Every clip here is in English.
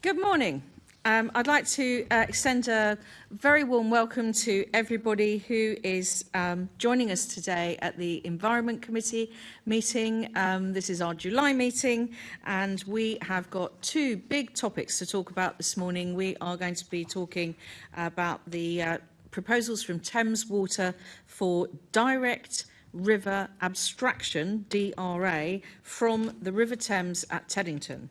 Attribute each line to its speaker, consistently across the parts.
Speaker 1: Good morning. I'd like to extend a very warm welcome to everybody who is joining us today at the Environment Committee meeting. This is our July meeting, and we have got two big topics to talk about this morning. We are going to be talking about the proposals from Thames Water for direct river abstraction, DRA, from the River Thames at Teddington.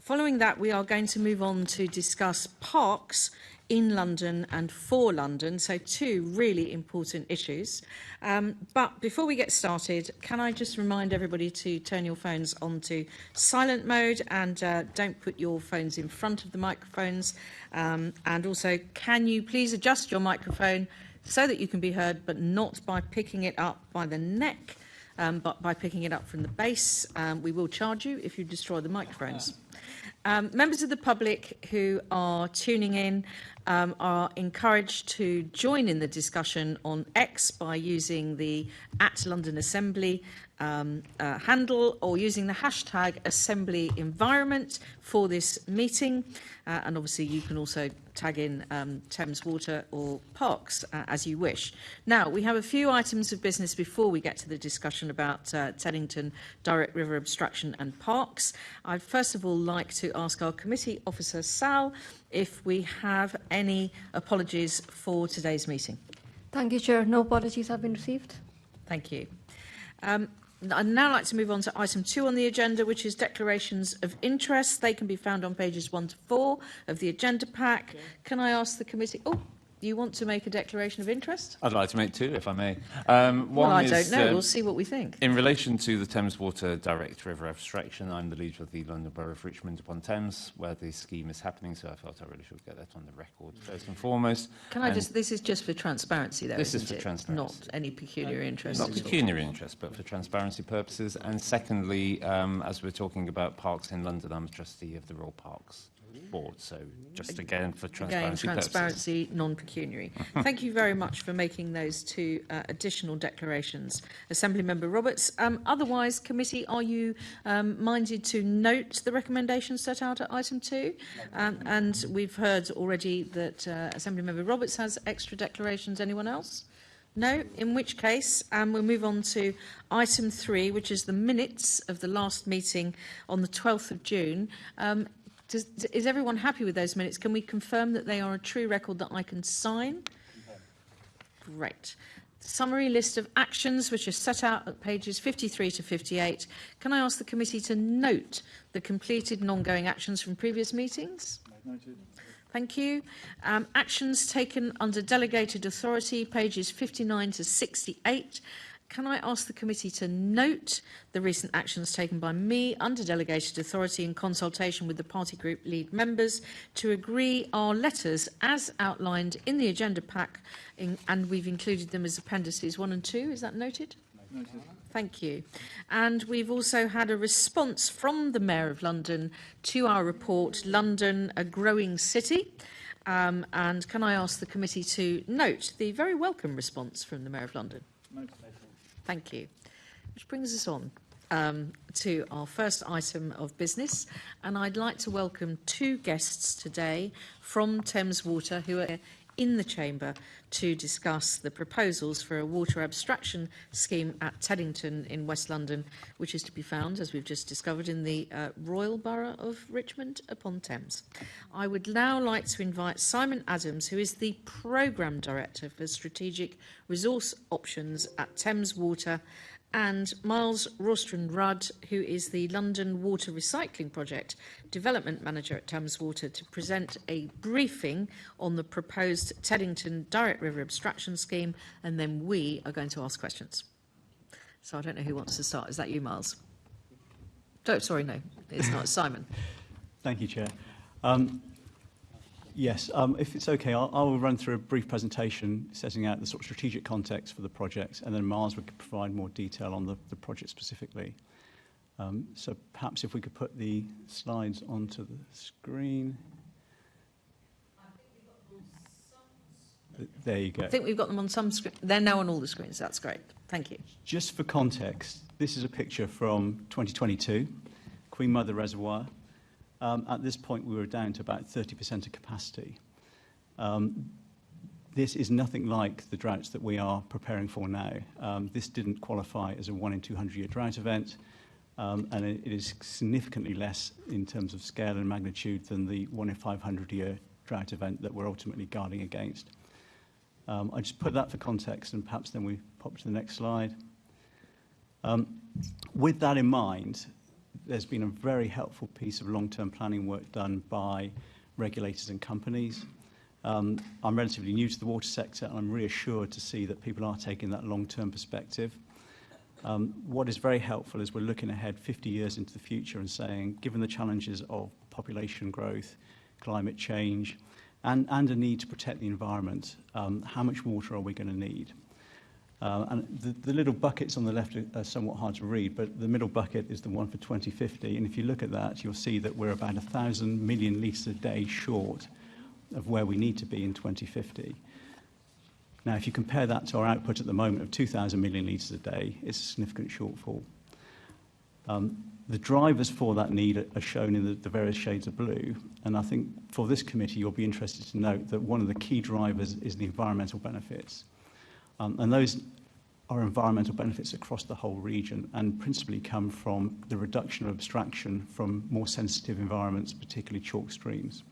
Speaker 1: Following that, we are going to move on to discuss parks in London and for London, so two really important issues. But before we get started, can I just remind everybody to turn your phones onto silent mode and don't put your phones in front of the microphones. And also, can you please adjust your microphone so that you can be heard, but not by picking it up by the neck, but by picking it up from the base. We will charge you if you destroy the microphones. Members of the public who are tuning in are encouraged to join in the discussion on X by using the @LondonAssembly handle or using the hashtag Assembly Environment for this meeting. And obviously you can also tag in Thames Water or Parks as you wish. Now, we have a few items of business before we get to the discussion about Teddington, direct river abstraction and parks. I'd first of all like to ask our committee officer, Sal, if we have any apologies for today's meeting.
Speaker 2: Thank you, Chair. No apologies have been received.
Speaker 1: Thank you. I'd now like to move on to item 2 on the agenda, which is declarations of interest. They can be found on pages 1 to 4 of the agenda pack. Can I ask the committee... Oh, you want to make a declaration of interest?
Speaker 3: I'd like to make two, if I may.
Speaker 1: Well, I don't know. We'll see what we think.
Speaker 3: In relation to the Thames Water Direct River Abstraction, I'm the leader of the London Borough of Richmond upon Thames, where the scheme is happening, so I felt I really should get that on the record first and foremost.
Speaker 1: Can I just... This is just for transparency, though,
Speaker 3: This is for
Speaker 1: it?
Speaker 3: transparency.
Speaker 1: Not any pecuniary interest.
Speaker 3: Not pecuniary interest, but for transparency purposes. And secondly, as we're talking about parks in London, I'm a trustee of the Royal Parks Board, so just again for transparency
Speaker 1: transparency, non-pecuniary. Thank you very much for making those two additional declarations, Assembly Member Roberts. Otherwise, committee, are you minded to note the recommendations set out at item 2? And we've heard already that Assembly Member Roberts has extra declarations. Anyone else? No, in which case we'll move on to item 3, which is the minutes of the last meeting on the 12th of June. Is everyone happy with those minutes? Can we confirm that they are a true record that I can sign? Great. Summary list of actions which are set out at pages 53 to 58. Can I ask the committee to note the completed and ongoing actions from previous meetings? Noted. Thank you. Actions taken under delegated authority, pages 59 to 68. Can I ask the committee to note the recent actions taken by me under delegated authority in consultation with the party group lead members to agree our letters as outlined in the agenda pack, and we've included them as appendices 1 and 2. Is that noted? Noted. Thank you. And we've also had a response from the Mayor of London to our report, London, a Growing City. And can I ask the committee to note the very welcome response from the Mayor of London? Noted. Thank you. Which brings us on to our first item of business. And I'd like to welcome two guests today from Thames Water who are in the chamber to discuss the proposals for a water abstraction scheme at Teddington in West London, which is to be found, as we've just discovered, in the Royal Borough of Richmond upon Thames. I would now like to invite Simon Adams, who is the Programme Director for Strategic Resource Options at Thames Water, and Miles Rawston-Rudd, who is the London Water Recycling Project Development Manager at Thames Water, to present a briefing on the proposed Teddington Direct River Abstraction Scheme, and then we are going to ask questions. So I don't know who wants to start. Is that you, Miles? Oh, sorry, no, it's not. Simon.
Speaker 4: Thank you, Chair. Yes, if it's okay, I will run through a brief presentation setting out the sort of strategic context for the project, and then Miles will provide more detail on the project specifically. So perhaps if we could put the slides onto the screen. There you go.
Speaker 1: I think we've got them on some screen. They're now on all the screens. That's great. Thank you.
Speaker 4: Just for context, this is a picture from 2022, Queen Mother Reservoir. At this point, we were down to about 30% of capacity. This is nothing like the droughts that we are preparing for now. This didn't qualify as a 1 in 200-year drought event, and it is significantly less in terms of scale and magnitude than the 1 in 500-year drought event that we're ultimately guarding against. I just put that for context, and perhaps then we pop to the next slide. With that in mind, there's been a very helpful piece of long-term planning work done by regulators and companies. I'm relatively new to the water sector, and I'm reassured to see that people are taking that long-term perspective. What is very helpful is we're looking ahead 50 years into the future and saying, given the challenges of population growth, climate change, and a need to protect the environment, how much water are we going to need? And the little buckets on the left are somewhat hard to read, but the middle bucket is the one for 2050. And if you look at that, you'll see that we're about 1,000 million litres a day short of where we need to be in 2050. Now, if you compare that to our output at the moment of 2,000 million litres a day, it's a significant shortfall. The drivers for that need are shown in the various shades of blue. And I think for this committee, you'll be interested to note that one of the key drivers is the environmental benefits. And those are environmental benefits across the whole region and principally come from the reduction of abstraction from more sensitive environments, particularly chalk streams.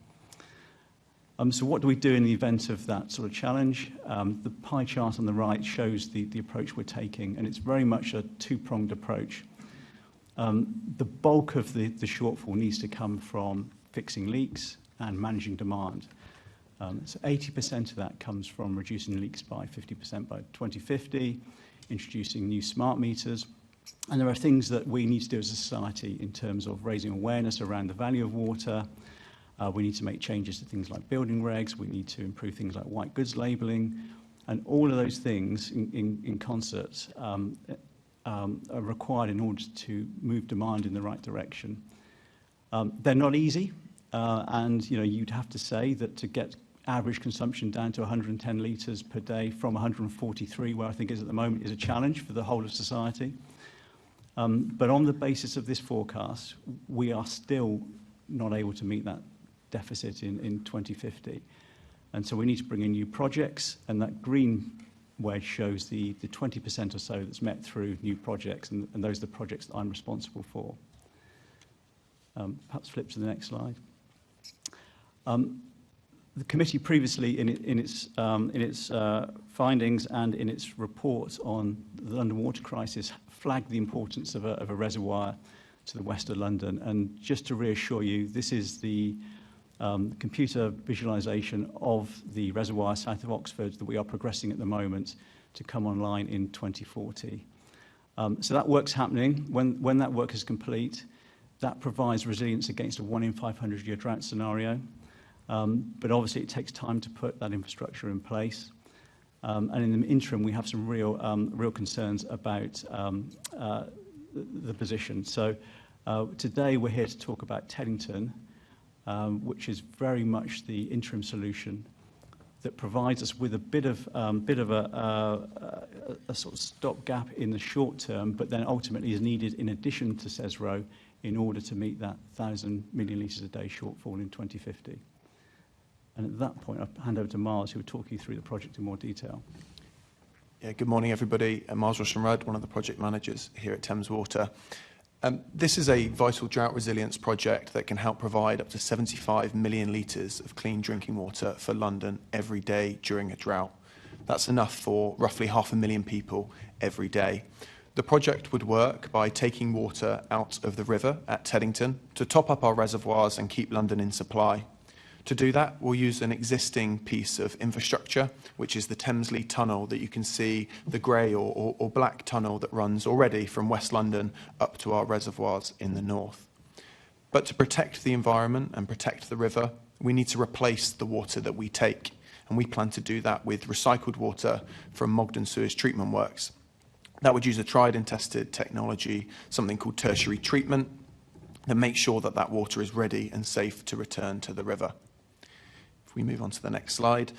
Speaker 4: So what do we do in the event of that sort of challenge? The pie chart on the right shows the approach we're taking, and it's very much a two-pronged approach. The bulk of the shortfall needs to come from fixing leaks and managing demand. So 80% of that comes from reducing leaks by 50% by 2050, introducing new smart meters. And there are things that we need to do as a society in terms of raising awareness around the value of water. We need to make changes to things like building regs. We need to improve things like white goods labelling. And all of those things in concert are required in order to move demand in the right direction. They're not easy. And you'd have to say that to get average consumption down to 110 litres per day from 143, where I think it is at the moment, is a challenge for the whole of society. But on the basis of this forecast, we are still not able to meet that deficit in 2050. And so we need to bring in new projects, and that green wedge shows the 20% or so that's met through new projects, and those are the projects that I'm responsible for. Perhaps flip to the next slide. The committee previously, in its findings and in its report on the London water crisis, flagged the importance of a reservoir to the west of London. And just to reassure you, this is the computer visualisation of the reservoir south of Oxford that we are progressing at the moment to come online in 2040. So that work's happening. When that work is complete, that provides resilience against a 1 in 500-year drought scenario. But obviously it takes time to put that infrastructure in place. And in the interim, we have some real concerns about the position. So today we're here to talk about Teddington, which is very much the interim solution that provides us with a bit of a sort of stopgap in the short term, but then ultimately is needed in addition to CESRO in order to meet that 1,000 million litres a day shortfall in 2050. And at that point, I'll hand over to Miles, who will talk you through the project in more detail.
Speaker 5: Yeah, good morning, everybody. I'm Miles Rushton-Rudd, one of the project managers here at Thames Water. This is a vital drought resilience project that can help provide up to 75 million litres of clean drinking water for London every day during a drought. That's enough for roughly 500,000 people every day. The project would work by taking water out of the river at Teddington to top up our reservoirs and keep London in supply. To do that, we'll use an existing piece of infrastructure, which is the Thamesley Tunnel that you can see, the grey or black tunnel that runs already from West London up to our reservoirs in the north. But to protect the environment and protect the river, we need to replace the water that we take. And we plan to do that with recycled water from Mogden Sewage Treatment Works. That would use a tried and tested technology, something called tertiary treatment, that makes sure that that water is ready and safe to return to the river. We move on to the next slide.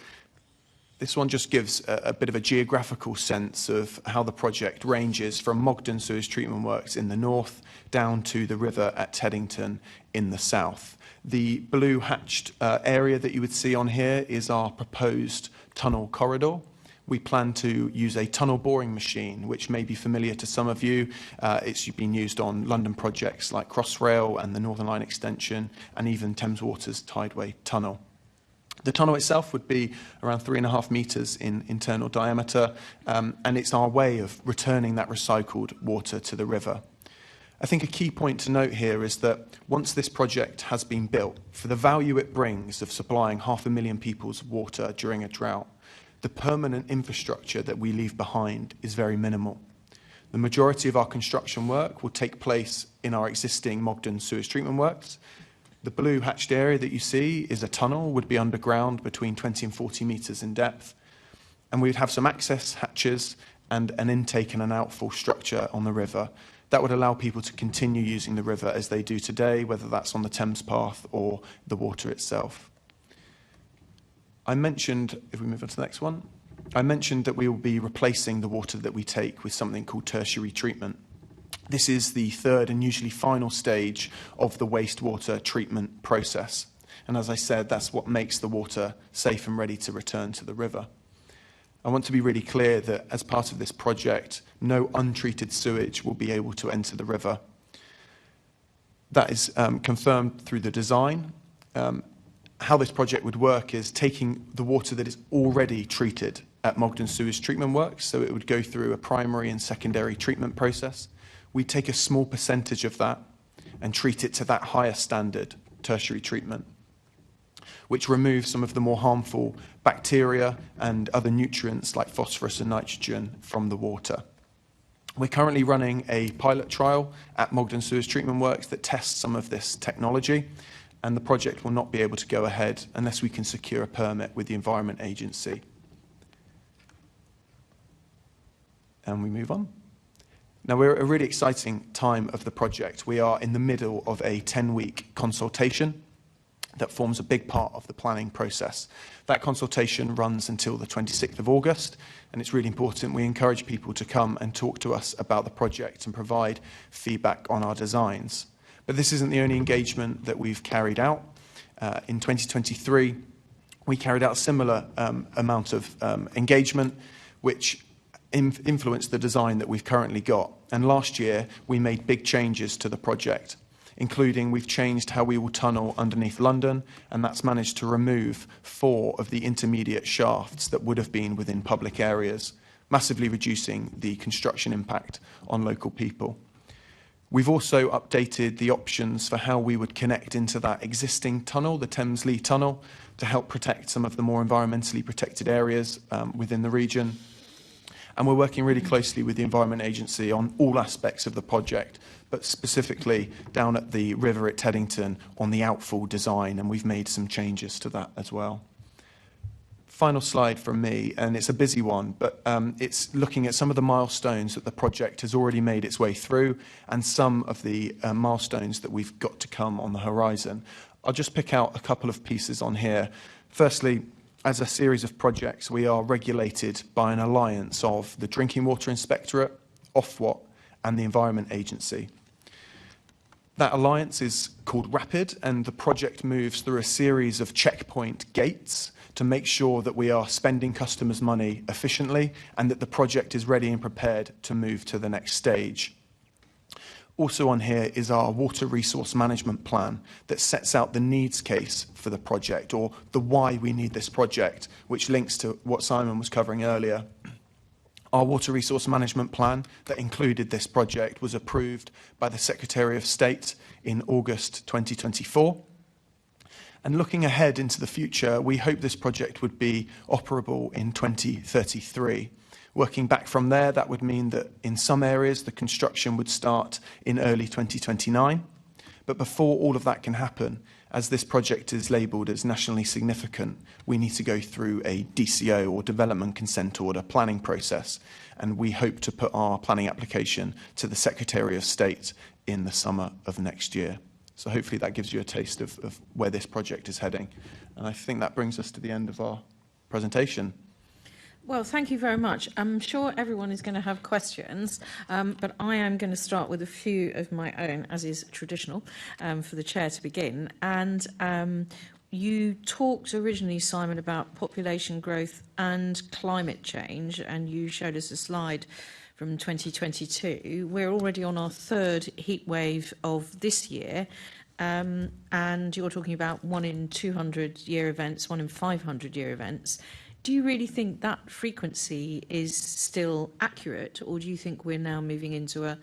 Speaker 5: This one just gives a bit of a geographical sense of how the project ranges from Mogden Sewage Treatment Works in the north down to the river at Teddington in the south. The blue hatched area that you would see on here is our proposed tunnel corridor. We plan to use a tunnel boring machine, which may be familiar to some of you. It's been used on London projects like Crossrail and the Northern Line extension, and even Thames Water's Tideway Tunnel. The tunnel itself would be around 3.5 metres in internal diameter, and it's our way of returning that recycled water to the river. I think a key point to note here is that once this project has been built, for the value it brings of supplying 500,000 people's water during a drought, the permanent infrastructure that we leave behind is very minimal. The majority of our construction work will take place in our existing Mogden Sewage Treatment Works. The blue hatched area that you see is a tunnel, would be underground between 20 and 40 metres in depth. And we'd have some access hatches and an intake and an outfall structure on the river. That would allow people to continue using the river as they do today, whether that's on the Thames Path or the water itself. I mentioned, if we move on to the next one, I mentioned that we will be replacing the water that we take with something called tertiary treatment. This is the third and usually final stage of the wastewater treatment process. And as I said, that's what makes the water safe and ready to return to the river. I want to be really clear that as part of this project, no untreated sewage will be able to enter the river. That is confirmed through the design. How this project would work is taking the water that is already treated at Mogden Sewage Treatment Works, so it would go through a primary and secondary treatment process. We take a small percentage of that and treat it to that higher standard, tertiary treatment, which removes some of the more harmful bacteria and other nutrients like phosphorus and nitrogen from the water. We're currently running a pilot trial at Mogden Sewage Treatment Works that tests some of this technology, and the project will not be able to go ahead unless we can secure a permit with the Environment Agency. And we move on. Now, we're at a really exciting time of the project. We are in the middle of a 10-week consultation that forms a big part of the planning process. That consultation runs until the 26th of August, and it's really important we encourage people to come and talk to us about the project and provide feedback on our designs. But this isn't the only engagement that we've carried out. In 2023, we carried out a similar amount of engagement, which influenced the design that we've currently got. And last year, we made big changes to the project, including we've changed how we will tunnel underneath London, and that's managed to remove 4 of the intermediate shafts that would have been within public areas, massively reducing the construction impact on local people. We've also updated the options for how we would connect into that existing tunnel, the Thameslea Tunnel, to help protect some of the more environmentally protected areas within the region. And we're working really closely with the Environment Agency on all aspects of the project, but specifically down at the river at Teddington on the outfall design, and we've made some changes to that as well. Final slide from me, and it's a busy one, but it's looking at some of the milestones that the project has already made its way through and some of the milestones that we've got to come on the horizon. I'll just pick out a couple of pieces on here. Firstly, as a series of projects, we are regulated by an alliance of the Drinking Water Inspectorate, Ofwat, and the Environment Agency. That alliance is called RAPID, and the project moves through a series of checkpoint gates to make sure that we are spending customers' money efficiently and that the project is ready and prepared to move to the next stage. Also on here is our water resource management plan that sets out the needs case for the project, or the why we need this project, which links to what Simon was covering earlier. Our water resource management plan that included this project was approved by the Secretary of State in August 2024. And looking ahead into the future, we hope this project would be operable in 2033. Working back from there, that would mean that in some areas the construction would start in early 2029. But before all of that can happen, as this project is labelled as nationally significant, we need to go through a DCO, or Development Consent Order, planning process. And we hope to put our planning application to the Secretary of State in the summer of next year. So hopefully that gives you a taste of where this project is heading. And I think that brings us to the end of our presentation.
Speaker 1: Well, thank you very much. I'm sure everyone is going to have questions, but I am going to start with a few of my own, as is traditional, for the chair to begin. And you talked originally, Simon, about population growth and climate change, and you showed us a slide from 2022. We're already on our third heat wave of this year. And you're talking about 1 in 200-year events, 1 in 500-year events. Do you really think that frequency is still accurate, or do you think we're now moving into a,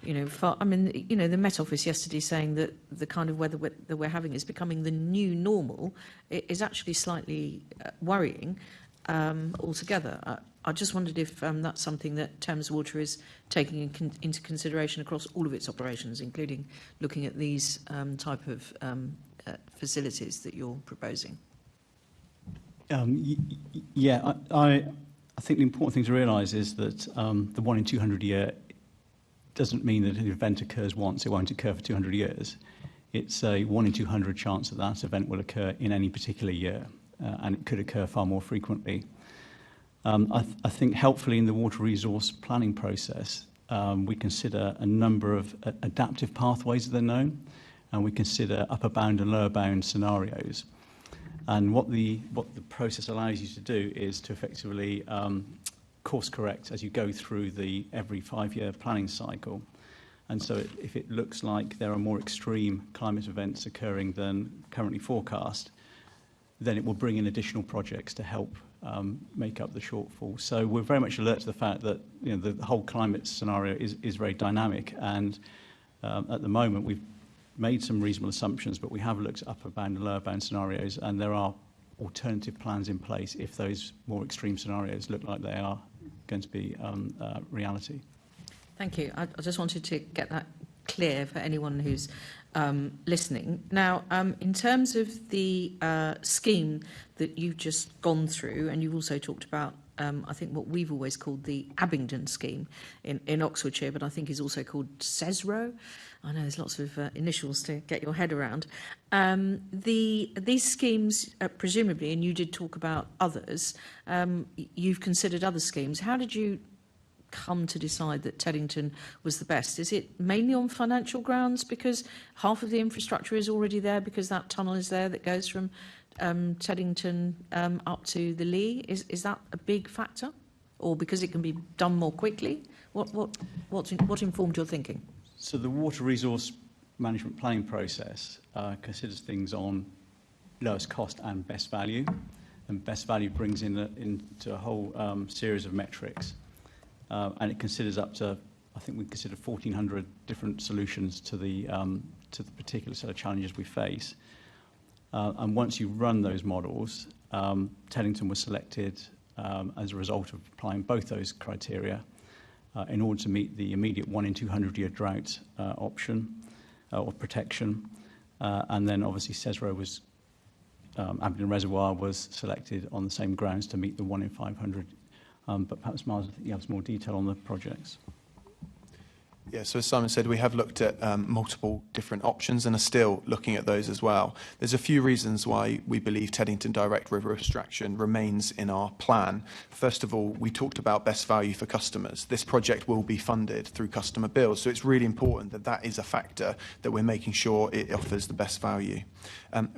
Speaker 1: the Met Office yesterday saying that the kind of weather that we're having is becoming the new normal? It is actually slightly worrying altogether. I just wondered if that's something that Thames Water is taking into consideration across all of its operations, including looking at these type of facilities that you're proposing.
Speaker 4: Yeah, I think the important thing to realise is that the 1 in 200 year doesn't mean that an event occurs once, it won't occur for 200 years. It's a 1 in 200 chance that that event will occur in any particular year, and it could occur far more frequently. I think helpfully in the water resource planning process, we consider a number of adaptive pathways that are known, and we consider upper bound and lower bound scenarios. And what the process allows you to do is to effectively course correct as you go through the every 5-year planning cycle. And so if it looks like there are more extreme climate events occurring than currently forecast, then it will bring in additional projects to help make up the shortfall. So we're very much alert to the fact that the whole climate scenario is very dynamic, and at the moment we've made some reasonable assumptions, but we have looked at upper bound and lower bound scenarios, and there are alternative plans in place if those more extreme scenarios look like they are going to be reality.
Speaker 1: Thank you. I just wanted to get that clear for anyone who's listening. Now, in terms of the scheme that you've just gone through, and you've also talked about I think what we've always called the Abingdon scheme in Oxfordshire, but I think is also called CESRO. I know there's lots of initials to get your head around. These schemes, presumably, and you did talk about others, you've considered other schemes. How did you come to decide that Teddington was the best? Is it mainly on financial grounds because half of the infrastructure is already there, because that tunnel is there that goes from Teddington up to the Lee? Is that a big factor, or because it can be done more quickly? What informed your thinking?
Speaker 4: So the water resource management planning process considers things on lowest cost and best value, and best value brings into a whole series of metrics, and it considers up to, I think we consider 1,400 different solutions to the particular set of challenges we face. And once you run those models, Teddington was selected as a result of applying both those criteria in order to meet the immediate 1 in 200 year drought option or protection. And then obviously CESRO was, Abingdon Reservoir was selected on the same grounds to meet the 1 in 500. But perhaps Miles, you have some more detail on the projects.
Speaker 5: Yeah, so as Simon said, we have looked at multiple different options and are still looking at those as well. There's a few reasons why we believe Teddington Direct River Abstraction remains in our plan. First of all, we talked about best value for customers. This project will be funded through customer bills, so it's really important that that is a factor, that we're making sure it offers the best value.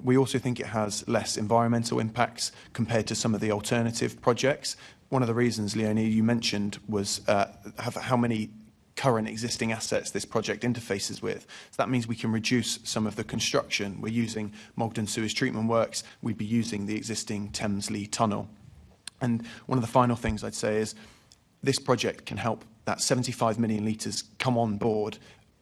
Speaker 5: We also think it has less environmental impacts compared to some of the alternative projects. One of the reasons, Leonie, you mentioned was how many current existing assets this project interfaces with. So that means we can reduce some of the construction. We're using Mogden Sewage Treatment Works. We'd be using the existing Thames Lee Tunnel. And one of the final things I'd say is this project can help that 75 million litres come on board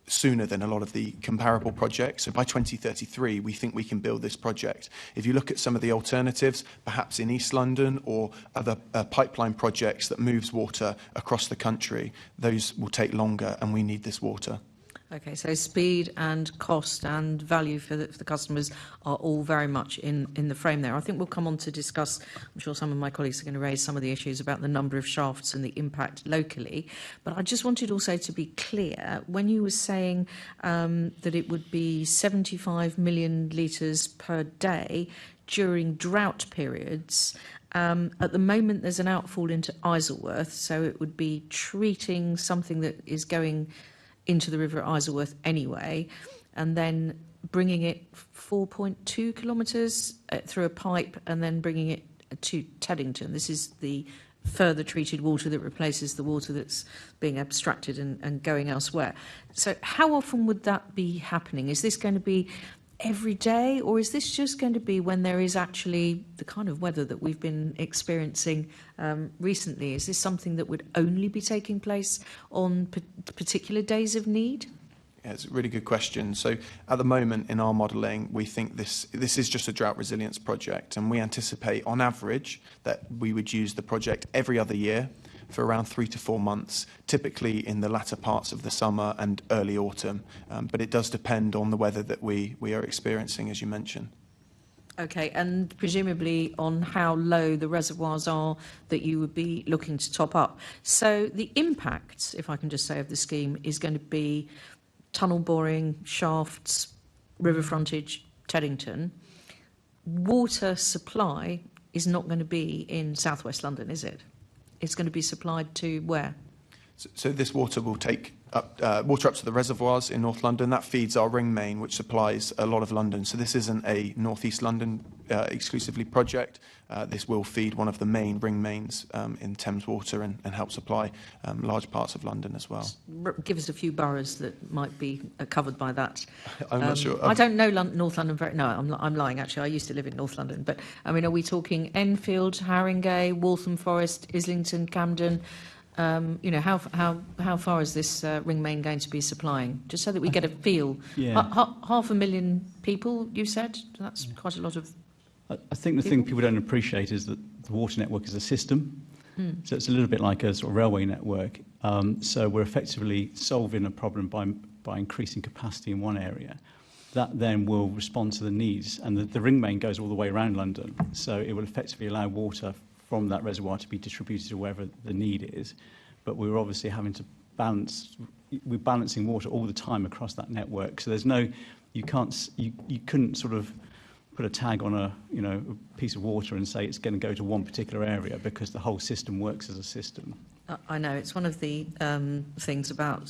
Speaker 5: sooner than a lot of the comparable projects. So by 2033, we think we can build this project. If you look at some of the alternatives, perhaps in East London or other pipeline projects that moves water across the country, those will take longer, and we need this water.
Speaker 1: Okay, so speed and cost and value for the customers are all very much in the frame there. I think we'll come on to discuss, I'm sure some of my colleagues are going to raise some of the issues about the number of shafts and the impact locally. But I just wanted also to be clear, when you were saying that it would be 75 million litres per day during drought periods, at the moment there's an outfall into Isleworth, so it would be treating something that is going into the river at Isleworth anyway, and then bringing it 4.2 kilometres through a pipe and then bringing it to Teddington. This is the further treated water that replaces the water that's being abstracted and going elsewhere. So how often would that be happening? Is this going to be every day, or is this just going to be when there is actually the kind of weather that we've been experiencing recently? Is this something that would only be taking place on particular days of need?
Speaker 5: Yeah, it's a really good question. So at the moment in our modelling, we think this is just a drought resilience project, and we anticipate on average that we would use the project every other year for around 3 to 4 months, typically in the latter parts of the summer and early autumn. But it does depend on the weather that we are experiencing, as you mentioned.
Speaker 1: Okay, and presumably on how low the reservoirs are that you would be looking to top up. So the impact, if I can just say, of the scheme is going to be tunnel boring, shafts, river frontage, Teddington. Water supply is not going to be in southwest London, is it? It's going to be supplied to where?
Speaker 5: So this water will take water up to the reservoirs in North London. That feeds our ring main, which supplies a lot of London. So this isn't a North East London exclusively project. This will feed one of the main ring mains in Thames Water and help supply large parts of London as well.
Speaker 1: Give us a few boroughs that might be covered by that.
Speaker 5: I'm not sure.
Speaker 1: I don't know North London very... No, I'm lying, actually. I used to live in North London. But, I mean, are we talking Enfield, Haringey, Waltham Forest, Islington, Camden? You know, how far is this ring main going to be supplying? Just so that we get a feel.
Speaker 4: Yeah.
Speaker 1: 500,000 people, you said? That's quite a lot of...
Speaker 4: I think the thing people don't appreciate is that the water network is a system. So it's a little bit like a sort of railway network. So we're effectively solving a problem by increasing capacity in one area. That then will respond to the needs. And the ring main goes all the way around London. So it will effectively allow water from that reservoir to be distributed to wherever the need is. But we're obviously having to we're balancing water all the time across that network. So there's no, you couldn't sort of put a tag on a piece of water and say it's going to go to one particular area, because the whole system works as a system.
Speaker 1: I know, it's one of the things about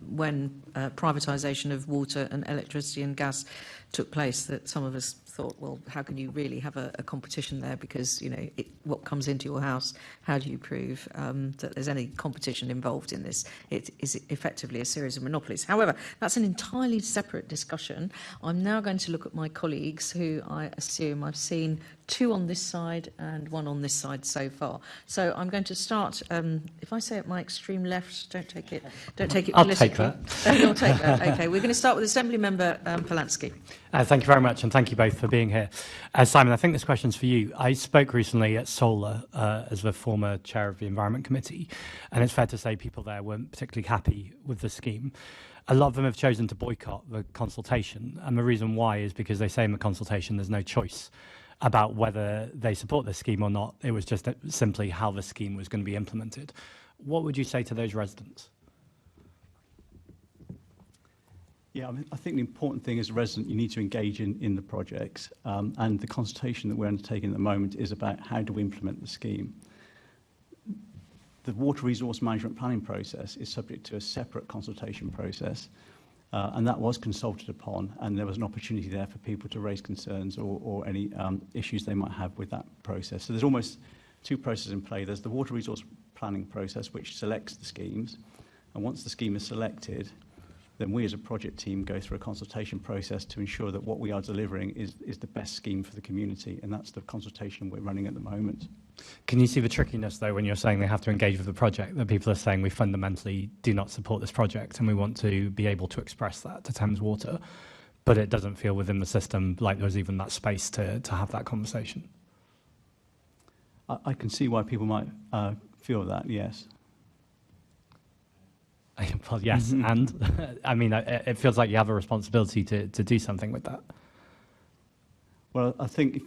Speaker 1: when privatisation of water and electricity and gas took place, that some of us thought, well, how can you really have a competition there? Because, you know, what comes into your house, how do you prove that there's any competition involved in this? It is effectively a series of monopolies. However, that's an entirely separate discussion. I'm now going to look at my colleagues, who I assume I've seen 2 on this side and 1 on this side so far. So I'm going to start, if I say at my extreme left, don't take it
Speaker 6: I'll
Speaker 1: politically.
Speaker 6: take that.
Speaker 1: You'll take that. Okay, we're going to start with Assembly Member Polanski.
Speaker 6: Thank you very much, and thank you both for being here. Simon, I think this question's for you. I spoke recently at Solar as the former chair of the Environment Committee, and it's fair to say people there weren't particularly happy with the scheme. A lot of them have chosen to boycott the consultation, and the reason why is because they say in the consultation there's no choice about whether they support the scheme or not. It was just simply how the scheme was going to be implemented. What would you say to those residents?
Speaker 4: Yeah, I think the important thing as a resident, you need to engage in the projects. And the consultation that we're undertaking at the moment is about how do we implement the scheme. The water resource management planning process is subject to a separate consultation process. And that was consulted upon, and there was an opportunity there for people to raise concerns or any issues they might have with that process. So there's almost 2 processes in play. There's the water resource planning process, which selects the schemes. And once the scheme is selected, then we as a project team go through a consultation process to ensure that what we are delivering is the best scheme for the community. And that's the consultation we're running at the moment.
Speaker 6: Can you see the trickiness, though, when you're saying they have to engage with the project, that people are saying we fundamentally do not support this project and we want to be able to express that to Thames Water, but it doesn't feel within the system like there's even that space to have that conversation?
Speaker 4: I can see why people might feel that, yes.
Speaker 6: Well, yes, and I mean, it feels like you have a responsibility to do something with that.
Speaker 4: Well, I think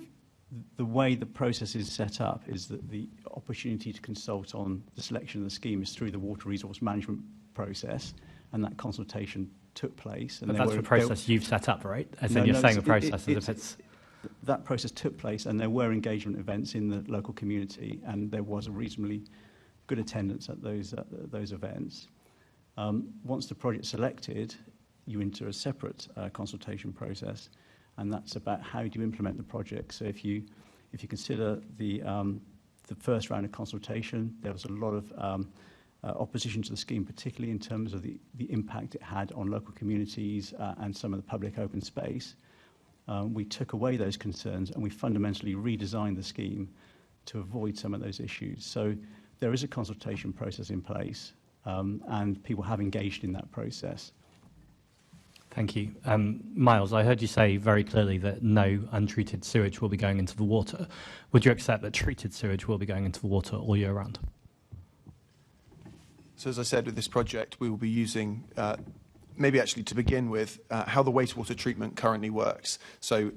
Speaker 4: the way the process is set up is that the opportunity to consult on the selection of the scheme is through the water resource management process, and that consultation took place. And
Speaker 6: But that's the process you've set up, right? As in, you're saying the process as if it's...
Speaker 4: That process took place, and there were engagement events in the local community, and there was a reasonably good attendance at those events. Once the project's selected, you enter a separate consultation process, and that's about how do you implement the project. So if you consider the first round of consultation, there was a lot of opposition to the scheme, particularly in terms of the impact it had on local communities and some of the public open space. We took away those concerns and we fundamentally redesigned the scheme to avoid some of those issues. So there is a consultation process in place, and people have engaged in that process.
Speaker 6: Thank you. Miles, I heard you say very clearly that no untreated sewage will be going into the water. Would you accept that treated sewage will be going into the water all year round?
Speaker 5: So as I said, with this project, we will be using, maybe actually to begin with, how the wastewater treatment currently works. So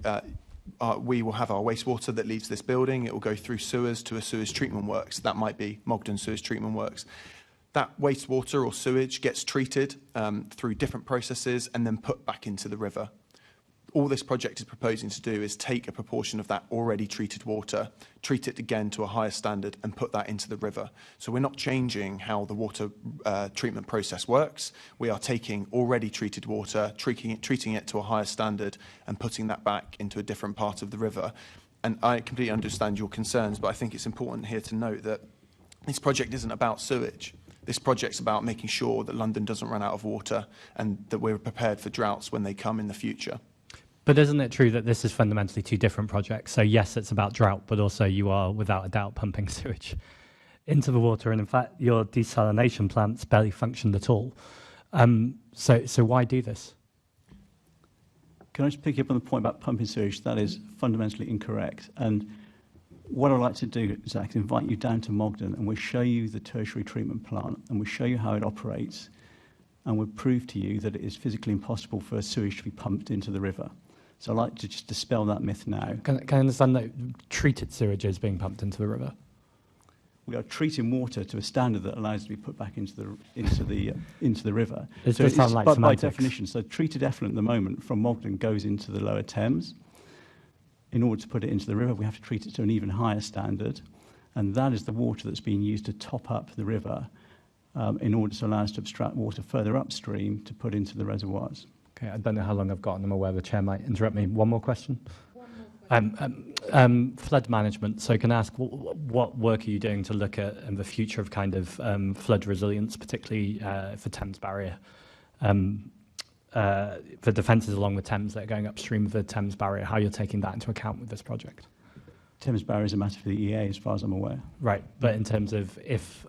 Speaker 5: we will have our wastewater that leaves this building. It will go through sewers to a sewage treatment works. That might be Mogden Sewage Treatment Works. That wastewater or sewage gets treated through different processes and then put back into the river. All this project is proposing to do is take a proportion of that already treated water, treat it again to a higher standard and put that into the river. So we're not changing how the water treatment process works. We are taking already treated water, treating it to a higher standard and putting that back into a different part of the river. And I completely understand your concerns, but I think it's important here to note that this project isn't about sewage. This project's about making sure that London doesn't run out of water and that we're prepared for droughts when they come in the future.
Speaker 6: But isn't it true that this is fundamentally two different projects? So yes, it's about drought, but also you are, without a doubt, pumping sewage into the water. And in fact, your desalination plants barely functioned at all. So why do this?
Speaker 4: Can I just pick up on the point about pumping sewage? That is fundamentally incorrect. And what I'd like to do, Zach, is invite you down to Mogden and we'll show you the tertiary treatment plant and we'll show you how it operates and we'll prove to you that it is physically impossible for sewage to be pumped into the river. So I'd like to just dispel that myth now.
Speaker 6: Can I understand that treated sewage is being pumped into the river?
Speaker 4: We are treating water to a standard that allows it to be put back into the river.
Speaker 6: It does sound like
Speaker 4: by
Speaker 6: semantics.
Speaker 4: definition, so treated effluent at the moment from Mogden goes into the lower Thames. In order to put it into the river, we have to treat it to an even higher standard, and that is the water that's being used to top up the river in order to allow us to abstract water further upstream to put into the reservoirs.
Speaker 6: Okay, I don't know how long I've got, and I'm aware the chair might interrupt me. One more question? Flood management. So can I ask, what work are you doing to look at the future of kind of flood resilience, particularly for Thames Barrier? For defences along the Thames that are going upstream of the Thames Barrier, how you're taking that into account with this project?
Speaker 4: Thames Barrier is a matter for the EA, as far as I'm aware.
Speaker 6: Right, but in terms of if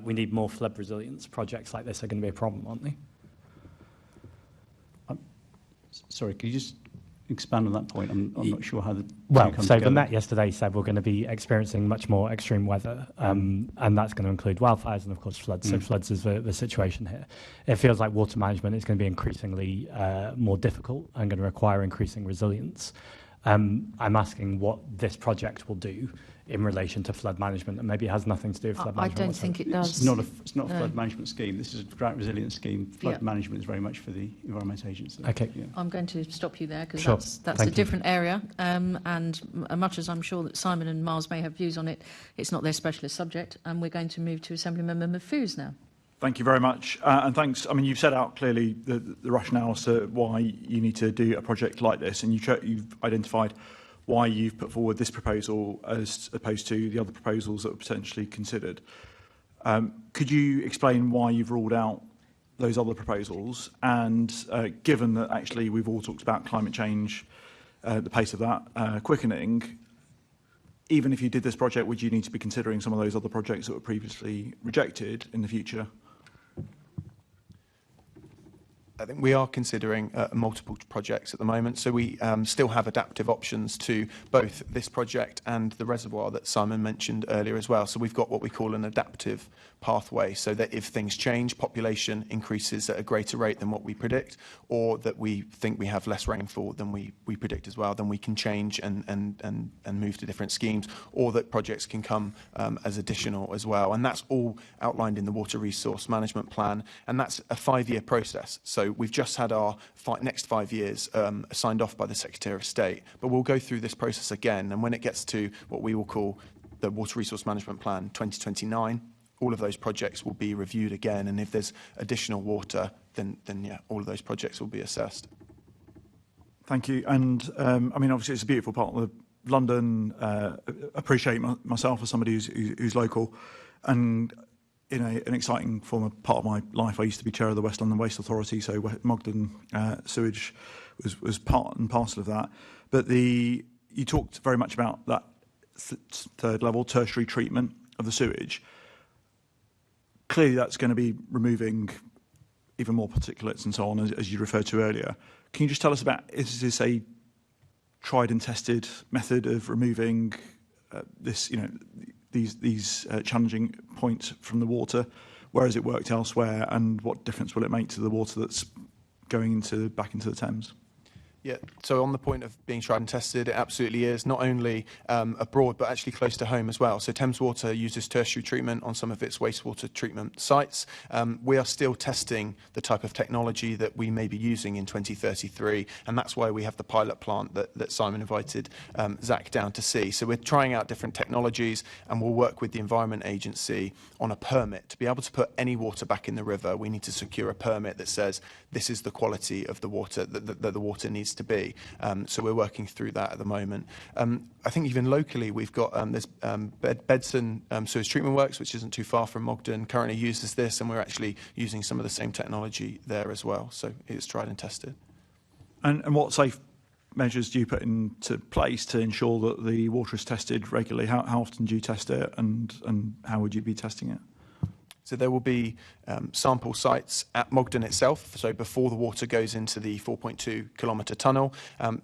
Speaker 6: we need more flood resilience, projects like this are going to be a problem, aren't they?
Speaker 4: Sorry, could you just expand on that point? I'm not sure how the
Speaker 6: Well,
Speaker 4: two come
Speaker 6: so
Speaker 4: together.
Speaker 6: the Met yesterday said we're going to be experiencing much more extreme weather, and that's going to include wildfires and, of course, floods. So floods is the situation here. It feels like water management is going to be increasingly more difficult and going to require increasing resilience. I'm asking what this project will do in relation to flood management, and maybe it has nothing to do with flood
Speaker 1: I
Speaker 6: management.
Speaker 1: don't
Speaker 6: whatsoever.
Speaker 1: think it does.
Speaker 4: It's not a flood management scheme. This is a drought resilience scheme. Flood
Speaker 1: Yeah.
Speaker 4: management is very much for the Environment Agency.
Speaker 6: Okay.
Speaker 4: Yeah.
Speaker 1: I'm going to stop you there because
Speaker 6: Sure.
Speaker 1: that's
Speaker 6: Thank
Speaker 1: a
Speaker 6: you.
Speaker 1: different area. And much as I'm sure that Simon and Miles may have views on it, it's not their specialist subject. And we're going to move to Assemblymember Mahfouz now.
Speaker 7: Thank you very much. And thanks. I mean, you've set out clearly the rationale as to why you need to do a project like this, and you've identified why you've put forward this proposal as opposed to the other proposals that were potentially considered. Could you explain why you've ruled out those other proposals? And given that actually we've all talked about climate change, the pace of that quickening, even if you did this project, would you need to be considering some of those other projects that were previously rejected in the future?
Speaker 5: I think we are considering multiple projects at the moment, so we still have adaptive options to both this project and the reservoir that Simon mentioned earlier as well. So we've got what we call an adaptive pathway, so that if things change, population increases at a greater rate than what we predict, or that we think we have less rainfall than we predict as well, then we can change and move to different schemes, or that projects can come as additional as well. And that's all outlined in the Water Resource Management Plan, and that's a 5-year process. So we've just had our next 5 years signed off by the Secretary of State, but we'll go through this process again, and when it gets to what we will call the Water Resource Management Plan 2029, all of those projects will be reviewed again, and if there's additional water, then yeah, all of those projects will be assessed.
Speaker 7: Thank you. And I mean, obviously, it's a beautiful part of London. Appreciate myself as somebody who's local, and in an exciting former part of my life, I used to be chair of the West London Waste Authority, so Mogden sewage was part and parcel of that. But you talked very much about that third level tertiary treatment of the sewage. Clearly, that's going to be removing even more particulates and so on, as you referred to earlier. Can you just tell us about, is this a tried and tested method of removing this, these challenging points from the water? Where has it worked elsewhere, and what difference will it make to the water that's going back into the Thames?
Speaker 5: Yeah, so on the point of being tried and tested, it absolutely is, not only abroad, but actually close to home as well. So Thames Water uses tertiary treatment on some of its wastewater treatment sites. We are still testing the type of technology that we may be using in 2033, and that's why we have the pilot plant that Simon invited Zach down to see. So we're trying out different technologies, and we'll work with the Environment Agency on a permit. To be able to put any water back in the river, we need to secure a permit that says this is the quality of the water that the water needs to be. So we're working through that at the moment. I think even locally we've got there's Bedson Sewage Treatment Works, which isn't too far from Mogden, currently uses this, and we're actually using some of the same technology there as well. So it's tried and tested.
Speaker 7: And what safe measures do you put into place to ensure that the water is tested regularly? How often do you test it, and how would you be testing it?
Speaker 5: So there will be sample sites at Mogden itself, so before the water goes into the 4.2 kilometre tunnel.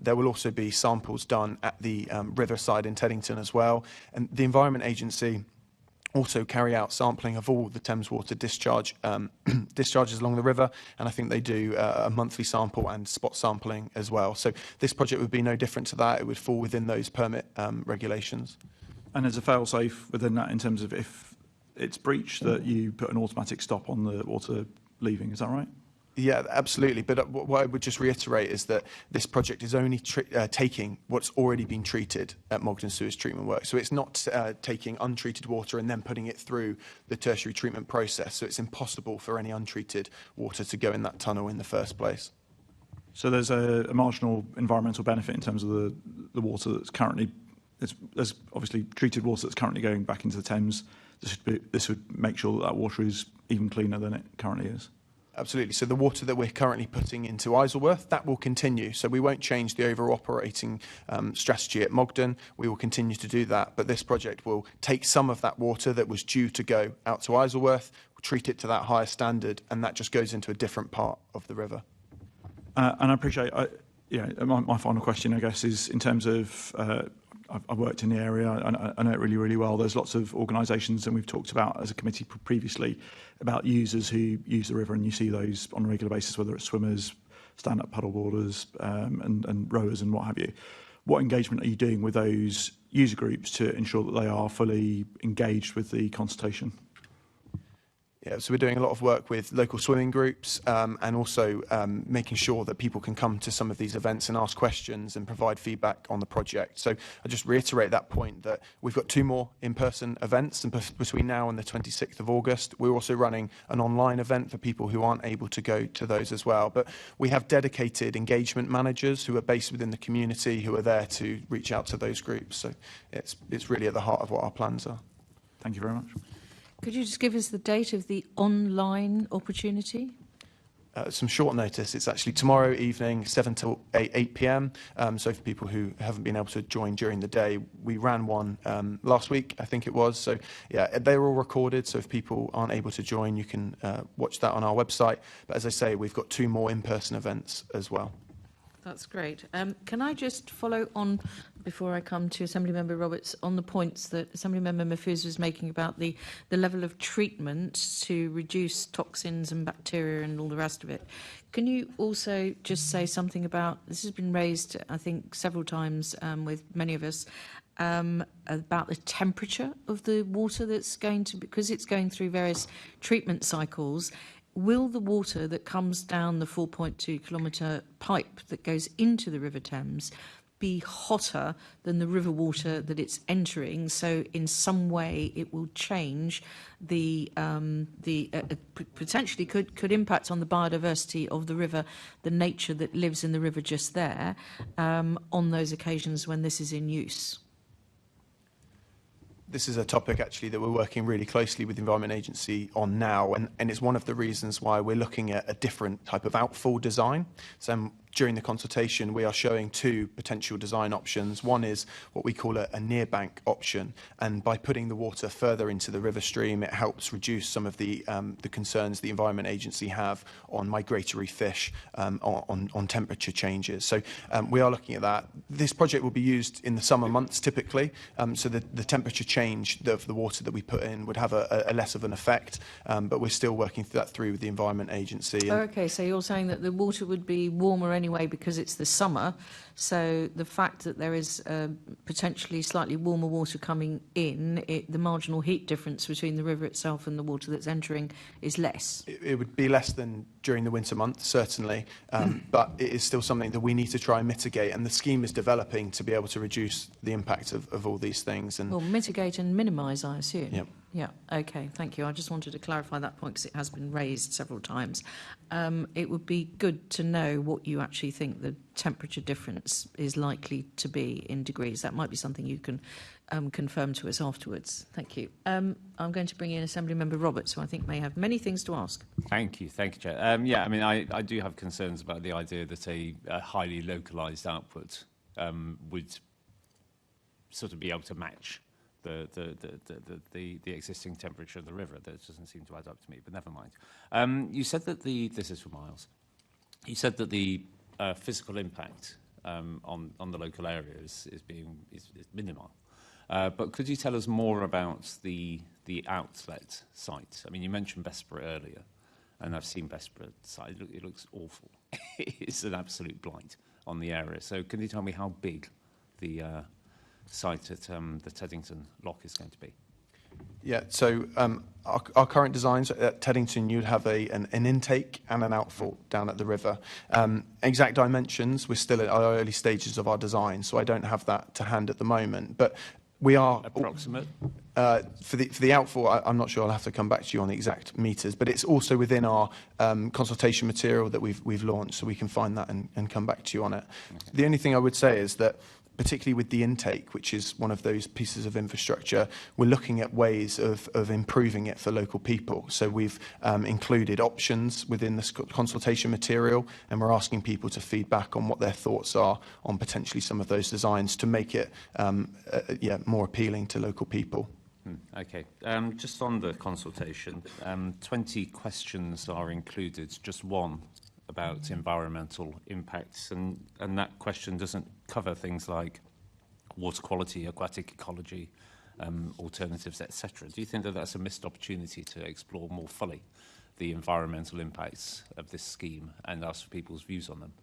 Speaker 5: There will also be samples done at the riverside in Teddington as well. And the Environment Agency also carry out sampling of all the Thames Water discharges along the river, and I think they do a monthly sample and spot sampling as well. So this project would be no different to that. It would fall within those permit regulations. And
Speaker 7: there's a fail-safe within that in terms of if it's breached, that you put an automatic stop on the water leaving, is that right?
Speaker 5: Yeah, absolutely. But what I would just reiterate is that this project is only taking what's already been treated at Mogden Sewage Treatment Works. So it's not taking untreated water and then putting it through the tertiary treatment process. So it's impossible for any untreated water to go in that tunnel in the first place.
Speaker 7: So there's a marginal environmental benefit in terms of the water that's currently, there's obviously treated water that's currently going back into the Thames. This would make sure that water is even cleaner than it currently is.
Speaker 5: Absolutely. So the water that we're currently putting into Isleworth, that will continue. So we won't change the overall operating strategy at Mogden. We will continue to do that. But this project will take some of that water that was due to go out to Isleworth, treat it to that higher standard, and that just goes into a different part of the river.
Speaker 7: And I appreciate, my final question, I guess, is in terms of I've worked in the area, I know it really, really well. There's lots of organisations, and we've talked about as a committee previously about users who use the river, and you see those on a regular basis, whether it's swimmers, stand-up paddleboarders, and rowers and what have you. What engagement are you doing with those user groups to ensure that they are fully engaged with the consultation?
Speaker 5: Yeah, so we're doing a lot of work with local swimming groups and also making sure that people can come to some of these events and ask questions and provide feedback on the project. So I just reiterate that point that we've got 2 more in-person events, and between now and the 26th of August. We're also running an online event for people who aren't able to go to those as well. But we have dedicated engagement managers who are based within the community who are there to reach out to those groups. So it's really at the heart of what our plans are.
Speaker 7: Thank you very much.
Speaker 1: Could you just give us the date of the online opportunity?
Speaker 5: some short notice. It's actually tomorrow evening, 7 till 8 p.m. So for people who haven't been able to join during the day, we ran one last week, I think it was. So yeah, they're all recorded. So if people aren't able to join, you can watch that on our website. But as I say, we've got 2 more in-person events as well.
Speaker 1: That's great. Can I just follow on, before I come to Assemblymember Roberts, on the points that Assemblymember Mahfouz was making about the level of treatment to reduce toxins and bacteria and all the rest of it. Can you also just say something about, this has been raised, I think, several times with many of us, about the temperature of the water that's going to, because it's going through various treatment cycles. Will the water that comes down the 4.2 kilometre pipe that goes into the River Thames be hotter than the river water that it's entering? So in some way it will change the potentially could impact on the biodiversity of the river, the nature that lives in the river just there, on those occasions when this is in use.
Speaker 5: This is a topic actually that we're working really closely with the Environment Agency on now, and it's one of the reasons why we're looking at a different type of outfall design. So during the consultation, we are showing 2 potential design options. One is what we call a near bank option, and by putting the water further into the river stream, it helps reduce some of the concerns the Environment Agency have on migratory fish, on temperature changes. So we are looking at that. This project will be used in the summer months typically, so the temperature change of the water that we put in would have a less of an effect, but we're still working that through with the Environment Agency.
Speaker 1: Okay, so you're saying that the water would be warmer anyway because it's the summer, so the fact that there is potentially slightly warmer water coming in, the marginal heat difference between the river itself and the water that's entering is less.
Speaker 5: It would be less than during the winter months, certainly, but it is still something that we need to try and mitigate, and the scheme is developing to be able to reduce the impact of all these things. And
Speaker 1: well, mitigate and minimise, I assume.
Speaker 5: Yep.
Speaker 1: Yeah, okay, thank you. I just wanted to clarify that point because it has been raised several times. It would be good to know what you actually think the temperature difference is likely to be in degrees. That might be something you can confirm to us afterwards. Thank you. I'm going to bring in Assemblymember Roberts, who I think may have many things to ask.
Speaker 3: Thank you, Chair. Yeah, I mean, I do have concerns about the idea that a highly localised output would sort of be able to match the existing temperature of the river. That doesn't seem to add up to me, but never mind. You said that this is for Miles. You said that the physical impact on the local area is minimal. But could you tell us more about the outlet site? I mean, you mentioned Bessborough earlier, and I've seen Bessborough site. It looks awful. It's an absolute blight on the area. So can you tell me how big the site at the Teddington Lock is going to be?
Speaker 5: Yeah, so our current designs at Teddington, you'd have an intake and an outfall down at the river. Exact dimensions, we're still at our early stages of our design, so I don't have that to hand at the moment. But we are
Speaker 3: approximate
Speaker 5: for the outfall. I'm not sure. I'll have to come back to you on the exact meters, but it's also within our consultation material that we've launched, so we can find that and come back to you on it. Okay. The only thing I would say is that, particularly with the intake, which is one of those pieces of infrastructure, we're looking at ways of improving it for local people. So we've included options within the consultation material, and we're asking people to feed back on what their thoughts are on potentially some of those designs to make it more appealing to local people.
Speaker 3: Okay. Just on the consultation, 20 questions are included, just one about environmental impacts, and that question doesn't cover things like water quality, aquatic ecology, alternatives, etc. Do you think that that's a missed opportunity to explore more fully the environmental impacts of this scheme and ask for people's views on them?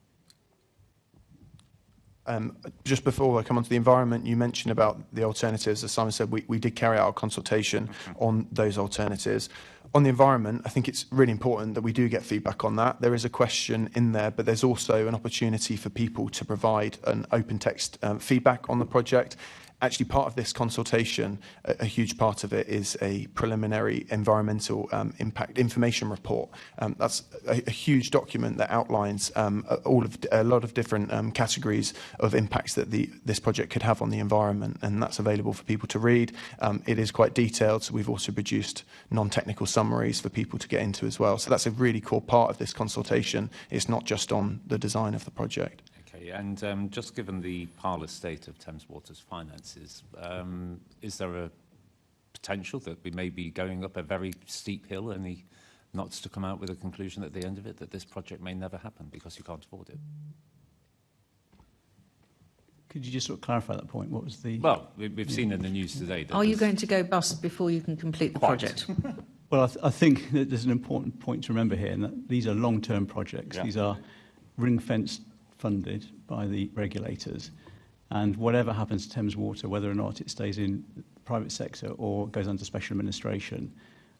Speaker 5: Just before I come on to the environment, you mentioned about the alternatives. As Simon said, we did carry out a consultation on those alternatives. On the environment, I think it's really important that we do get feedback on that. There is a question in there, but there's also an opportunity for people to provide an open text feedback on the project. actually, part of this consultation, a huge part of it is a preliminary environmental impact information report. That's a huge document that outlines a lot of different categories of impacts that this project could have on the environment, and that's available for people to read. It is quite detailed, so we've also produced non-technical summaries for people to get into as well. So that's a really core part of this consultation. It's not just on the design of the project.
Speaker 3: Okay, and just given the parlous state of Thames Water's finances, is there a potential that we may be going up a very steep hill, only not to come out with a conclusion at the end of it that this project may never happen because you can't afford it?
Speaker 4: Could you just sort of clarify that point? What was the...
Speaker 3: Well, we've seen in the news today that...
Speaker 1: Are you going to go bust before you can complete the project?
Speaker 4: Well, I think that there's an important point to remember here, and that these are long-term projects.
Speaker 3: Yeah.
Speaker 4: These are ring-fenced funded by the regulators, and whatever happens to Thames Water, whether or not it stays in the private sector or goes under special administration,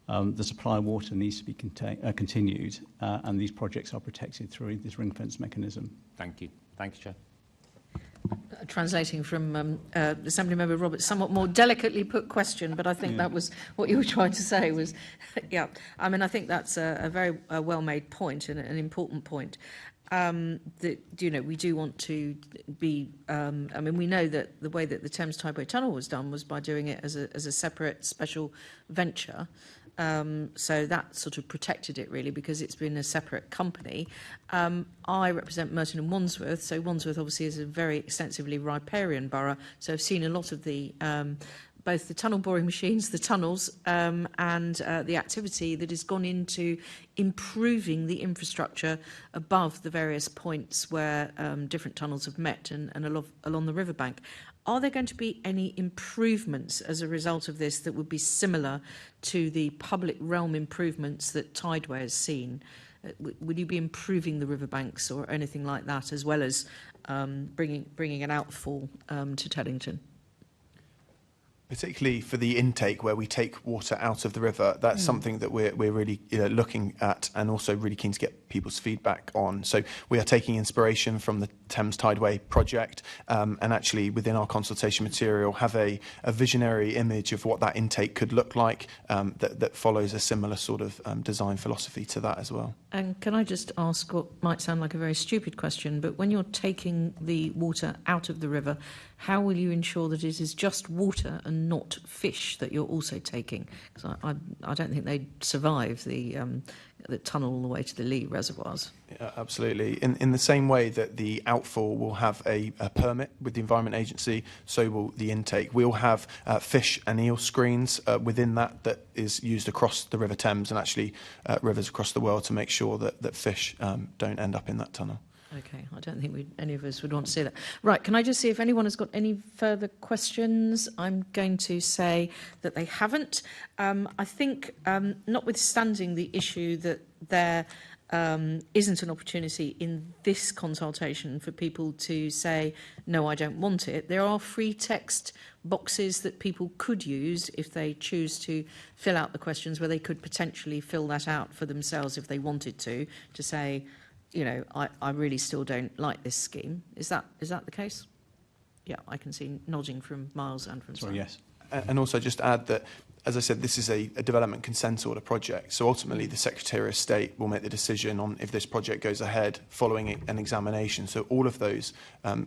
Speaker 4: the supply of water needs to be continued, and these projects are protected through this ring-fence mechanism.
Speaker 3: Thank you. Thank you, Chair.
Speaker 1: Translating from Assembly Member Roberts' somewhat more delicately put question, but I think that was what you were trying to say was, yeah, I mean, I think that's a very well-made point and an important point. That, you know, we do want to be, I mean, we know that the way that the Thames Tideway Tunnel was done was by doing it as a separate special venture. So that sort of protected it really because it's been a separate company. I represent Merton and Wandsworth, so Wandsworth obviously is a very extensively riparian borough, so I've seen a lot of the both the tunnel boring machines, the tunnels, and the activity that has gone into improving the infrastructure above the various points where different tunnels have met and along the riverbank. Are there going to be any improvements as a result of this that would be similar to the public realm improvements that Tideway has seen? Would you be improving the riverbanks or anything like that, as well as bringing an outfall to Teddington?
Speaker 5: Particularly for the intake where we take water out of the river, that's something that we're really looking at and also really keen to get people's feedback on. So we are taking inspiration from the Thames Tideway project and actually within our consultation material have a visionary image of what that intake could look like that follows a similar sort of design philosophy to that as well.
Speaker 1: And can I just ask what might sound like a very stupid question, but when you're taking the water out of the river, how will you ensure that it is just water and not fish that you're also taking? Because I don't think they'd survive the tunnel all the way to the Lee reservoirs.
Speaker 5: Yeah, absolutely. In the same way that the outfall will have a permit with the Environment Agency, so will the intake. We'll have fish and eel screens within that is used across the River Thames and actually rivers across the world to make sure that fish don't end up in that tunnel.
Speaker 1: Okay, I don't think any of us would want to see that. Right, can I just see if anyone has got any further questions? I'm going to say that they haven't. I think, notwithstanding the issue that there isn't an opportunity in this consultation for people to say, no, I don't want it, there are free text boxes that people could use if they choose to fill out the questions, where they could potentially fill that out for themselves if they wanted to say, you know, I really still don't like this scheme. Is that the case? Yeah, I can see nodding from Miles and from Simon.
Speaker 4: Yes.
Speaker 5: And also just add that, as I said, this is a development consent order project. So ultimately, the Secretary of State will make the decision on if this project goes ahead following an examination. So all of those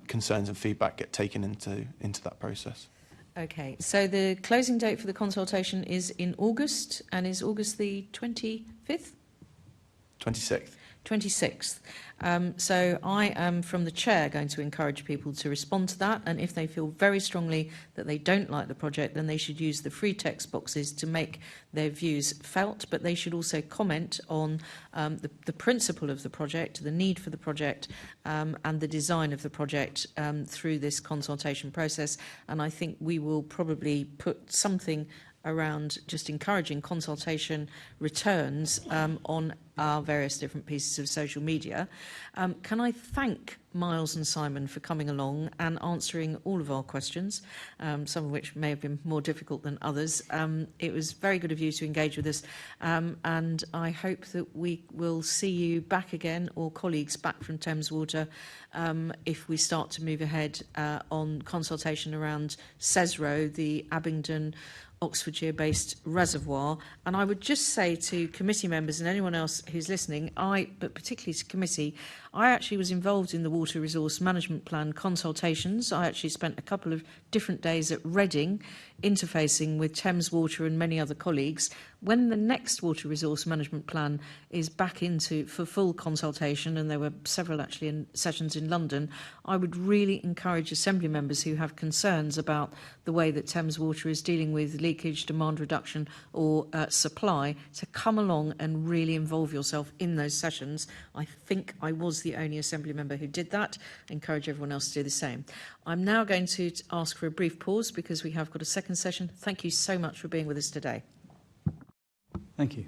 Speaker 5: concerns and feedback get taken into that process.
Speaker 1: Okay, so the closing date for the consultation is in August, and is August the 25th?
Speaker 5: 26th.
Speaker 1: 26th. So I am, from the chair, going to encourage people to respond to that, and if they feel very strongly that they don't like the project, then they should use the free text boxes to make their views felt, but they should also comment on the principle of the project, the need for the project, and the design of the project through this consultation process. And I think we will probably put something around just encouraging consultation returns on our various different pieces of social media. Can I thank Miles and Simon for coming along and answering all of our questions, some of which may have been more difficult than others. It was very good of you to engage with us, and I hope that we will see you back again, or colleagues back from Thames Water, if we start to move ahead on consultation around CESRO, the Abingdon Oxfordshire-based reservoir. And I would just say to committee members and anyone else who's listening, but particularly to committee, I actually was involved in the Water Resource Management Plan consultations. I actually spent a couple of different days at Reading interfacing with Thames Water and many other colleagues. When the next Water Resource Management Plan is back for full consultation, and there were several actually in sessions in London, I would really encourage Assembly members who have concerns about the way that Thames Water is dealing with leakage, demand reduction or supply to come along and really involve yourself in those sessions. I think I was the only Assembly member who did that. I encourage everyone else to do the same. I'm now going to ask for a brief pause because we have got a second session. Thank you so much for being with us today.
Speaker 4: Thank you.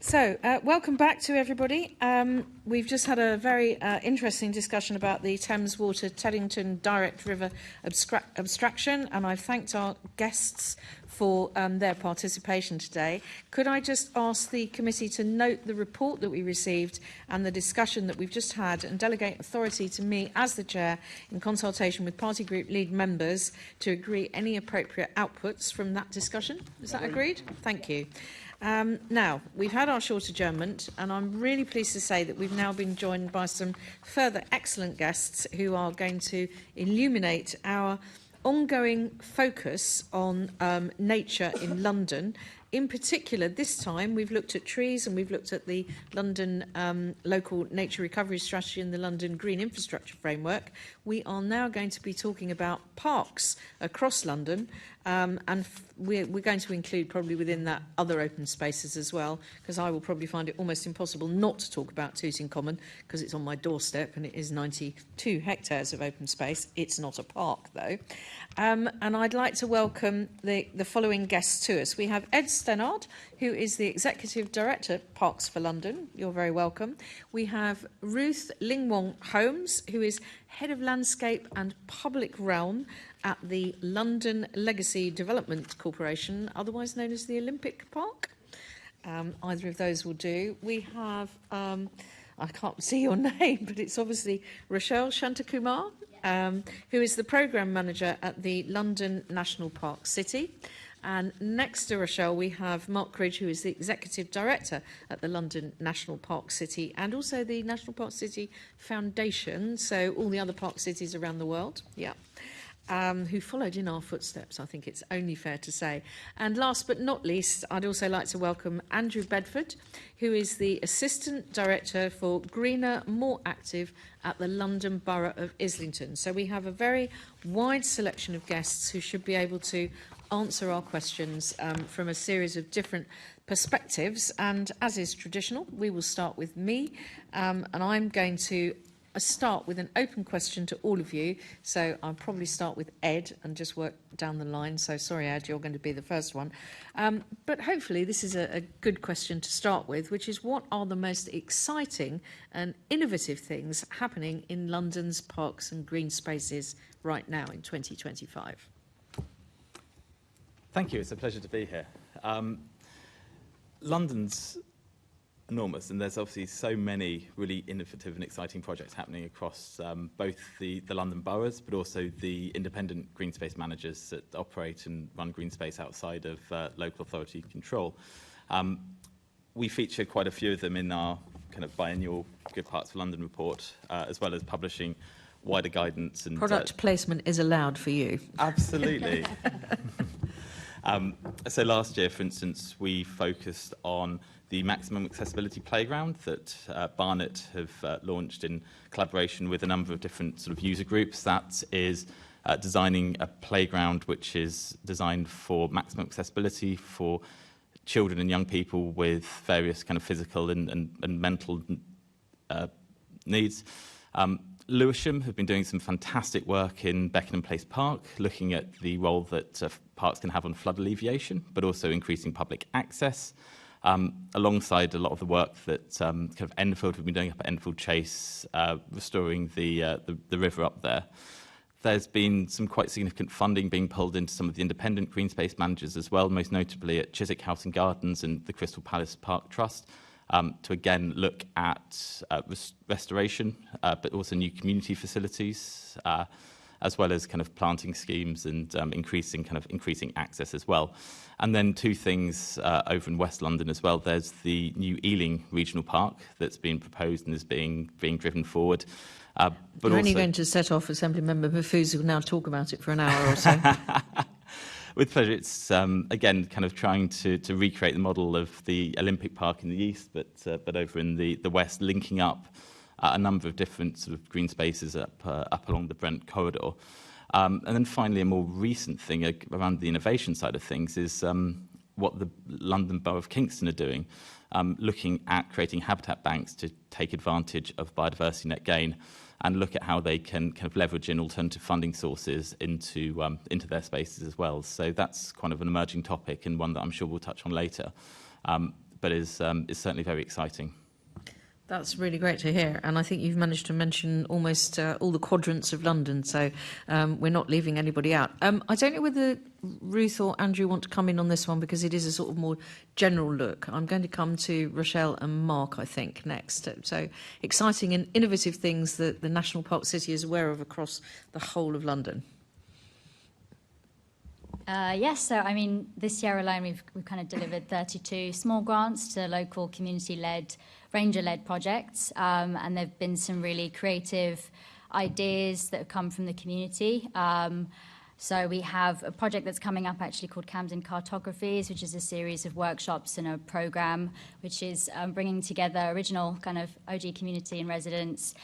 Speaker 1: So, welcome back to everybody. We've just had a very interesting discussion about the Thames Water Teddington Direct River abstraction, and I've thanked our guests for their participation today. Could I just ask the committee to note the report that we received and the discussion that we've just had, and delegate authority to me as the chair in consultation with party group lead members to agree any appropriate outputs from that discussion? Is that agreed? Thank you. Now, we've had our short adjournment, and I'm really pleased to say that we've now been joined by some further excellent guests who are going to illuminate our ongoing focus on nature in London. In particular, this time we've looked at trees and we've looked at the London Local Nature Recovery Strategy and the London Green Infrastructure Framework. We are now going to be talking about parks across London, and we're going to include probably within that other open spaces as well, because I will probably find it almost impossible not to talk about Tooting Common because it's on my doorstep and it is 92 hectares of open space. It's not a park though. And I'd like to welcome the following guests to us. We have Ed Stennard, who is the Executive Director at Parks for London. You're very welcome. We have Ruth Lingwong Holmes, who is Head of Landscape and Public Realm at the London Legacy Development Corporation, otherwise known as the Olympic Park. Either of those will do. We have, I can't see your name, but it's obviously Rochelle Shantakumar, who is the Programme Manager at the London National Park City. And next to Rochelle, we have Mark Cridge, who is the Executive Director at the London National Park City and also the National Park City Foundation, so all the other park cities around the world, who followed in our footsteps, I think it's only fair to say. And last but not least, I'd also like to welcome Andrew Bedford, who is the Assistant Director for Greener, More Active at the London Borough of Islington. So we have a very wide selection of guests who should be able to answer our questions from a series of different perspectives. And as is traditional, we will start with me, and I'm going to start with an open question to all of you. So I'll probably start with Ed and just work down the line. So sorry, Ed, you're going to be the first one. But hopefully this is a good question to start with, which is what are the most exciting and innovative things happening in London's parks and green spaces right now in 2025?
Speaker 8: Thank you. It's a pleasure to be here. London's enormous, and there's obviously so many really innovative and exciting projects happening across both the London boroughs, but also the independent green space managers that operate and run green space outside of local authority control. We feature quite a few of them in our kind of biennial Good Parts for London report, as well as publishing wider guidance. And
Speaker 1: product placement is allowed for you.
Speaker 8: Absolutely. So last year, for instance, we focused on the Maximum Accessibility Playground that Barnet have launched in collaboration with a number of different sort of user groups. That is designing a playground which is designed for maximum accessibility for children and young people with various kind of physical and mental needs. Lewisham have been doing some fantastic work in Beckenham Place Park, looking at the role that parks can have on flood alleviation, but also increasing public access, alongside a lot of the work that kind of Enfield have been doing up at Enfield Chase, restoring the river up there. There's been some quite significant funding being pulled into some of the independent green space managers as well, most notably at Chiswick House and Gardens and the Crystal Palace Park Trust, to again look at restoration, but also new community facilities, as well as kind of planting schemes and increasing access as well. And then two things over in West London as well. There's the new Ealing Regional Park that's been proposed and is being driven forward. But
Speaker 1: You're only
Speaker 8: also
Speaker 1: going to set off Assembly Member Mafuz, who will now talk about it for an hour or so.
Speaker 8: With pleasure. It's, again, kind of trying to recreate the model of the Olympic Park in the east, but over in the west, linking up a number of different sort of green spaces up along the Brent corridor. And then finally, a more recent thing around the innovation side of things is what the London Borough of Kingston are doing, looking at creating habitat banks to take advantage of biodiversity net gain and look at how they can kind of leverage in alternative funding sources into their spaces as well. So that's kind of an emerging topic and one that I'm sure we'll touch on later. but is certainly very exciting.
Speaker 1: That's really great to hear, and I think you've managed to mention almost all the quadrants of London, so we're not leaving anybody out. I don't know whether Ruth or Andrew want to come in on this one, because it is a sort of more general look. I'm going to come to Rochelle and Mark, I think, next. So exciting and innovative things that the National Park City is aware of across the whole of London.
Speaker 9: Yes, so I mean, this year alone, we've kind of delivered 32 small grants to local community-led, ranger-led projects, and there've been some really creative ideas that have come from the community. So we have a project that's coming up actually called Camden Cartographies, which is a series of workshops and a programme which is bringing together original kind of OG community and residents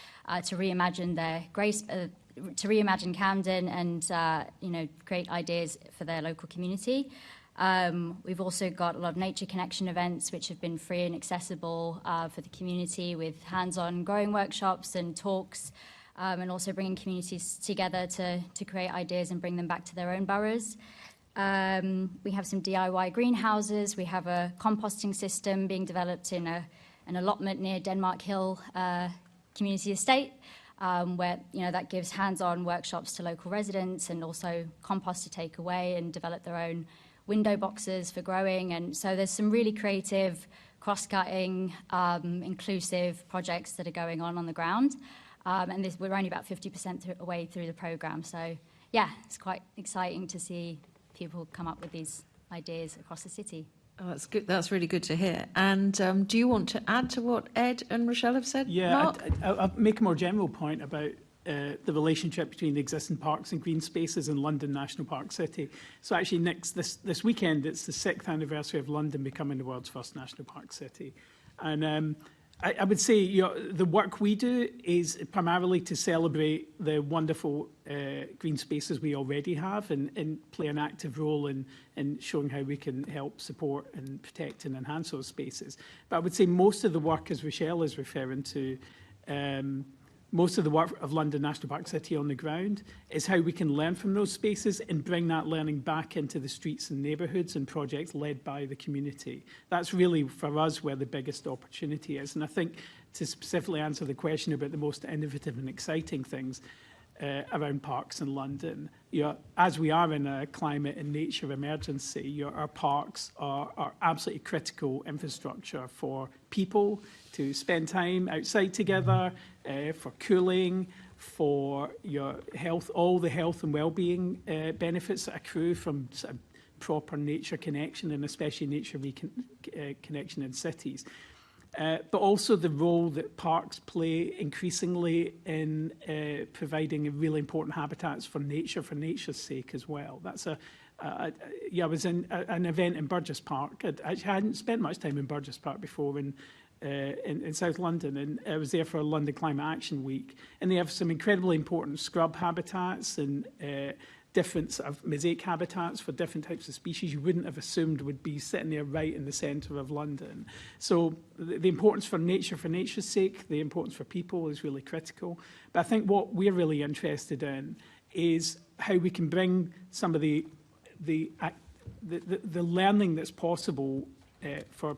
Speaker 9: to reimagine to reimagine Camden and create ideas for their local community. We've also got a lot of nature connection events which have been free and accessible for the community, with hands-on growing workshops and talks, and also bringing communities together to create ideas and bring them back to their own boroughs. We have some DIY greenhouses. We have a composting system being developed in an allotment near Denmark Hill Community Estate, where that gives hands-on workshops to local residents, and also compost to take away and develop their own window boxes for growing. And so there's some really creative, cross-cutting, inclusive projects that are going on the ground. And we're only about 50% away through the programme. So yeah, it's quite exciting to see people come up with these ideas across the city.
Speaker 1: Oh, that's good. That's really good to hear. And do you want to add to what Ed and Rochelle have said?
Speaker 10: Yeah,
Speaker 1: Mark?
Speaker 10: I'll make a more general point about the relationship between the existing parks and green spaces in London National Park City. So actually this weekend, it's the 6th anniversary of London becoming the world's first national park city. And I would say the work we do is primarily to celebrate the wonderful green spaces we already have, and play an active role in showing how we can help support and protect and enhance those spaces. But I would say most of the work, as Rochelle is referring to, most of the work of London National Park City on the ground is how we can learn from those spaces and bring that learning back into the streets and neighbourhoods and projects led by the community. That's really, for us, where the biggest opportunity is. And I think, to specifically answer the question about the most innovative and exciting things around parks in London, as we are in a climate and nature emergency, our parks are absolutely critical infrastructure for people to spend time outside together, for cooling, for your health, all the health and well-being benefits that accrue from sort of proper nature connection, and especially nature connection in cities. But also the role that parks play increasingly in providing really important habitats for nature's sake as well. That's I was in an event in Burgess Park. I hadn't spent much time in Burgess Park before in South London, and I was there for London Climate Action Week, and they have some incredibly important scrub habitats and different sort of mosaic habitats for different types of species you wouldn't have assumed would be sitting there right in the centre of London. So the importance for nature's sake, the importance for people is really critical. But I think what we're really interested in is how we can bring some of the learning that's possible for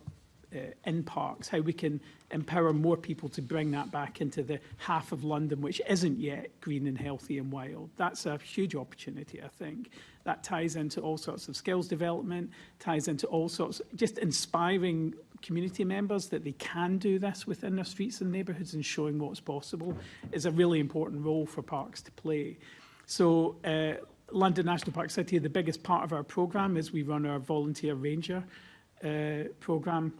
Speaker 10: in parks, how we can empower more people to bring that back into the half of London which isn't yet green and healthy and wild. That's a huge opportunity, I think. That ties into all sorts of skills development, ties into all sorts, just inspiring community members that they can do this within their streets and neighbourhoods, and showing what's possible is a really important role for parks to play. So London National Park City, the biggest part of our programme is we run our volunteer ranger programme.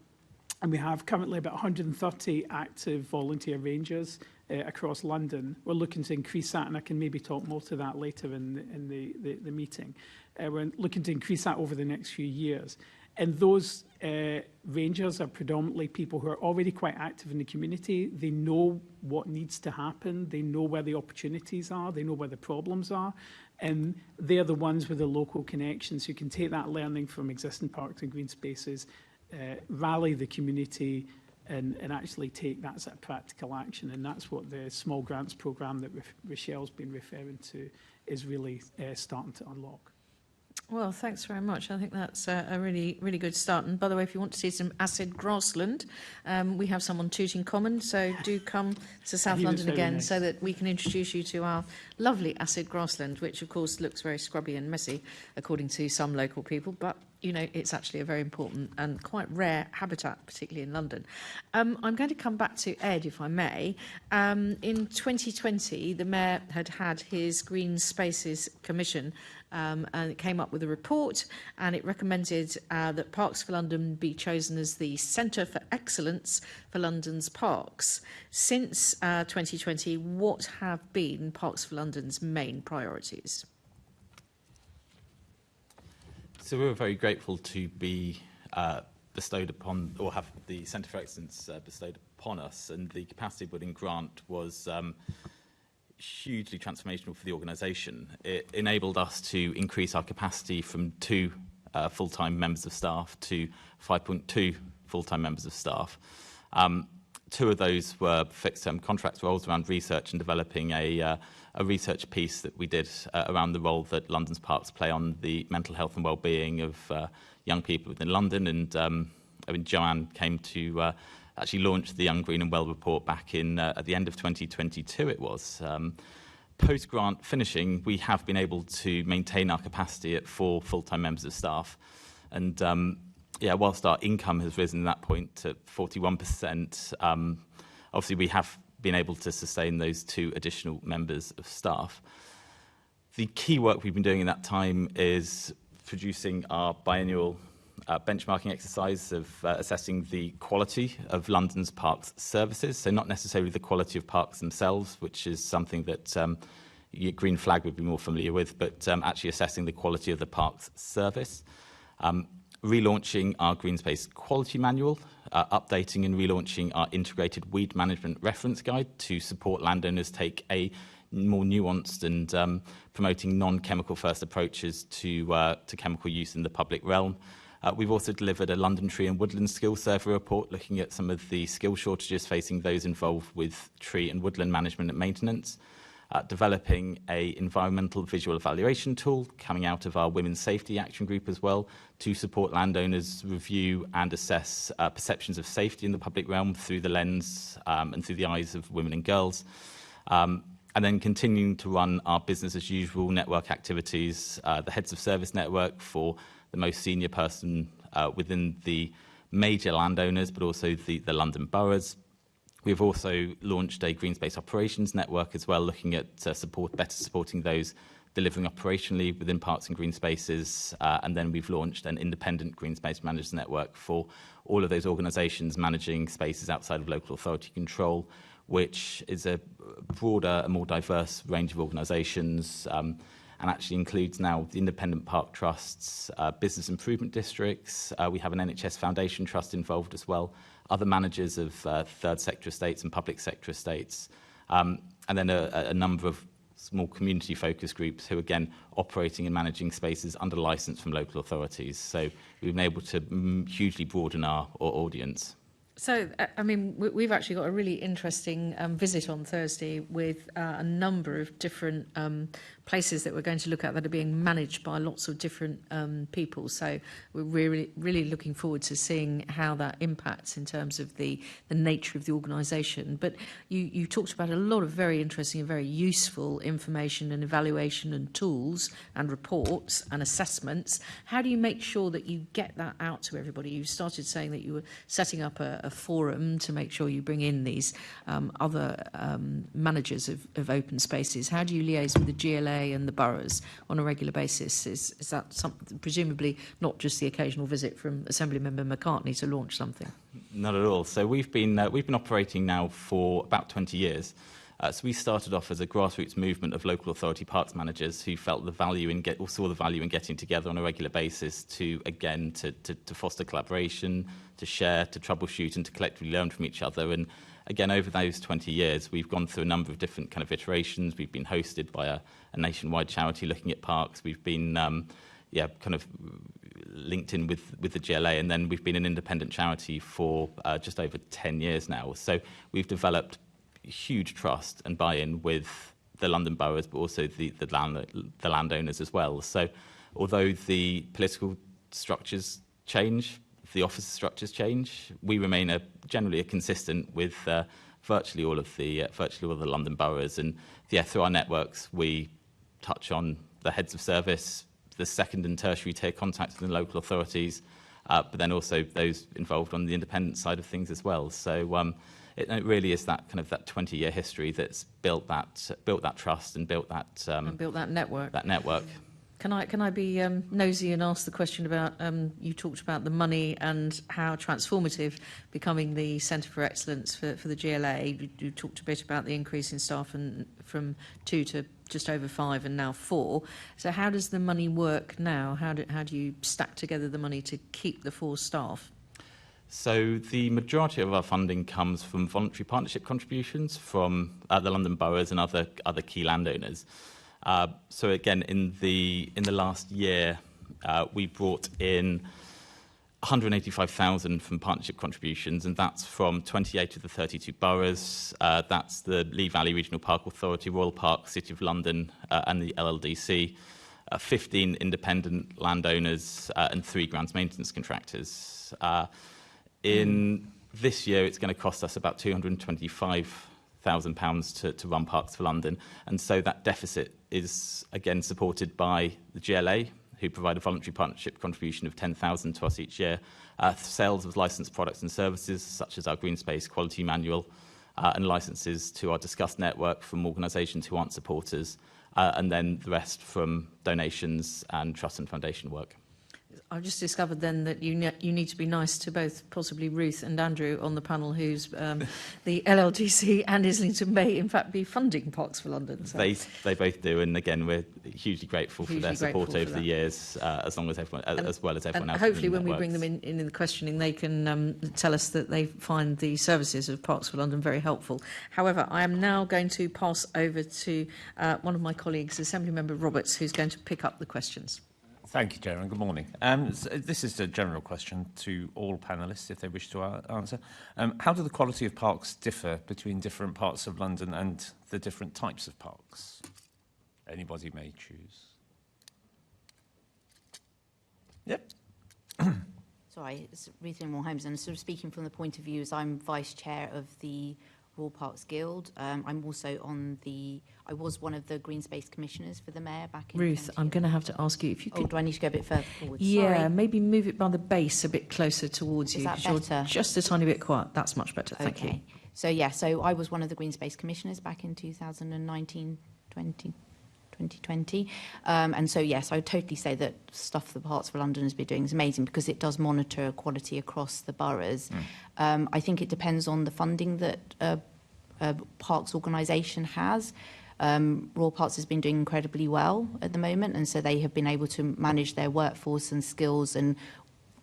Speaker 10: And we have currently about 130 active volunteer rangers across London. We're looking to increase that, and I can maybe talk more to that later in the meeting. We're looking to increase that over the next few years. And those rangers are predominantly people who are already quite active in the community. They know what needs to happen. They know where the opportunities are. They know where the problems are. And they're the ones with the local connections who can take that learning from existing parks and green spaces, rally the community, and actually take that sort of practical action. And that's what the small grants programme that Rochelle's been referring to is really starting to unlock.
Speaker 1: Well, thanks very much. I think that's a really, really good start. And by the way, if you want to see some acid grassland, we have some on Tooting Common, so do come to South
Speaker 10: He was
Speaker 1: London
Speaker 10: very
Speaker 1: again
Speaker 10: nice.
Speaker 1: so that we can introduce you to our lovely acid grassland, which of course looks very scrubby and messy, according to some local people, but you know, it's actually a very important and quite rare habitat, particularly in London. I'm going to come back to Ed, if I may. In 2020, the Mayor had his Green Spaces Commission, and it came up with a report, and it recommended that Parks for London be chosen as the Centre for Excellence for London's parks. Since 2020, what have been Parks for London's main priorities?
Speaker 8: So we were very grateful to be bestowed upon, or have the Centre for Excellence bestowed upon us, and the capacity building grant was hugely transformational for the organisation. It enabled us to increase our capacity from 2 full-time members of staff to 5.2 full-time members of staff. 2 of those were fixed-term contract roles around research and developing a research piece that we did around the role that London's parks play on the mental health and well-being of young people within London. And I mean, Joanne came to actually launch the Young, Green and Well report back in at the end of 2022 it was. Post-grant finishing, we have been able to maintain our capacity at 4 full-time members of staff. And yeah, whilst our income has risen at that point to 41%, obviously we have been able to sustain those 2 additional members of staff. The key work we've been doing in that time is producing our biannual benchmarking exercise of assessing the quality of London's parks services, so not necessarily the quality of parks themselves, which is something that Green Flag would be more familiar with, but actually assessing the quality of the parks service. Relaunching our Green Space Quality Manual, updating and relaunching our Integrated Weed Management Reference Guide to support landowners take a more nuanced and promoting non-chemical first approaches to chemical use in the public realm. We've also delivered a London Tree and Woodland Skills Survey report looking at some of the skill shortages facing those involved with tree and woodland management and maintenance. Developing a environmental visual evaluation tool coming out of our Women's Safety Action Group as well to support landowners review and assess perceptions of safety in the public realm through the lens and through the eyes of women and girls. And then continuing to run our business as usual network activities, the Heads of Service Network for the most senior person within the major landowners, but also the London boroughs. We've also launched a Green Space Operations Network as well, looking at better supporting those delivering operationally within parks and green spaces. And then we've launched an independent Green Space Managers Network for all of those organisations managing spaces outside of local authority control, which is a broader, a more diverse range of organisations, and actually includes now the independent park trusts, business improvement districts. We have an NHS Foundation Trust involved as well, other managers of third sector estates and public sector estates, and then a number of small community focus groups who, again, operating and managing spaces under licence from local authorities. So we've been able to hugely broaden our audience.
Speaker 1: So, I mean, we've actually got a really interesting visit on Thursday with a number of different places that we're going to look at that are being managed by lots of different people. So we're really looking forward to seeing how that impacts in terms of the nature of the organisation. But you talked about a lot of very interesting and very useful information and evaluation and tools and reports and assessments. How do you make sure that you get that out to everybody? You started saying that you were setting up a forum to make sure you bring in these other managers of open spaces. How do you liaise with the GLA and the boroughs on a regular basis? Is that something, presumably not just the occasional visit from Assemblymember McCartney to launch something?
Speaker 8: Not at all. So we've been operating now for about 20 years. So we started off as a grassroots movement of local authority parks managers who felt the value in saw the value in getting together on a regular basis to foster collaboration, to share, to troubleshoot, and to collectively learn from each other. And again, over those 20 years, we've gone through a number of different kind of iterations. We've been hosted by a nationwide charity looking at parks. We've been kind of linked in with the GLA, and then we've been an independent charity for just over 10 years now. So we've developed huge trust and buy-in with the London boroughs, but also the landowners as well. So although the political structures change, the office structures change, we remain generally consistent with virtually all of the London boroughs. And yeah, through our networks, we touch on the heads of service, the second and tertiary tier contacts with the local authorities, but then also those involved on the independent side of things as well. So it really is that kind of that 20-year history that's built that trust and built that
Speaker 1: network.
Speaker 8: That network.
Speaker 1: Can I be nosy and ask the question about, you talked about the money and how transformative becoming the Centre for Excellence for the GLA. You talked a bit about the increase in staff from 2 to just over 5 and now 4. So how does the money work now? How do you stack together the money to keep the 4 staff?
Speaker 8: So the majority of our funding comes from voluntary partnership contributions from the London boroughs and other key landowners. So again, in the last year, we brought in 185,000 from partnership contributions, and that's from 28 of the 32 boroughs. That's the Lee Valley Regional Park Authority, Royal Park, City of London, and the LLDC. 15 independent landowners and 3 grounds maintenance contractors. In this year, it's going to cost us about £225,000 to run Parks for London, and so that deficit is again supported by the GLA, who provide a voluntary partnership contribution of £10,000 to us each year, sales of licensed products and services such as our Green Space Quality Manual, and licenses to our Discuss network from organisations who aren't supporters, and then the rest from donations and trust and foundation work.
Speaker 1: I've just discovered then that you need to be nice to both possibly Ruth and Andrew on the panel, who's the LLDC and Islington may in fact be funding Parks for London. So.
Speaker 8: They both do, and again we're hugely grateful for their support over the years, as well as everyone else.
Speaker 1: Hopefully, when we bring them in the questioning, they can tell us that they find the services of Parks for London very helpful. However, I am now going to pass over to one of my colleagues, Assemblymember Roberts, who's going to pick up the questions.
Speaker 3: Thank you, Chair, and good morning. So this is a general question to all panellists, if they wish to answer. How do the quality of parks differ between different parts of London and the different types of parks? Anybody may choose. Yep.
Speaker 11: Sorry, it's Ruth Moore Holmes, and sort of speaking from the point of view as I'm Vice Chair of the Royal Parks Guild. I'm also I was one of the Green Space Commissioners for the Mayor back in...
Speaker 1: Ruth, I'm going to have to ask you if you could...
Speaker 11: Oh, do I need to go a bit further forward?
Speaker 1: Yeah,
Speaker 11: Sorry.
Speaker 1: Maybe move it by the base a bit closer towards you.
Speaker 11: Is that
Speaker 1: because
Speaker 11: better?
Speaker 1: You're just a tiny bit quiet. That's much better. Thank you.
Speaker 11: So I was one of the Green Space Commissioners back in 2020. And so, yes, I would totally say that stuff that Parks for London has been doing is amazing because it does monitor quality across the boroughs. I think it depends on the funding that Parks organisation has. Royal Parks has been doing incredibly well at the moment, and so they have been able to manage their workforce and skills and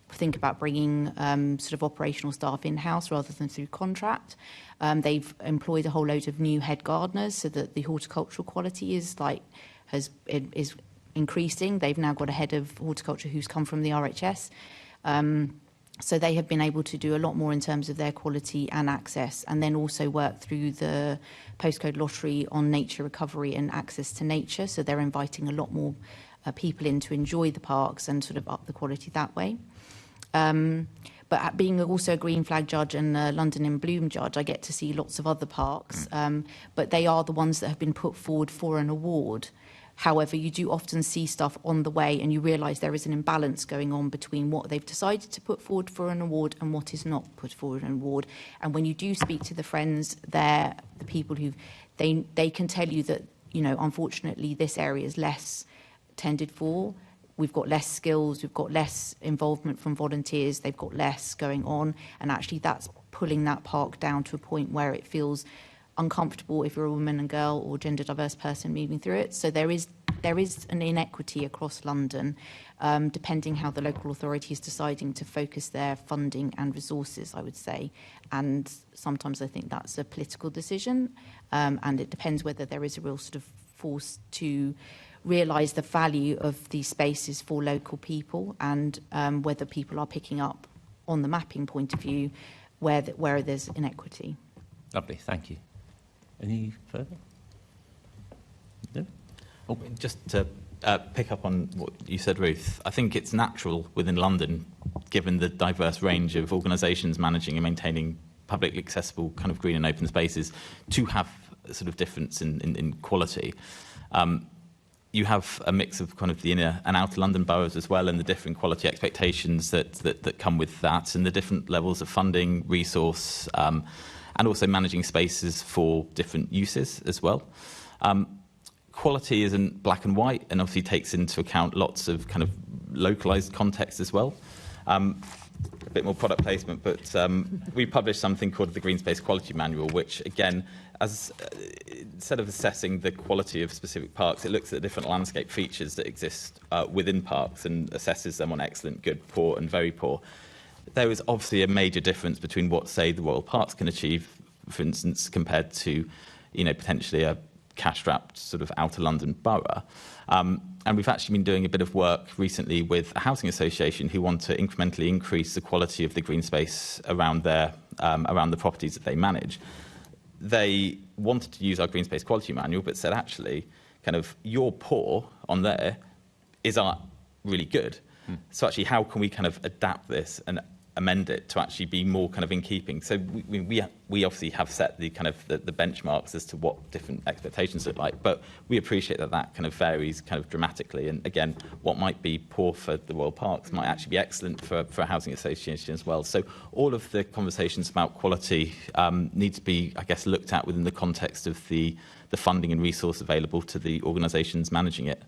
Speaker 11: think about bringing sort of operational staff in-house rather than through contract. They've employed a whole load of new head gardeners so that the horticultural quality is increasing. They've now got a head of horticulture who's come from the RHS. So they have been able to do a lot more in terms of their quality and access, and then also work through the postcode lottery on nature recovery and access to nature. So they're inviting a lot more people in to enjoy the parks and sort of up the quality that way. But being also a Green Flag judge and a London in Bloom judge, I get to see lots of other parks, but they are the ones that have been put forward for an award. However, you do often see stuff on the way and you realise there is an imbalance going on between what they've decided to put forward for an award and what is not put forward for an award. And when you do speak to the friends there, the people who they can tell you that, you know, unfortunately this area is less tended for. We've got less skills, we've got less involvement from volunteers, they've got less going on, and actually that's pulling that park down to a point where it feels uncomfortable if you're a woman and girl or gender diverse person moving through it. So there is an inequity across London, depending how the local authority is deciding to focus their funding and resources, I would say. And sometimes I think that's a political decision, and it depends whether there is a real sort of force to realise the value of these spaces for local people, and whether people are picking up on the mapping point of view where there's inequity.
Speaker 3: Lovely, thank you. Any further? No?
Speaker 8: Oh, just to pick up on what you said, Ruth. I think it's natural within London, given the diverse range of organisations managing and maintaining publicly accessible kind of green and open spaces, to have a sort of difference in quality. You have a mix of kind of the inner and outer London boroughs as well, and the different quality expectations that come with that, and the different levels of funding, resource, and also managing spaces for different uses as well. Quality isn't black and white, and obviously takes into account lots of kind of localised context as well. A bit more product placement, but we published something called the Green Space Quality Manual, which again, as instead of assessing the quality of specific parks, it looks at the different landscape features that exist within parks and assesses them on excellent, good, poor and very poor. There is obviously a major difference between what, say, the Royal Parks can achieve, for instance, compared to, you know, potentially a cash-strapped sort of outer London borough. And we've actually been doing a bit of work recently with a housing association who want to incrementally increase the quality of the green space around their around the properties that they manage. They wanted to use our Green Space Quality Manual, but said, actually, kind of, your poor on there is our really good. So actually, how can we kind of adapt this and amend it to actually be more kind of in keeping? So we obviously have set the kind of the benchmarks as to what different expectations look like, but we appreciate that that kind of varies kind of dramatically. And again, what might be poor for the Royal Parks might actually be excellent for a housing association as well. So all of the conversations about quality need to be, I guess, looked at within the context of the funding and resource available to the organisations managing it.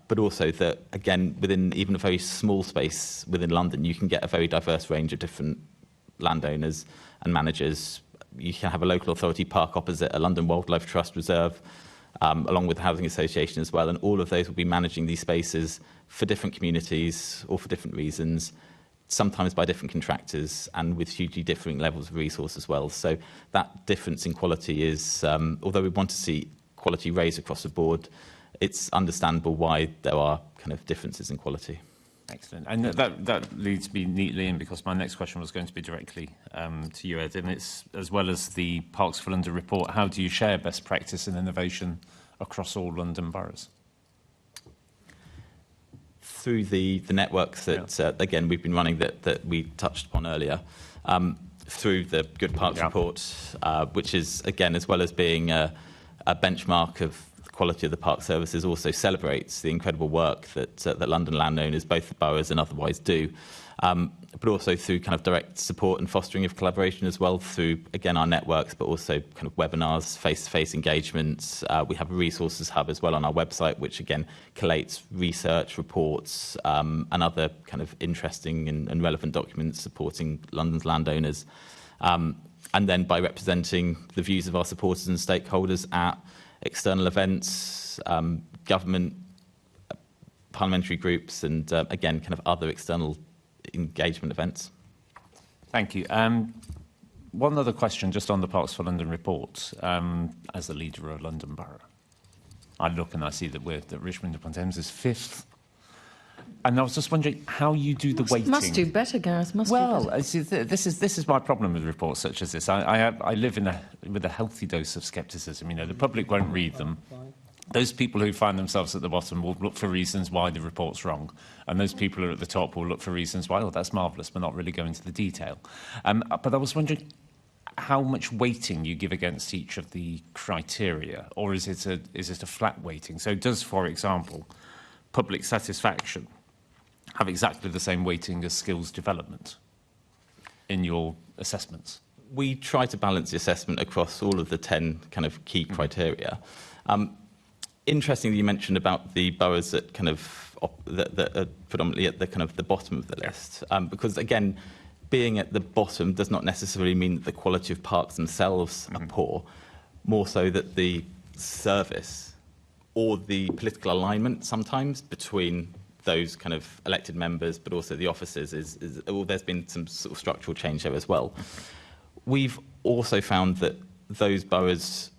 Speaker 8: But also that, again, within even a very small space within London, you can get a very diverse range of different landowners and managers. You can have a local authority park opposite a London Wildlife Trust reserve, along with the housing association as well, and all of those will be managing these spaces for different communities or for different reasons, sometimes by different contractors and with hugely differing levels of resource as well. So that difference in quality is, although we want to see quality raised across the board, it's understandable why there are kind of differences in quality.
Speaker 3: Excellent. And that leads me neatly in, because my next question was going to be directly to you, Ed, and it's, as well as the Parks for London report, how do you share best practice and innovation across all London boroughs?
Speaker 8: Through the networks that, again, we've been running that we touched upon earlier, through the Good Parks report, which is, again, as well as being a benchmark of quality of the park services, also celebrates the incredible work that London landowners, both the boroughs and otherwise, do. But also through kind of direct support and fostering of collaboration as well, through, again, our networks, but also kind of webinars, face-to-face engagements. We have a resources hub as well on our website, which, again, collates research, reports, and other kind of interesting and relevant documents supporting London's landowners. And then by representing the views of our supporters and stakeholders at external events, government, parliamentary groups, and again, kind of other external engagement events.
Speaker 3: Thank you. One other question just on the Parks for London report. As the leader of London Borough, I look and I see that Richmond upon Thames is 5th. And I was just wondering how you do the weighting.
Speaker 12: Must do better, Gareth. Must do better.
Speaker 3: This is my problem with reports such as this. I live with a healthy dose of scepticism. You know, the public won't read them. Those people who find themselves at the bottom will look for reasons why the report's wrong, and those people who are at the top will look for reasons why, oh, that's marvellous, but not really go into the detail. But I was wondering how much weighting you give against each of the criteria, or is it a flat weighting? So does, for example, public satisfaction have exactly the same weighting as skills development in your assessments?
Speaker 8: We try to balance the assessment across all of the 10 kind of key criteria. Interestingly, you mentioned about the boroughs that kind of that are predominantly at the kind of the bottom of the list, because again, being at the bottom does not necessarily mean that the quality of parks themselves are poor. More so that the service or the political alignment sometimes between those kind of elected members, but also the officers, there's been some sort of structural change there as well. We've also found that those boroughs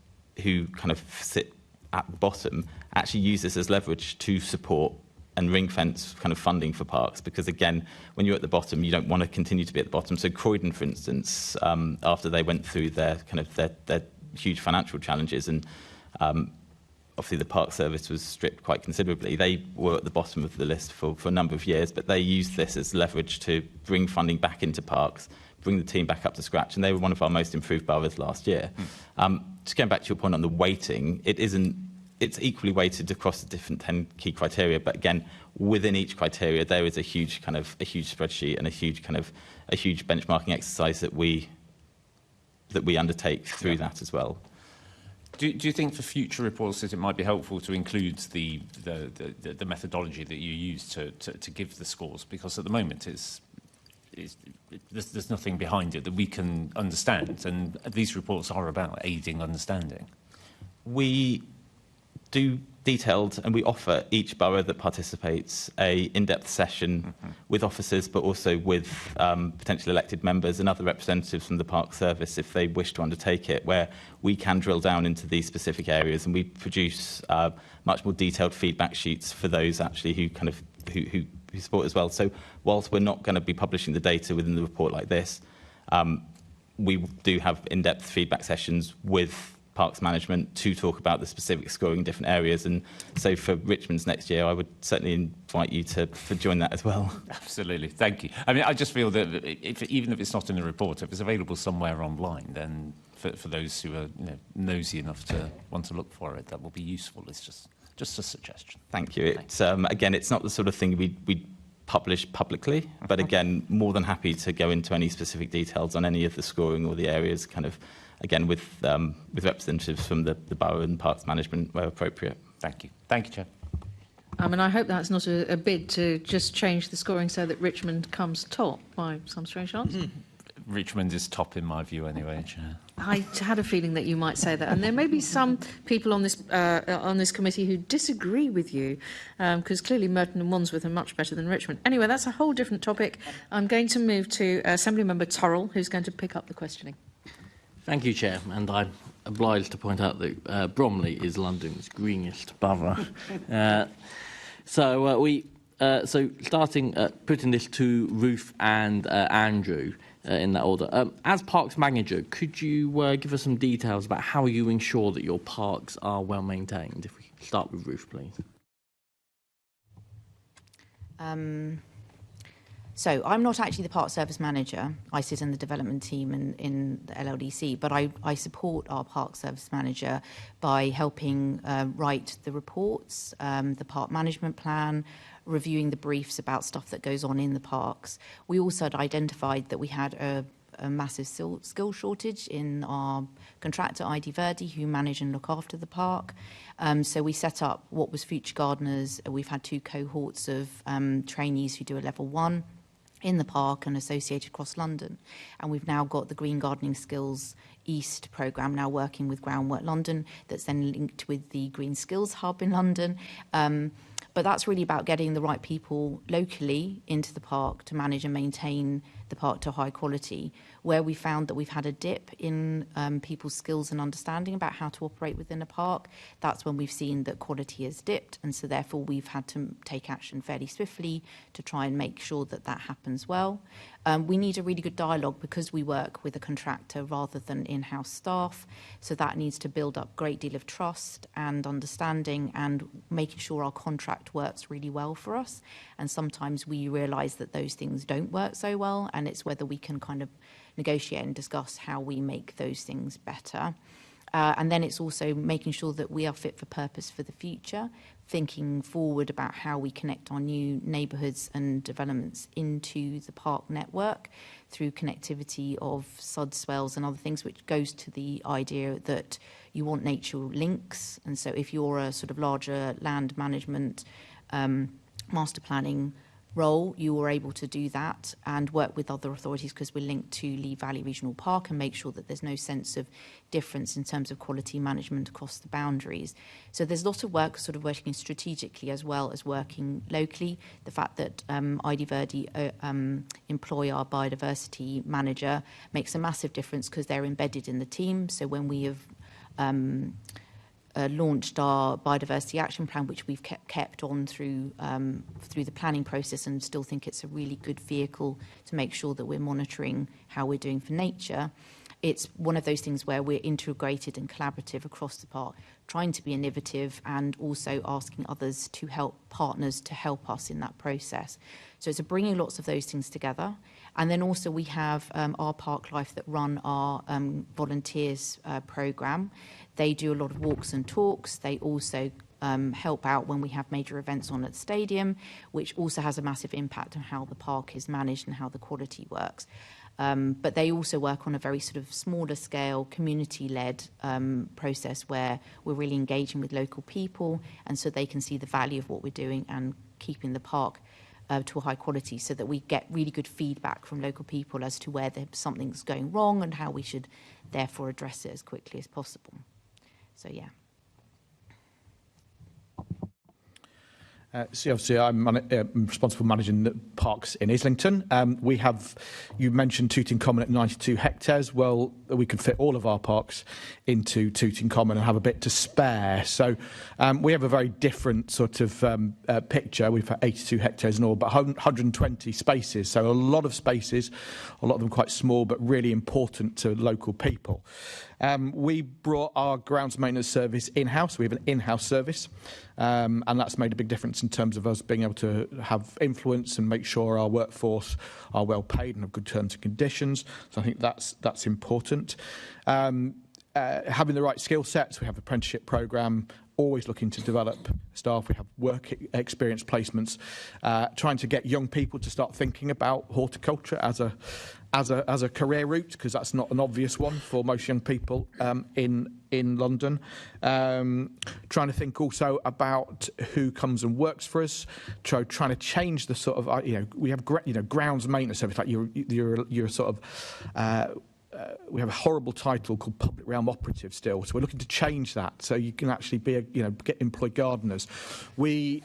Speaker 8: who kind of sit at the bottom actually use this as leverage to support and ring-fence kind of funding for parks, because again, when you're at the bottom, you don't want to continue to be at the bottom. So Croydon, for instance, after they went through their huge financial challenges and obviously the Park Service was stripped quite considerably. They were at the bottom of the list for a number of years, but they used this as leverage to bring funding back into parks, bring the team back up to scratch, and they were one of our most improved boroughs last year. Just going back to your point on the weighting, it's equally weighted across the different 10 key criteria, but again, within each criteria, there is a huge spreadsheet and a huge benchmarking exercise that we undertake through that as well.
Speaker 3: Do you think for future reports that it might be helpful to include the methodology that you use to give the scores? Because at the moment there's nothing behind it that we can understand, and these reports are about aiding understanding.
Speaker 8: We do detailed, and we offer each borough that participates a in-depth session with officers, but also with potential elected members and other representatives from the Park Service if they wish to undertake it, where we can drill down into these specific areas, and we produce much more detailed feedback sheets for those actually who support as well. So whilst we're not going to be publishing the data within the report like this, we do have in-depth feedback sessions with Parks Management to talk about the specific scoring in different areas. And so for Richmond's next year, I would certainly invite you to join that as well.
Speaker 3: Absolutely. Thank you. I mean, I just feel that even if it's not in the report, if it's available somewhere online, then for those who are nosy enough to want to look for it, that will be useful. It's just a suggestion.
Speaker 8: Thank you. It's, again, it's not the sort of thing we publish publicly, but again, more than happy to go into any specific details on any of the scoring or the areas, again, with representatives from the borough and Parks Management where appropriate.
Speaker 3: Thank you. Thank you, Chair.
Speaker 1: And I hope that's not a bid to just change the scoring so that Richmond comes top by some strange chance.
Speaker 3: Richmond is top in my view anyway, Chair.
Speaker 1: I had a feeling that you might say that, and there may be some people on this committee who disagree with you, because clearly Merton and Wandsworth are much better than Richmond. Anyway, that's a whole different topic. I'm going to move to Assemblymember Turrell, who's going to pick up the questioning.
Speaker 12: Thank you, Chair, and I'm obliged to point out that Bromley is London's greenest borough. So starting putting this to Ruth and Andrew in that order. As Parks Manager, could you give us some details about how you ensure that your parks are well maintained? If we could start with Ruth, please.
Speaker 11: So I'm not actually the Park Service Manager. I sit in the development team in the LLDC, but I support our Park Service Manager by helping write the reports, the park management plan, reviewing the briefs about stuff that goes on in the parks. We also had identified that we had a massive skill shortage in our contractor, ID Verdi, who manage and look after the park. So we set up what was Future Gardeners. We've had 2 cohorts of trainees who do a level 1 in the park and associated across London. And we've now got the Green Gardening Skills East programme now working with Groundwork London that's then linked with the Green Skills Hub in London. But that's really about getting the right people locally into the park to manage and maintain the park to high quality. Where we found that we've had a dip in people's skills and understanding about how to operate within a park, that's when we've seen that quality has dipped, and so therefore we've had to take action fairly swiftly to try and make sure that that happens well. We need a really good dialogue because we work with a contractor rather than in-house staff, so that needs to build up a great deal of trust and understanding and making sure our contract works really well for us. And sometimes we realise that those things don't work so well, and it's whether we can kind of negotiate and discuss how we make those things better. And then it's also making sure that we are fit for purpose for the future, thinking forward about how we connect our new neighbourhoods and developments into the park network through connectivity of sod swells and other things, which goes to the idea that you want nature links. And so if you're a sort of larger land management master planning role, you were able to do that and work with other authorities because we're linked to Lee Valley Regional Park and make sure that there's no sense of difference in terms of quality management across the boundaries. So there's lots of work sort of working strategically as well as working locally. The fact that ID Verdi employ our biodiversity manager makes a massive difference because they're embedded in the team. So when we have launched our biodiversity action plan, which we've kept on through the planning process, and still think it's a really good vehicle to make sure that we're monitoring how we're doing for nature. it's one of those things where we're integrated and collaborative across the park, trying to be innovative and also asking others to help, partners to help us in that process. So it's bringing lots of those things together. And then also we have our Park Life that run our volunteers programme. They do a lot of walks and talks. They also help out when we have major events on at the stadium, which also has a massive impact on how the park is managed and how the quality works. But they also work on a very sort of smaller scale, community-led process where we're really engaging with local people, and so they can see the value of what we're doing and keeping the park to a high quality, so that we get really good feedback from local people as to where something's going wrong and how we should therefore address it as quickly as possible. So, yeah.
Speaker 13: So obviously I'm responsible for managing the parks in Islington. We have, you mentioned Tooting Common at 92 hectares. Well, we could fit all of our parks into Tooting Common and have a bit to spare. So we have a very different sort of picture. We've had 82 hectares and all, but 120 spaces. So a lot of spaces, a lot of them quite small, but really important to local people. We brought our grounds maintenance service in-house. We have an in-house service, and that's made a big difference in terms of us being able to have influence and make sure our workforce are well paid and have good terms and conditions. So I think that's important. Having the right skill sets, we have an apprenticeship programme, always looking to develop staff. We have work experience placements, trying to get young people to start thinking about horticulture as a career route, because that's not an obvious one for most young people in London. Trying to think also about who comes and works for us. Trying to change the sort of we have grounds maintenance service, like you're sort of. We have a horrible title called Public Realm Operative still, so we're looking to change that so you can actually be get employed gardeners. We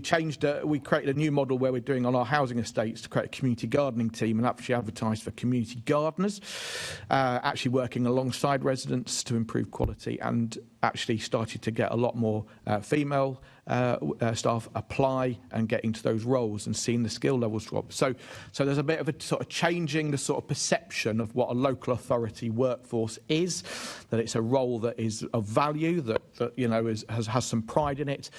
Speaker 13: changed. We created a new model where we're doing on our housing estates to create a community gardening team and actually advertise for community gardeners, actually working alongside residents to improve quality, and actually started to get a lot more female staff apply and get into those roles and seeing the skill levels drop. So there's a bit of a sort of changing the sort of perception of what a local authority workforce is, that it's a role that is of value, that has some pride in it,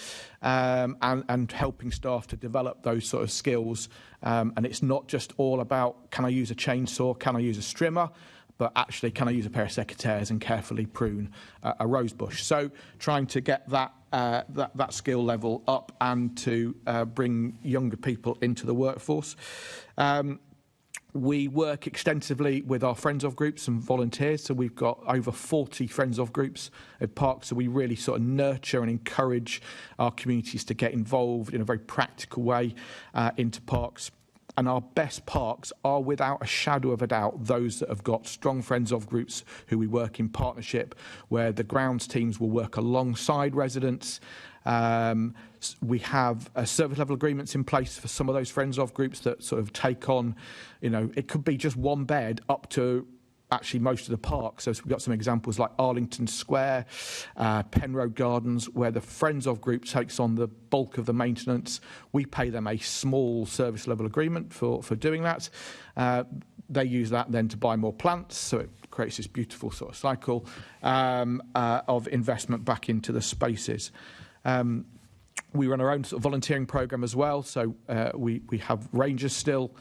Speaker 13: and helping staff to develop those sort of skills. And it's not just all about, can I use a chainsaw, can I use a strimmer, but actually, can I use a pair of secateurs and carefully prune a rose bush? So trying to get that skill level up and to bring younger people into the workforce. We work extensively with our Friends of groups and volunteers. So we've got over 40 Friends of groups at parks. So we really sort of nurture and encourage our communities to get involved in a very practical way into parks. And our best parks are, without a shadow of a doubt, those that have got strong Friends of groups who we work in partnership, where the grounds teams will work alongside residents. We have service level agreements in place for some of those Friends of groups that sort of take on, it could be just one bed up to actually most of the parks. So we've got some examples like Arlington Square, Penroe Gardens, where the Friends of group takes on the bulk of the maintenance. We pay them a small service level agreement for doing that. They use that then to buy more plants, so it creates this beautiful sort of cycle of investment back into the spaces. We run our own sort of volunteering programme as well, so we have rangers still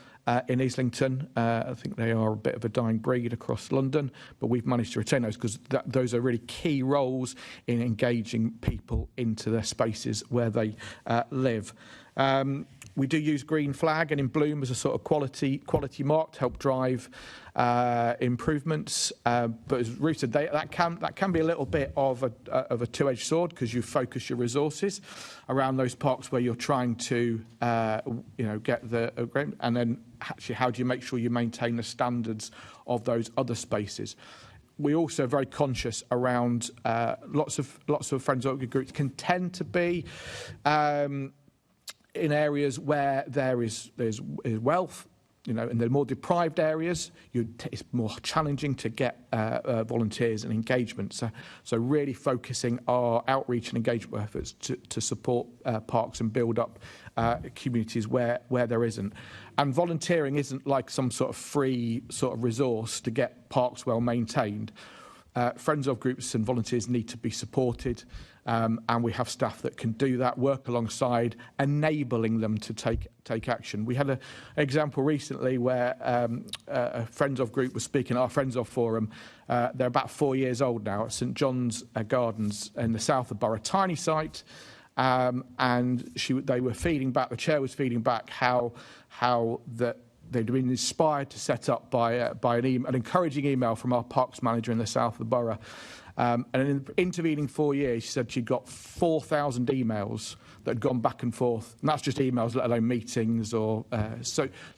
Speaker 13: in Islington. I think they are a bit of a dying breed across London, but we've managed to retain those because those are really key roles in engaging people into their spaces where they live. We do use Green Flag and In Bloom as a sort of quality mark to help drive improvements. But as Ruth said, that can be a little bit of a two-edged sword, because you focus your resources around those parks where you're trying to get the agreement, and then actually how do you make sure you maintain the standards of those other spaces. We're also very conscious around lots of Friends of groups can tend to be in areas where there's wealth, You know, in the more deprived areas, it's more challenging to get volunteers and engagement. So really focusing our outreach and engagement efforts to support parks and build up communities where there isn't. And volunteering isn't like some sort of free sort of resource to get parks well maintained. Friends of groups and volunteers need to be supported, and we have staff that can do that, work alongside, enabling them to take action. We had an example recently where a Friends of group was speaking at our Friends of Forum. They're about 4 years old now at St John's Gardens in the south of Borough, tiny site, and they were feeding back, the chair was feeding back how they'd been inspired to set up by an encouraging email from our parks manager in the south of the borough. And in the intervening 4 years, she said she'd got 4,000 emails that had gone back and forth. And that's just emails, let alone meetings. So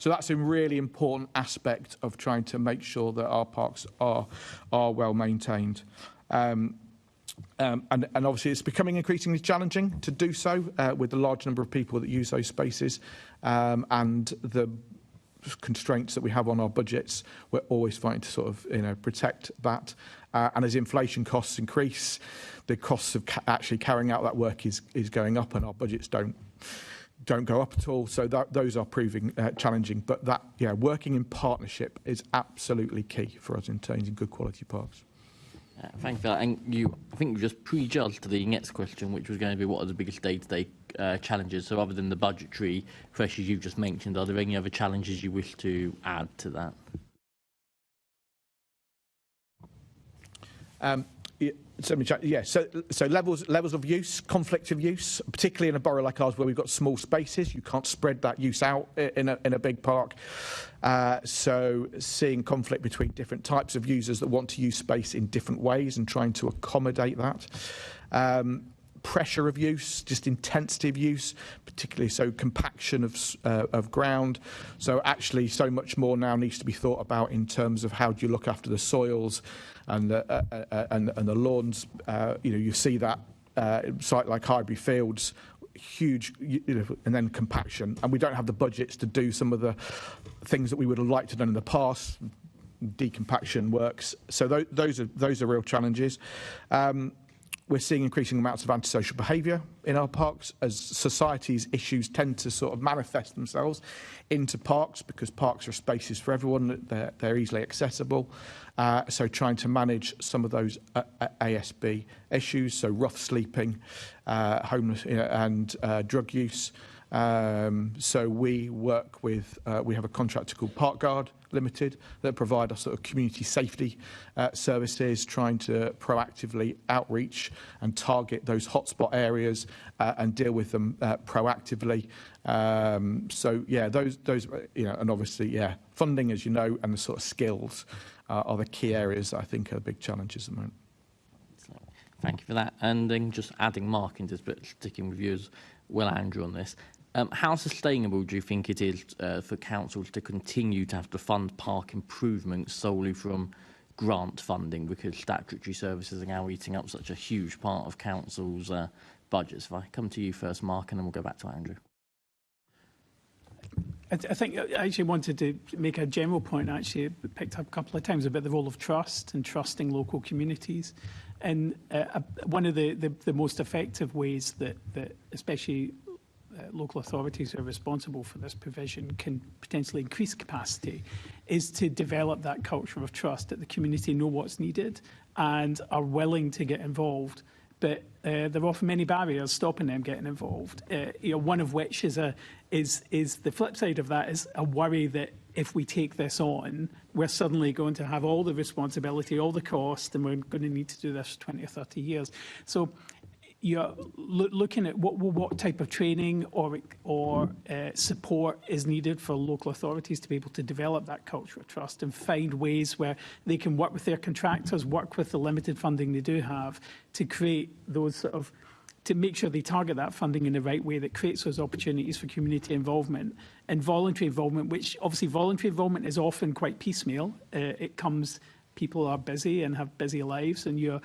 Speaker 13: that's a really important aspect of trying to make sure that our parks are well maintained. And obviously it's becoming increasingly challenging to do so with the large number of people that use those spaces and the constraints that we have on our budgets. We're always fighting to sort of protect that, and as inflation costs increase, the costs of actually carrying out that work is going up, and our budgets don't go up at all. So those are proving challenging, but working in partnership is absolutely key for us in terms of good quality parks.
Speaker 12: Thank you for that. And I think you just prejudged the next question, which was going to be what are the biggest day-to-day challenges. So other than the budgetary pressures you've just mentioned, are there any other challenges you wish to add to that?
Speaker 13: So levels of use, conflict of use, particularly in a borough like ours where we've got small spaces, you can't spread that use out in a big park. So seeing conflict between different types of users that want to use space in different ways and trying to accommodate that. Pressure of use, just intensity of use, particularly so compaction of ground. So actually so much more now needs to be thought about in terms of how do you look after the soils and the lawns. You see that site like Highbury Fields, huge, and then compaction, and we don't have the budgets to do some of the things that we would have liked to done in the past. Decompaction works, so those are real challenges. We're seeing increasing amounts of antisocial behaviour in our parks as society's issues tend to sort of manifest themselves into parks because parks are spaces for everyone, they're easily accessible. So trying to manage some of those ASB issues, so rough sleeping, homeless and drug use. So we work with, we have a contractor called Park Guard Limited that provide us sort of community safety services, trying to proactively outreach and target those hotspot areas and deal with them proactively. So yeah, those and obviously funding, as you know, and the sort of skills are the key areas that I think are the big challenges at the moment.
Speaker 12: Thank you for that. And then just adding Mark into this, but sticking with you as well, Andrew, on this. How sustainable do you think it is for councils to continue to have to fund park improvements solely from grant funding, because statutory services are now eating up such a huge part of councils' budgets? If I come to you first, Mark, and then we'll go back to Andrew.
Speaker 10: I think I actually wanted to make a general point, actually, picked up a couple of times about the role of trust and trusting local communities. And one of the most effective ways that especially local authorities who are responsible for this provision can potentially increase capacity is to develop that culture of trust, that the community know what's needed and are willing to get involved. But there are often many barriers stopping them getting involved. One of which is the flip side of that is a worry that if we take this on, we're suddenly going to have all the responsibility, all the cost, and we're going to need to do this for 20 or 30 years. So you're looking at what type of training or support is needed for local authorities to be able to develop that culture of trust and find ways where they can work with their contractors, work with the limited funding they do have to create those sort of, to make sure they target that funding in the right way that creates those opportunities for community involvement and voluntary involvement, which obviously voluntary involvement is often quite piecemeal. It comes people are busy and have busy lives, and you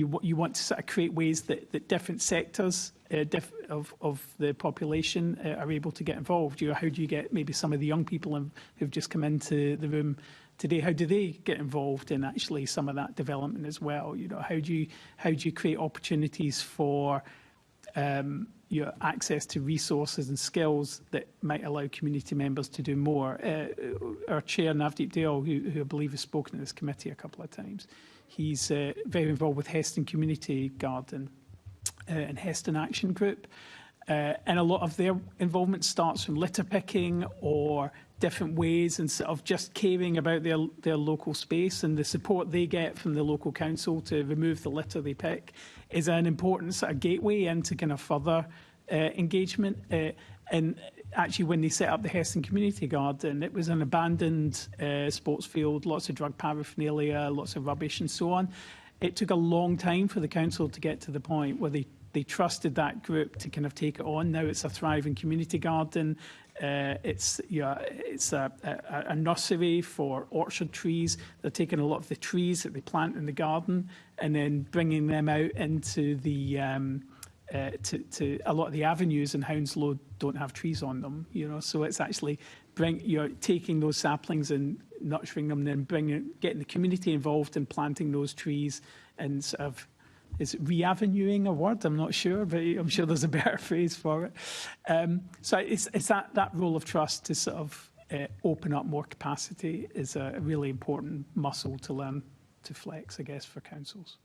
Speaker 10: want to sort of create ways that different sectors of the population are able to get involved. How do you get maybe some of the young people who've just come into the room today, how do they get involved in actually some of that development as well? How do you create opportunities for access to resources and skills that might allow community members to do more? Our chair, Navdeep Dale, who I believe has spoken at this committee a couple of times, he's very involved with Heston Community Garden and Heston Action Group. And a lot of their involvement starts from litter picking or different ways and sort of just caring about their local space, and the support they get from the local council to remove the litter they pick is an important sort of gateway into kind of further engagement. And actually, when they set up the Heston Community Garden, it was an abandoned sports field, lots of drug paraphernalia, lots of rubbish and so on. It took a long time for the council to get to the point where they trusted that group to kind of take it on. Now it's a thriving community garden. It's a nursery for orchard trees. They're taking a lot of the trees that they plant in the garden and then bringing them out into the to a lot of the avenues in Hounslow don't have trees on them. So it's actually taking those saplings and nurturing them, then getting the community involved in planting those trees and sort of. Is re-avenuing a word? I'm not sure, but I'm sure there's a better phrase for it. So it's that role of trust to sort of open up more capacity is a really important muscle to learn to flex, I guess, for councils.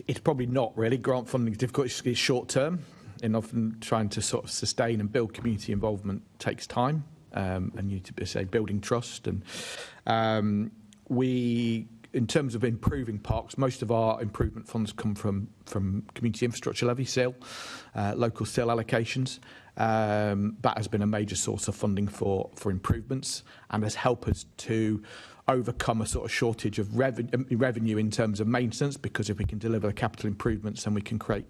Speaker 13: It's probably not really. Grant funding is difficult. It's short term, and often trying to sort of sustain and build community involvement takes time. And you need to say building trust, and we, in terms of improving parks, most of our improvement funds come from community infrastructure levy, SIL, local SIL allocations. That has been a major source of funding for improvements and has helped us to overcome a sort of shortage of revenue in terms of maintenance, because if we can deliver capital improvements, then we can create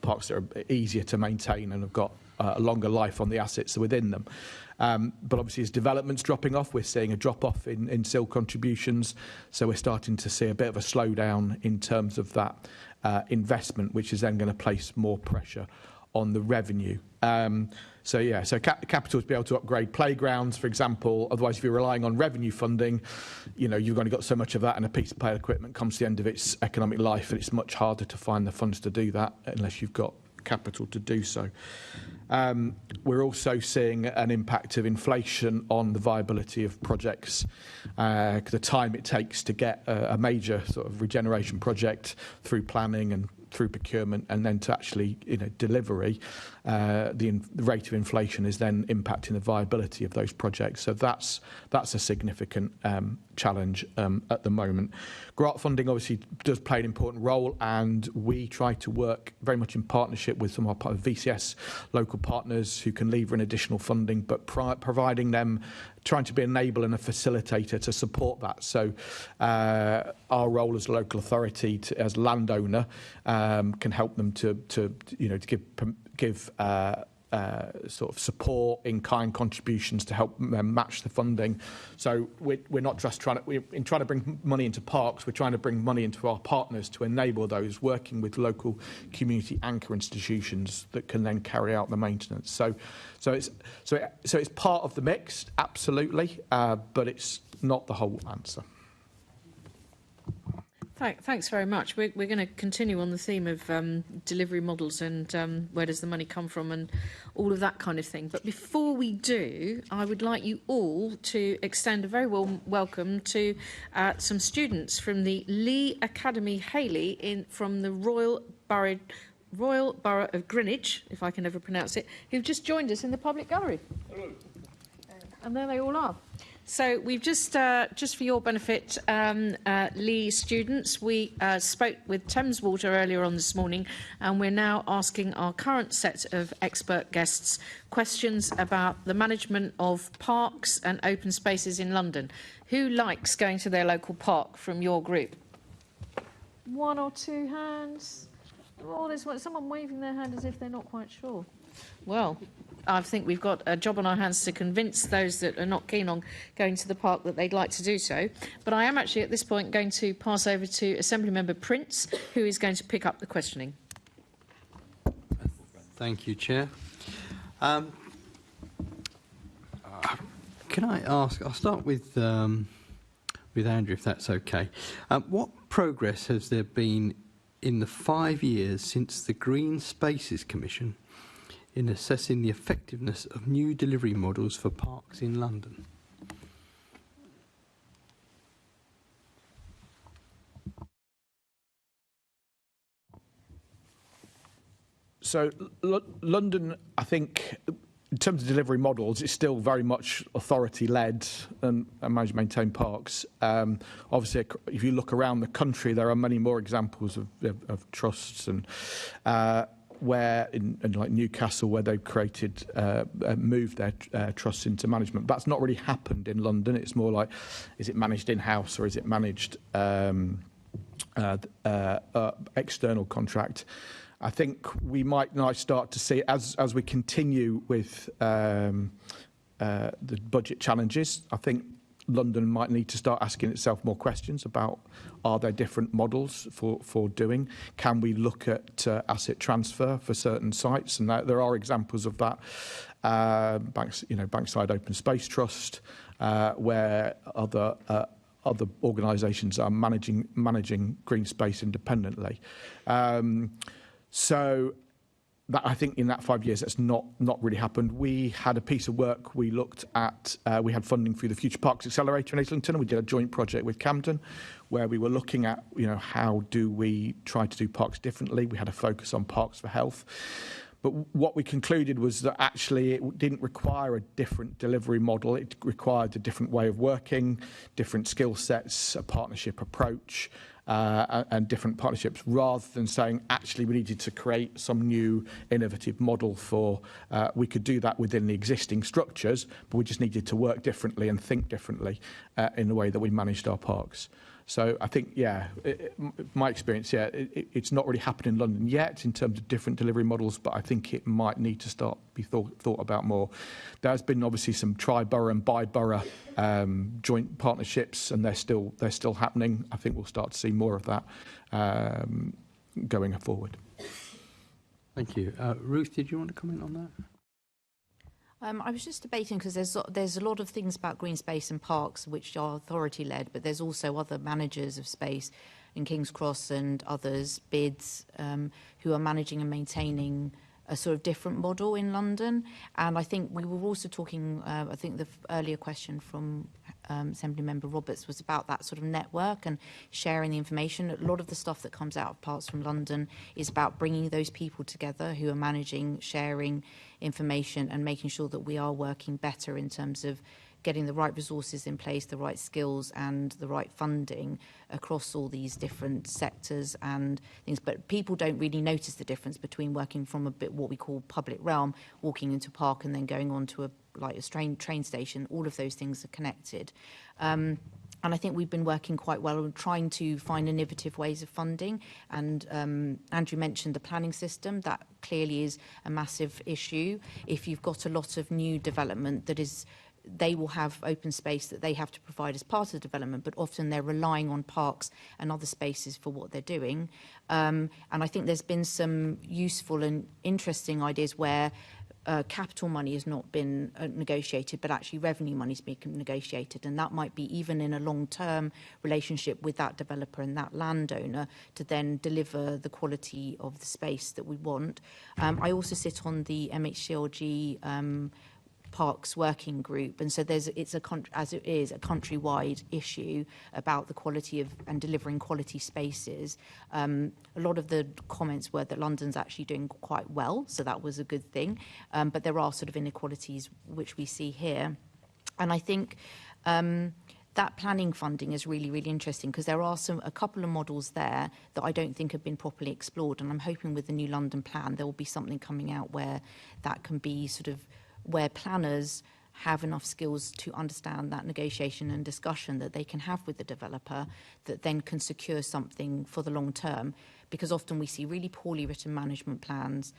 Speaker 13: parks that are easier to maintain and have got a longer life on the assets within them. But obviously, as development's dropping off, we're seeing a drop-off in SIL contributions. So we're starting to see a bit of a slowdown in terms of that investment, which is then going to place more pressure on the revenue. So capital to be able to upgrade playgrounds, for example. Otherwise, if you're relying on revenue funding, you've only got so much of that, and a piece of play equipment comes to the end of its economic life, and it's much harder to find the funds to do that unless you've got capital to do so. We're also seeing an impact of inflation on the viability of projects. The time it takes to get a major sort of regeneration project through planning and through procurement and then to actually delivery, the rate of inflation is then impacting the viability of those projects. So that's a significant challenge at the moment. Grant funding obviously does play an important role, and we try to work very much in partnership with some of our VCS local partners who can lever in additional funding, but providing them, trying to be an enabler and a facilitator to support that. So our role as a local authority, as landowner, can help them to give sort of support in kind contributions to help them match the funding. So we're not just trying to bring money into parks. We're trying to bring money into our partners to enable those, working with local community anchor institutions that can then carry out the maintenance. So it's part of the mix, absolutely, but it's not the whole answer.
Speaker 1: Thanks very much. We're going to continue on the theme of delivery models and where does the money come from and all of that kind of thing. But before we do, I would like you all to extend a very warm welcome to some students from the Lee Academy Hayley from the Royal Borough of Greenwich, if I can ever pronounce it, who've just joined us in the public gallery. Hello. And there they all are. So we've just for your benefit, Lee students, we spoke with Thames Water earlier on this morning, and we're now asking our current set of expert guests questions about the management of parks and open spaces in London. Who likes going to their local park from your group? One or two hands? Oh, there's someone waving their hand as if they're not quite sure. Well, I think we've got a job on our hands to convince those that are not keen on going to the park that they'd like to do so. But I am actually at this point going to pass over to Assemblymember Prince, who is going to pick up the questioning.
Speaker 14: Thank you, Chair. Can I ask, I'll start with Andrew, if that's okay. What progress has there been in the 5 years since the Green Spaces Commission in assessing the effectiveness of new delivery models for parks in London?
Speaker 13: So London, I think, in terms of delivery models, it's still very much authority-led and managed maintained parks. Obviously, if you look around the country, there are many more examples of trusts and where in like Newcastle, where they've created, moved their trusts into management. That's not really happened in London. It's more like, is it managed in-house or is it managed external contract? I think we might now start to see, as we continue with the budget challenges, I think London might need to start asking itself more questions about, are there different models for doing? Can we look at asset transfer for certain sites? And there are examples of that. Bankside Open Space Trust, where other organisations are managing green space independently. So that, I think in that 5 years, that's not really happened. We had a piece of work we looked at. We had funding through the Future Parks Accelerator in Islington. We did a joint project with Camden, where we were looking at, how do we try to do parks differently? We had a focus on parks for health. But what we concluded was that actually it didn't require a different delivery model. It required a different way of working, different skill sets, a partnership approach, and different partnerships, rather than saying actually we needed to create some new innovative model for, we could do that within the existing structures, but we just needed to work differently and think differently in the way that we managed our parks. So I think, my experience, it's not really happened in London yet in terms of different delivery models, but I think it might need to start be thought about more. There's been obviously some tri-borough and bi-borough joint partnerships, and they're still happening. I think we'll start to see more of that going forward.
Speaker 14: Thank you. Ruth, did you want to comment on that?
Speaker 11: I was just debating because there's a lot of things about green space and parks which are authority-led, but there's also other managers of space in King's Cross and others, BIDS, who are managing and maintaining a sort of different model in London. And I think we were also talking, I think the earlier question from Assemblymember Roberts was about that sort of network and sharing the information. A lot of the stuff that comes out of Parks from London is about bringing those people together who are managing, sharing information and making sure that we are working better in terms of getting the right resources in place, the right skills and the right funding across all these different sectors and things. But people don't really notice the difference between working from a bit what we call public realm, walking into a park and then going on to a train station. All of those things are connected. And I think we've been working quite well on trying to find innovative ways of funding. And Andrew mentioned the planning system. That clearly is a massive issue. If you've got a lot of new development that is, they will have open space that they have to provide as part of the development, but often they're relying on parks and other spaces for what they're doing. And I think there's been some useful and interesting ideas where capital money has not been negotiated, but actually revenue money is being negotiated, and that might be even in a long-term relationship with that developer and that landowner to then deliver the quality of the space that we want. I also sit on the MHCLG Parks Working Group, and so it's a countrywide issue about the quality of and delivering quality spaces. A lot of the comments were that London's actually doing quite well, so that was a good thing. But there are sort of inequalities which we see here, and I think that planning funding is really, really interesting because there are a couple of models there that I don't think have been properly explored, and I'm hoping with the new London plan there will be something coming out where that can be sort of where planners have enough skills to understand that negotiation and discussion that they can have with the developer that then can secure something for the long term. Because often we see really poorly written management plans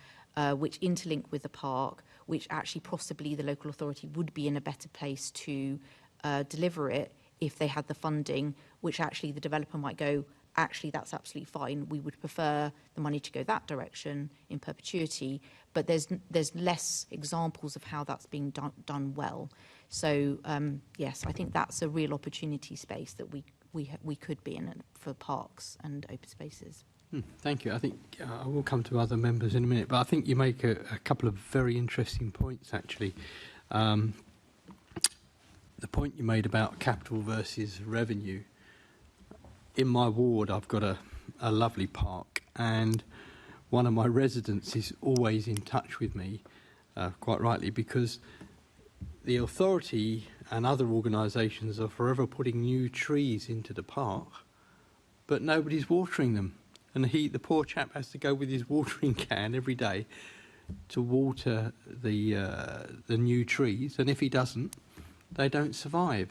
Speaker 11: which interlink with the park, which actually possibly the local authority would be in a better place to deliver it if they had the funding, which actually the developer might go, actually that's absolutely fine, we would prefer the money to go that direction in perpetuity, but there's less examples of how that's being done well. So yes, I think that's a real opportunity space that we could be in for parks and open spaces.
Speaker 14: Thank you. I think I will come to other members in a minute, but I think you make a couple of very interesting points, actually. The point you made about capital versus revenue. In my ward, I've got a lovely park, and one of my residents is always in touch with me, quite rightly, because the authority and other organisations are forever putting new trees into the park, but nobody's watering them. And the poor chap has to go with his watering can every day to water the new trees, and if he doesn't, they don't survive.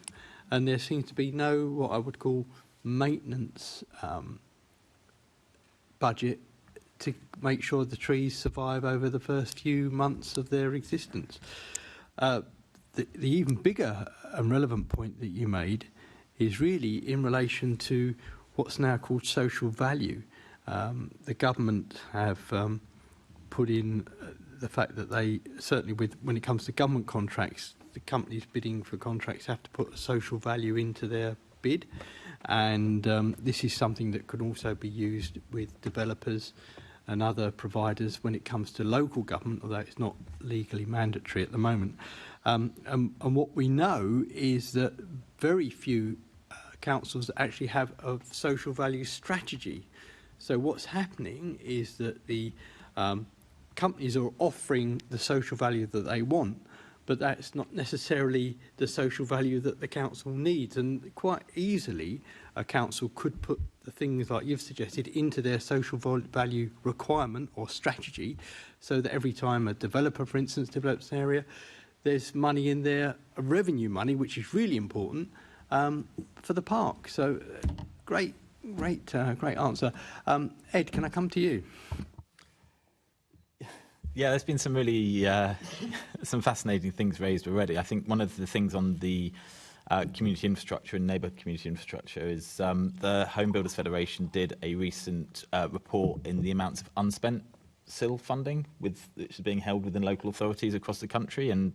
Speaker 14: And there seems to be no, what I would call, maintenance budget to make sure the trees survive over the first few months of their existence. The even bigger and relevant point that you made is really in relation to what's now called social value. The government have put in the fact that they, certainly when it comes to government contracts, the companies bidding for contracts have to put a social value into their bid. And this is something that could also be used with developers and other providers when it comes to local government, although it's not legally mandatory at the moment. And what we know is that very few councils actually have a social value strategy. So what's happening is that the companies are offering the social value that they want, but that's not necessarily the social value that the council needs. And quite easily, a council could put the things like you've suggested into their social value requirement or strategy, so that every time a developer, for instance, develops an area, there's money in there, revenue money, which is really important for the park. So great answer. Ed, can I come to you?
Speaker 8: Yeah, there's been some really some fascinating things raised already. I think one of the things on the community infrastructure and neighbourhood community infrastructure is the Home Builders Federation did a recent report in the amounts of unspent SIL funding which is being held within local authorities across the country, and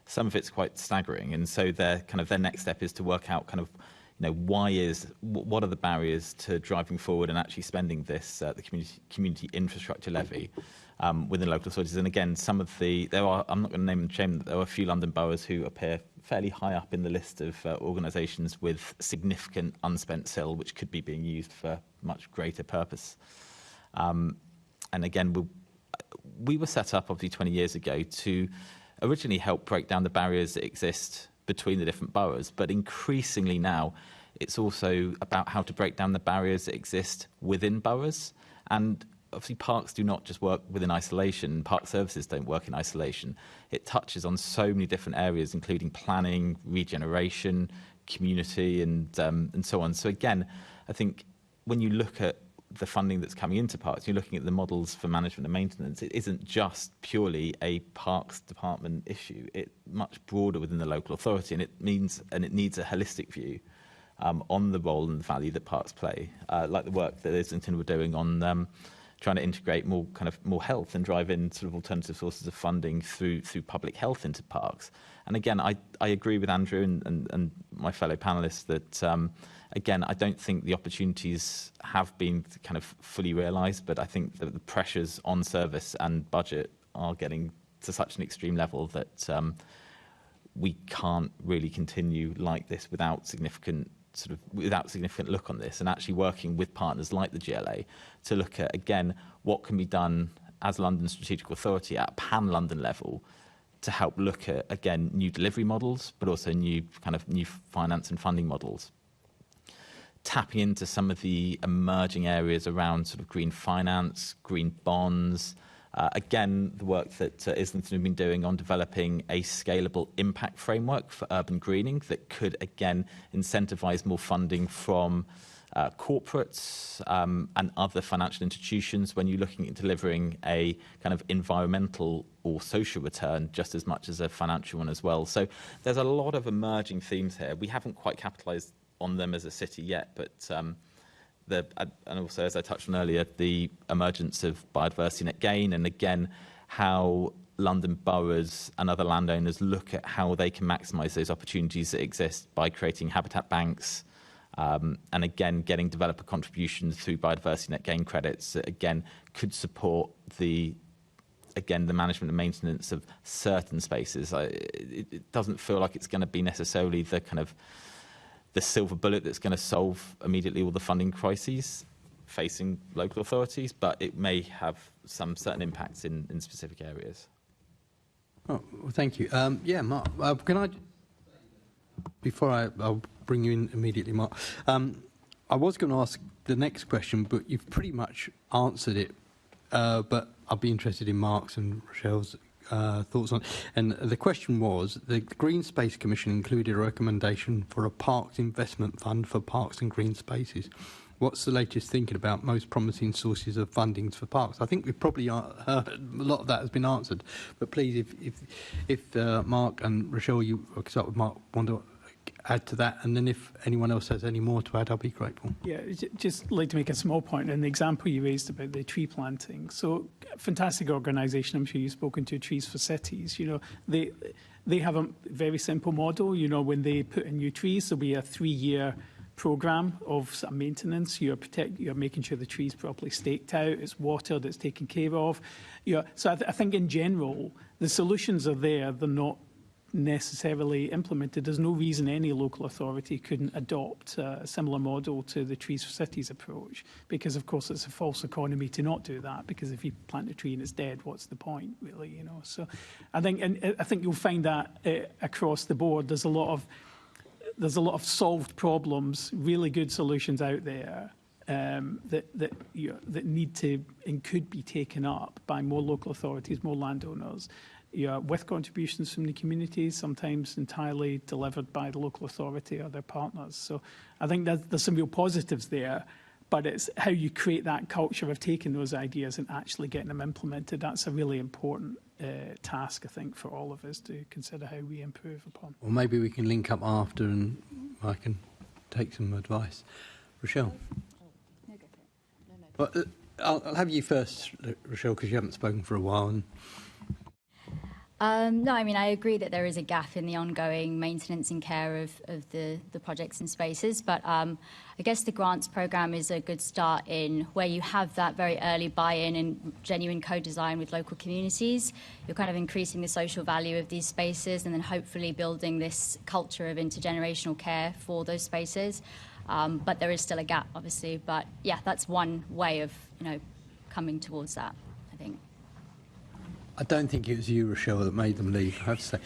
Speaker 8: some of it's quite staggering. And so their next step is to work out what are the barriers to driving forward and actually spending this the community infrastructure levy within local authorities. And again, I'm not going to name and shame, there are a few London boroughs who appear fairly high up in the list of organisations with significant unspent SIL, which could be being used for much greater purpose. And again, we were set up obviously 20 years ago to originally help break down the barriers that exist between the different boroughs, but increasingly now it's also about how to break down the barriers that exist within boroughs. And obviously parks do not just work within isolation, park services don't work in isolation. It touches on so many different areas, including planning, regeneration, community, and so on. So again, I think when you look at the funding that's coming into parks, you're looking at the models for management and maintenance. It isn't just purely a parks department issue. It's much broader within the local authority, and it needs a holistic view on the role and the value that parks play, like the work that Islington were doing on trying to integrate more health and drive in sort of alternative sources of funding through public health into parks. And again, I agree with Andrew and my fellow panellists that again, I don't think the opportunities have been kind of fully realised, but I think that the pressures on service and budget are getting to such an extreme level that we can't really continue like this without significant look on this, and actually working with partners like the GLA to look at, again, what can be done as London Strategic Authority at a pan-London level to help look at, again, new delivery models, but also new finance and funding models. Tapping into some of the emerging areas around sort of green finance, green bonds, Again, the work that Islington have been doing on developing a scalable impact framework for urban greening that could, again, incentivise more funding from corporates and other financial institutions when you're looking at delivering a kind of environmental or social return just as much as a financial one as well. So there's a lot of emerging themes here. We haven't quite capitalised on them as a city yet, but and also, as I touched on earlier, the emergence of biodiversity net gain, and again, how London boroughs and other landowners look at how they can maximise those opportunities that exist by creating habitat banks, and again, getting developer contributions through biodiversity net gain credits that, again, could support the management and maintenance of certain spaces. It doesn't feel like it's going to be necessarily the kind of the silver bullet that's going to solve immediately all the funding crises facing local authorities, but it may have some certain impacts in specific areas.
Speaker 14: Oh, well, thank you. Yeah, Mark, can I, before I'll bring you in immediately, Mark, I was going to ask the next question, but you've pretty much answered it, but I'll be interested in Mark's and Rochelle's thoughts on. And the question was, the Green Space Commission included a recommendation for a parks investment fund for parks and green spaces. What's the latest thinking about most promising sources of fundings for parks? I think we've probably heard a lot of that has been answered, but please, if Mark and Rochelle, I'll start with Mark, want to add to that, and then if anyone else has any more to add, I'll be grateful.
Speaker 10: Yeah, just like to make a small point in the example you raised about the tree planting. So, fantastic organisation. I'm sure you've spoken to, Trees for Cities. You know, they have a very simple model. You know, when they put in new trees, there'll be a 3-year programme of sort of maintenance. You're making sure the tree's properly staked out, it's watered, it's taken care of. You know, so I think in general the solutions are there. They're not necessarily implemented. There's no reason any local authority couldn't adopt a similar model to the Trees for Cities approach, because of course it's a false economy to not do that, because if you plant a tree and it's dead, what's the point, really, you know? So I think you'll find that across the board there's a lot of solved problems, really good solutions out there that need to and could be taken up by more local authorities, more landowners, with contributions from the communities, sometimes entirely delivered by the local authority or their partners. So I think there's some real positives there, but it's how you create that culture of taking those ideas and actually getting them implemented. That's a really important task, I think, for all of us to consider how we improve upon.
Speaker 14: Well, maybe we can link up after and I can take some advice. Rochelle? Well, I'll have you first, Rochelle, because you haven't spoken for a while.
Speaker 9: No, I mean, I agree that there is a gap in the ongoing maintenance and care of the projects and spaces, but I guess the grants programme is a good start in where you have that very early buy-in and genuine co-design with local communities. You're kind of increasing the social value of these spaces and then hopefully building this culture of intergenerational care for those spaces. But there is still a gap, obviously. But yeah, that's one way of, coming towards that, I think.
Speaker 14: I don't think it was you, Rochelle, that made them leave, I have to say.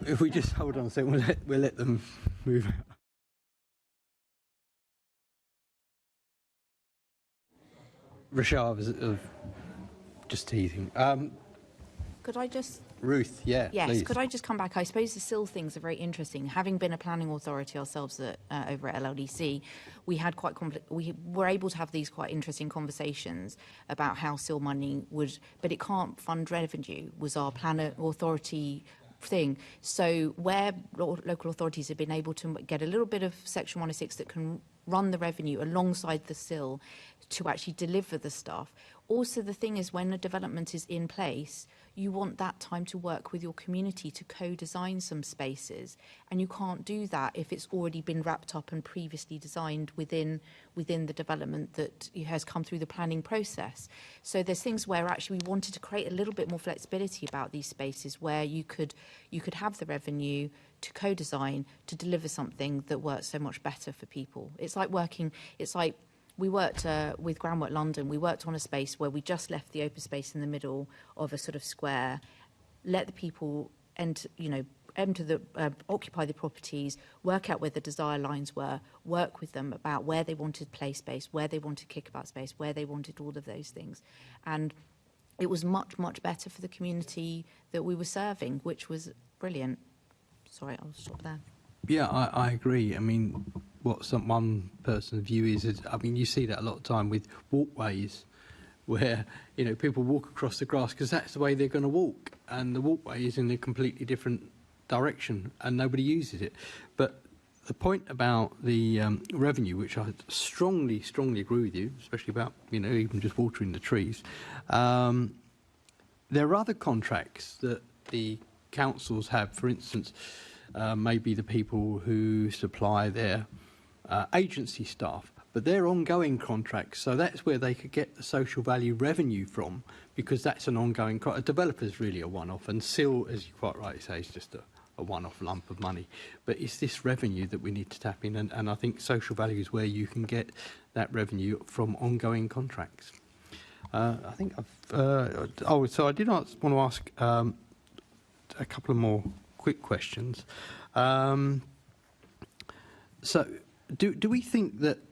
Speaker 14: If we just hold on a second, we'll let them move out. Rochelle, I was just teasing.
Speaker 11: Could I just...
Speaker 14: Ruth, yeah,
Speaker 11: yes,
Speaker 14: please.
Speaker 11: Could I just come back? I suppose the SIL things are very interesting. Having been a planning authority ourselves over at LLDC, we were able to have these quite interesting conversations about how SIL money would, but it can't fund revenue, was our planner authority thing. So where local authorities have been able to get a little bit of Section 106 that can run the revenue alongside the SIL to actually deliver the stuff. Also, the thing is, when a development is in place, you want that time to work with your community to co-design some spaces, and you can't do that if it's already been wrapped up and previously designed within the development that has come through the planning process. So there's things where actually we wanted to create a little bit more flexibility about these spaces where you could have the revenue to co-design to deliver something that works so much better for people. We worked with Groundwork London. We worked on a space where we just left the open space in the middle of a sort of square, let the people occupy the properties, work out where the desire lines were, work with them about where they wanted play space, where they wanted kickabout space, where they wanted all of those things. And it was much, much better for the community that we were serving, which was brilliant. Sorry, I'll stop there.
Speaker 14: Yeah, I agree. I mean, what one person's view is, I mean, you see that a lot of time with walkways where, you know, people walk across the grass because that's the way they're going to walk, and the walkway is in a completely different direction and nobody uses it. But the point about the revenue, which I strongly agree with you, especially about, you know, even just watering the trees, there are other contracts that the councils have. For instance, maybe the people who supply their agency staff, but they're ongoing contracts, so that's where they could get the social value revenue from, because that's an ongoing contract. A developer's really a one-off, and SIL, as you quite rightly say, is just a one-off lump of money. But it's this revenue that we need to tap in, and I think social value is where you can get that revenue from ongoing contracts. I think I've... so I did want to ask a couple of more quick questions. So, do we think that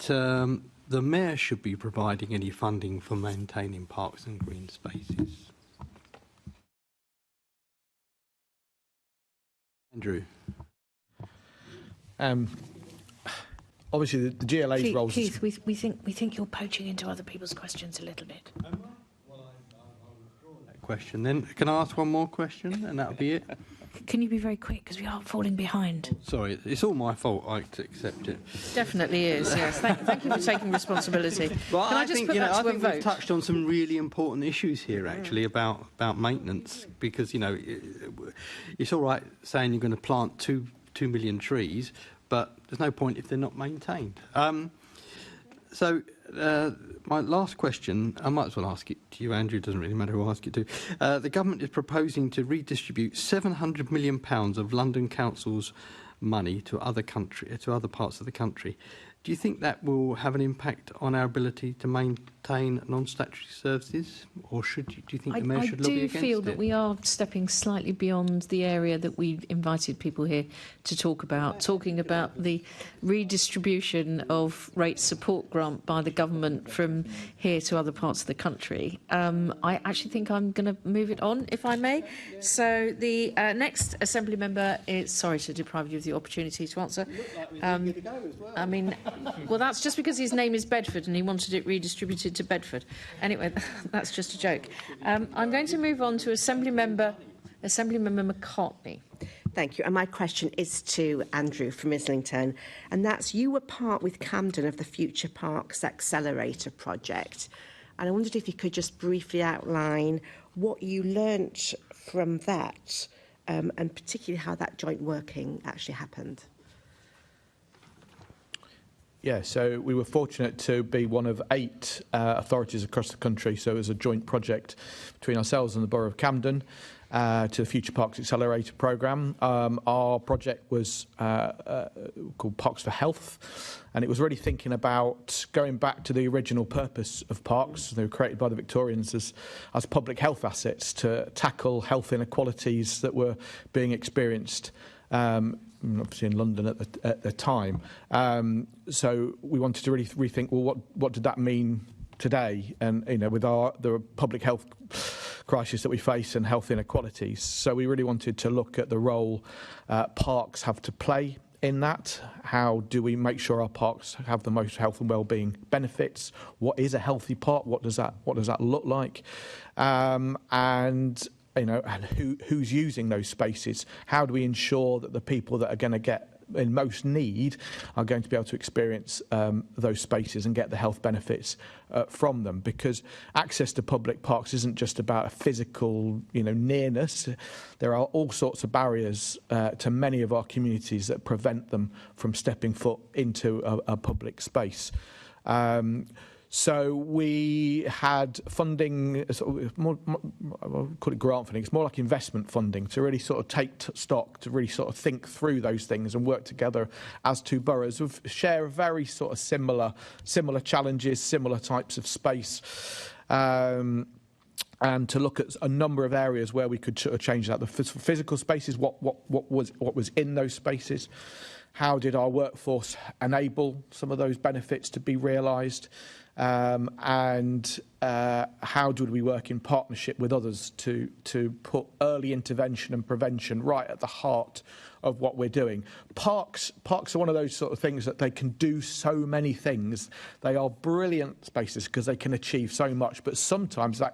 Speaker 14: the Mayor should be providing any funding for maintaining parks and green spaces? Andrew?
Speaker 13: Obviously, the GLA's role...
Speaker 1: Keith, we think you're poaching into other people's questions a little bit.
Speaker 14: Question then. Can I ask one more question and that'll be it?
Speaker 1: Can you be very quick, because we are falling behind?
Speaker 14: Sorry, it's all my fault. I accept it.
Speaker 1: Definitely is, yes. Thank you for taking responsibility.
Speaker 14: Well,
Speaker 1: Can I just
Speaker 14: think,
Speaker 1: put
Speaker 14: you know,
Speaker 1: that to
Speaker 14: I
Speaker 1: a
Speaker 14: think
Speaker 1: vote?
Speaker 14: we've touched on some really important issues here, actually, about maintenance, because, you know, it's all right saying you're going to plant 2 million trees, but there's no point if they're not maintained. So my last question, I might as well ask it to you, Andrew. It doesn't really matter who I ask it to. The government is proposing to redistribute £700 million of London Council's money to other parts of the country. Do you think that will have an impact on our ability to maintain non-statutory services, or do you think the Mayor should lobby against it?
Speaker 1: I do feel that we are stepping slightly beyond the area that we invited people here to talk about, talking about the redistribution of rate support grant by the government from here to other parts of the country. I actually think I'm going to move it on, if I may. So the next Assembly member is... Sorry to deprive you of the opportunity to answer. I mean... Well, that's just because his name is Bedford and he wanted it redistributed to Bedford. Anyway, that's just a joke. I'm going to move on to Assembly Member McCartney.
Speaker 15: Thank you. And my question is to Andrew from Islington. And that's, you were part with Camden of the Future Parks Accelerator project. And I wondered if you could just briefly outline what you learnt from that, and particularly how that joint working actually happened.
Speaker 13: Yeah, so we were fortunate to be one of 8 authorities across the country. So it was a joint project between ourselves and the Borough of Camden to the Future Parks Accelerator programme. Our project was called Parks for Health, and it was really thinking about going back to the original purpose of parks. They were created by the Victorians as public health assets to tackle health inequalities that were being experienced obviously in London at the time. So we wanted to really rethink, well, what did that mean today? And, you know, with the public health crisis that we face and health inequalities. So we really wanted to look at the role parks have to play in that. How do we make sure our parks have the most health and well-being benefits? What is a healthy park? What does that look like? And you know, and who's using those spaces? How do we ensure that the people that are going to get in most need are going to be able to experience those spaces and get the health benefits from them? Because access to public parks isn't just about a physical, you know, nearness. There are all sorts of barriers to many of our communities that prevent them from stepping foot into a public space. So we had funding, more, I'll call it grant funding, it's more like investment funding to really sort of take stock, to really sort of think through those things and work together as 2 boroughs who share very sort of similar challenges, similar types of space. And to look at a number of areas where we could change that. The physical spaces, what was in those spaces, How did our workforce enable some of those benefits to be realised? And how do we work in partnership with others to put early intervention and prevention right at the heart of what we're doing? Parks are one of those sort of things that they can do so many things. They are brilliant spaces because they can achieve so much, but sometimes are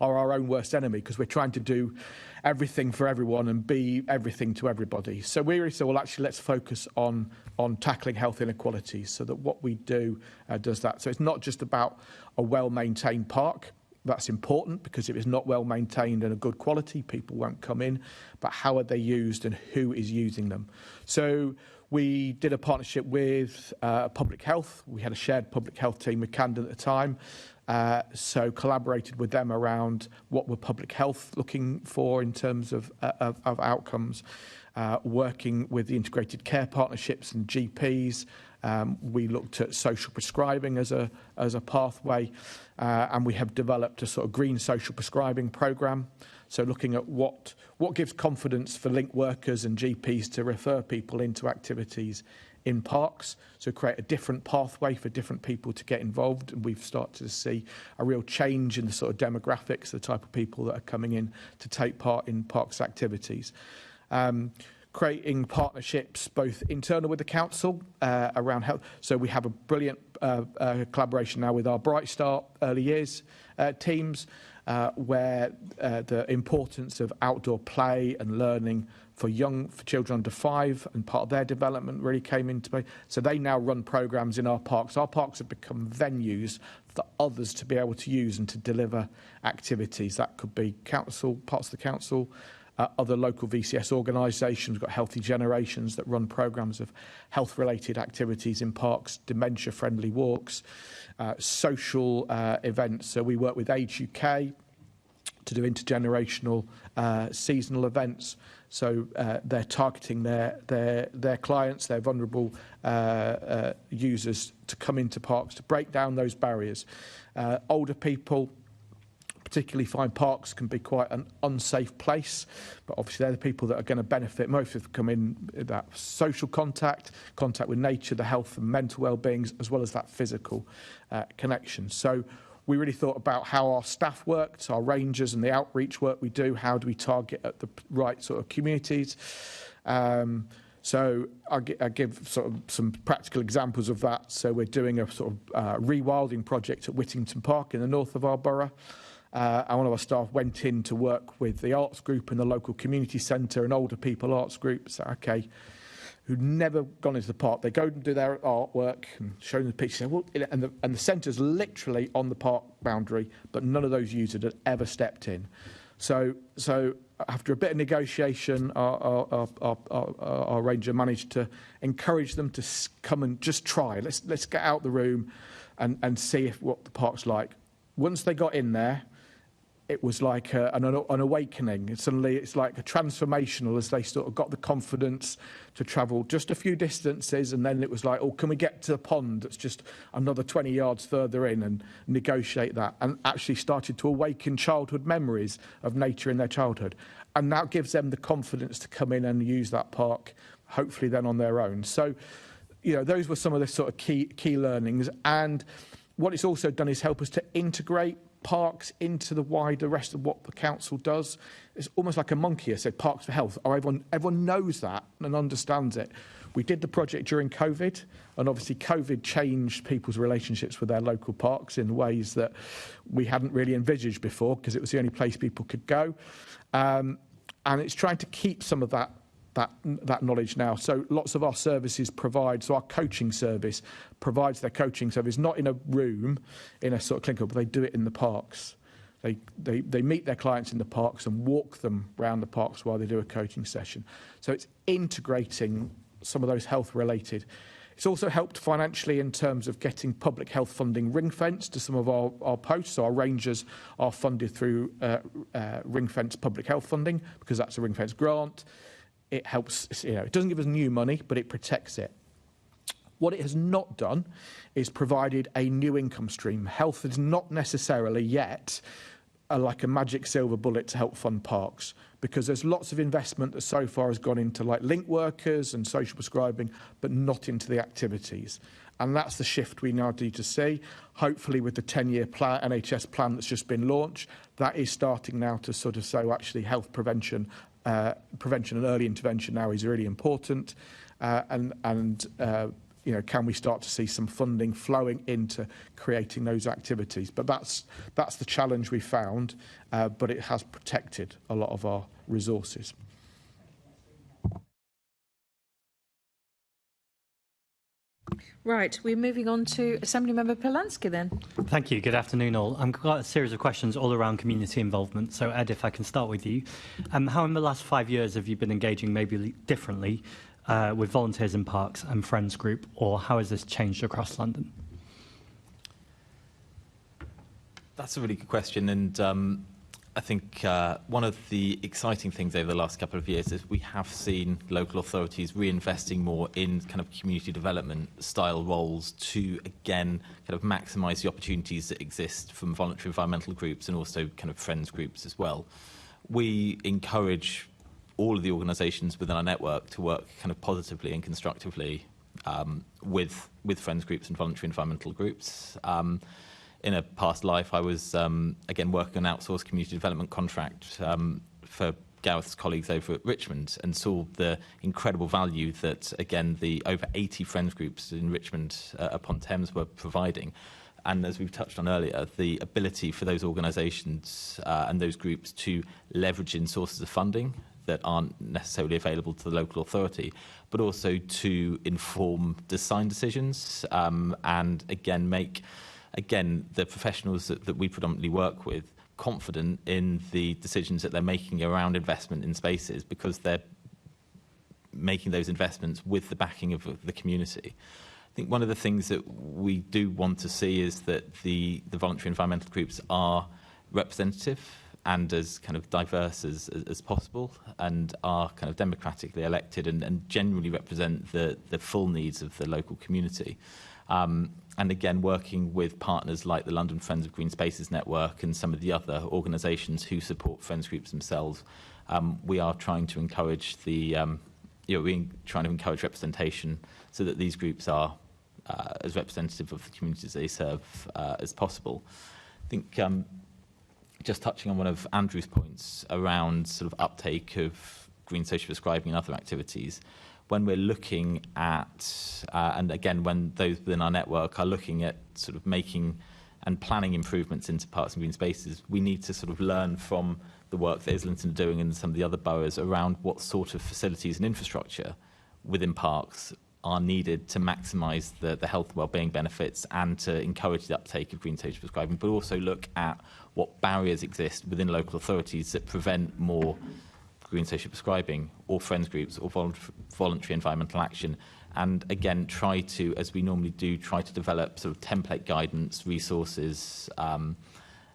Speaker 13: our own worst enemy because we're trying to do everything for everyone and be everything to everybody. So we really said, well, actually, let's focus on tackling health inequalities so that what we do does that. So it's not just about a well-maintained park. That's important because if it's not well maintained and of good quality, people won't come in. But how are they used and who is using them? So we did a partnership with Public Health. We had a shared public health team with Camden at the time. So collaborated with them around what were public health looking for in terms of outcomes, working with the integrated care partnerships and GPs. We looked at social prescribing as a pathway, and we have developed a sort of green social prescribing programme. So looking at what gives confidence for link workers and GPs to refer people into activities in parks, so create a different pathway for different people to get involved. And we've started to see a real change in the sort of demographics, the type of people that are coming in to take part in parks activities. Creating partnerships both internal with the council around health. So we have a brilliant collaboration now with our Bright Start early years teams, where the importance of outdoor play and learning for children under 5 and part of their development really came into play. So they now run programmes in our parks. Our parks have become venues for others to be able to use and to deliver activities. That could be council, parts of the council, other local VCS organisations. We've got Healthy Generations that run programmes of health-related activities in parks, dementia-friendly walks, social events. So we work with Age UK to do intergenerational seasonal events. So they're targeting their clients, their vulnerable users to come into parks to break down those barriers. Older people particularly find parks can be quite an unsafe place, but obviously they're the people that are going to benefit most of them come in that social contact with nature, the health and mental well-being, as well as that physical connection. So we really thought about how our staff worked, our rangers and the outreach work we do, how do we target at the right sort of communities. So I give sort of some practical examples of that. So we're doing a sort of rewilding project at Whittington Park in the north of our borough. And one of our staff went in to work with the arts group in the local community centre, an older people arts group, so, who'd never gone into the park. They go and do their artwork and show them the pictures. And the centre's literally on the park boundary, but none of those users had ever stepped in. So after a bit of negotiation, our ranger managed to encourage them to come and just try. Let's get out the room and see what the park's like. Once they got in there, it was like an awakening. Suddenly it's like a transformational as they sort of got the confidence to travel just a few distances, and then it was like, oh, can we get to the pond that's just another 20 yards further in and negotiate that, and actually started to awaken childhood memories of nature in their childhood. And that gives them the confidence to come in and use that park, hopefully then on their own. So, those were some of the sort of key learnings. And what it's also done is help us to integrate parks into the wider rest of what the council does. It's almost like a monkey. I said Parks for Health. Everyone knows that and understands it. We did the project during COVID, and obviously COVID changed people's relationships with their local parks in ways that we hadn't really envisaged before, because it was the only place people could go. And it's trying to keep some of that knowledge now. So lots of our services provide, so our coaching service provides their coaching service, not in a room, in a sort of clinical, but they do it in the parks. They meet their clients in the parks and walk them around the parks while they do a coaching session. So it's integrating some of those health-related. It's also helped financially in terms of getting public health funding ring-fenced to some of our posts. So our rangers are funded through ring-fenced public health funding, because that's a ring-fenced grant. It helps, it doesn't give us new money, but it protects it. What it has not done is provided a new income stream. Health is not necessarily yet like a magic silver bullet to help fund parks, because there's lots of investment that so far has gone into like link workers and social prescribing, but not into the activities. And that's the shift we now need to see. Hopefully with the 10-year plan, NHS plan that's just been launched, that is starting now to sort of say, well, actually health prevention and early intervention now is really important. You know, can we start to see some funding flowing into creating those activities? But that's the challenge we found, but it has protected a lot of our resources.
Speaker 1: Right, we're moving on to Assemblymember Polanski then.
Speaker 6: Thank you. Good afternoon, all. I've got a series of questions all around community involvement. So, Ed, if I can start with you. How in the last 5 years have you been engaging maybe differently with volunteers in parks and Friends Group, or how has this changed across London?
Speaker 8: That's a really good question, and I think one of the exciting things over the last couple of years is we have seen local authorities reinvesting more in kind of community development style roles to, again, kind of maximise the opportunities that exist from voluntary environmental groups and also kind of Friends Groups as well. We encourage all of the organisations within our network to work kind of positively and constructively with Friends Groups and voluntary environmental groups. In a past life, I was, again, working on an outsourced community development contract for Gareth's colleagues over at Richmond, and saw the incredible value that, again, the over 80 Friends Groups in Richmond upon Thames were providing. And as we've touched on earlier, the ability for those organisations and those groups to leverage in sources of funding that aren't necessarily available to the local authority, but also to inform design decisions and, again, make the professionals that we predominantly work with confident in the decisions that they're making around investment in spaces, because they're making those investments with the backing of the community. I think one of the things that we do want to see is that the voluntary environmental groups are representative and as kind of diverse as possible, and are kind of democratically elected and genuinely represent the full needs of the local community. And again, working with partners like the London Friends of Green Spaces Network and some of the other organisations who support Friends Groups themselves, we are trying to encourage we're trying to encourage representation so that these groups are as representative of the communities they serve as possible. I think just touching on one of Andrew's points around sort of uptake of green social prescribing and other activities, when we're looking at, and again, when those within our network are looking at sort of making and planning improvements into parks and green spaces, we need to sort of learn from the work that Islington are doing and some of the other boroughs around what sort of facilities and infrastructure within parks are needed to maximise the health and wellbeing benefits and to encourage the uptake of green social prescribing, but also look at what barriers exist within local authorities that prevent more green social prescribing or Friends Groups or voluntary environmental action, and again try to, as we normally do, try to develop sort of template guidance, resources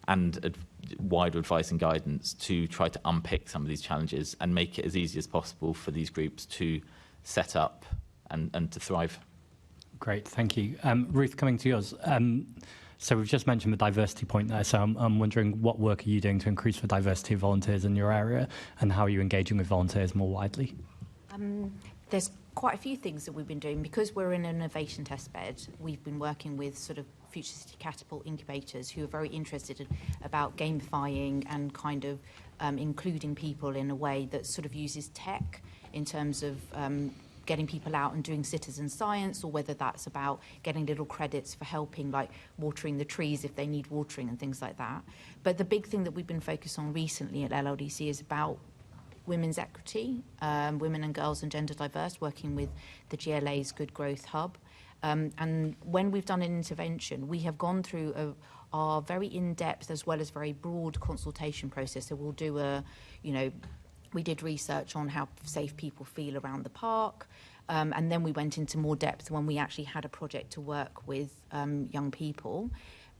Speaker 8: and wider advice and guidance to try to unpick some of these challenges and make it as easy as possible for these groups to set up and to thrive.
Speaker 6: Great, thank you. Ruth, coming to yours. So we've just mentioned the diversity point there, so I'm wondering what work are you doing to increase the diversity of volunteers in your area, and how are you engaging with volunteers more widely?
Speaker 11: There's quite a few things that we've been doing. Because we're in an innovation test bed, we've been working with sort of Future City Catapult incubators who are very interested about gamifying and kind of including people in a way that sort of uses tech in terms of getting people out and doing citizen science, or whether that's about getting little credits for helping, like watering the trees if they need watering and things like that. But the big thing that we've been focused on recently at LLDC is about women's equity, women and girls and gender diverse, working with the GLA's Good Growth Hub. And when we've done an intervention, we have gone through our very in-depth as well as very broad consultation process. So we'll do we did research on how safe people feel around the park, and then we went into more depth when we actually had a project to work with young people.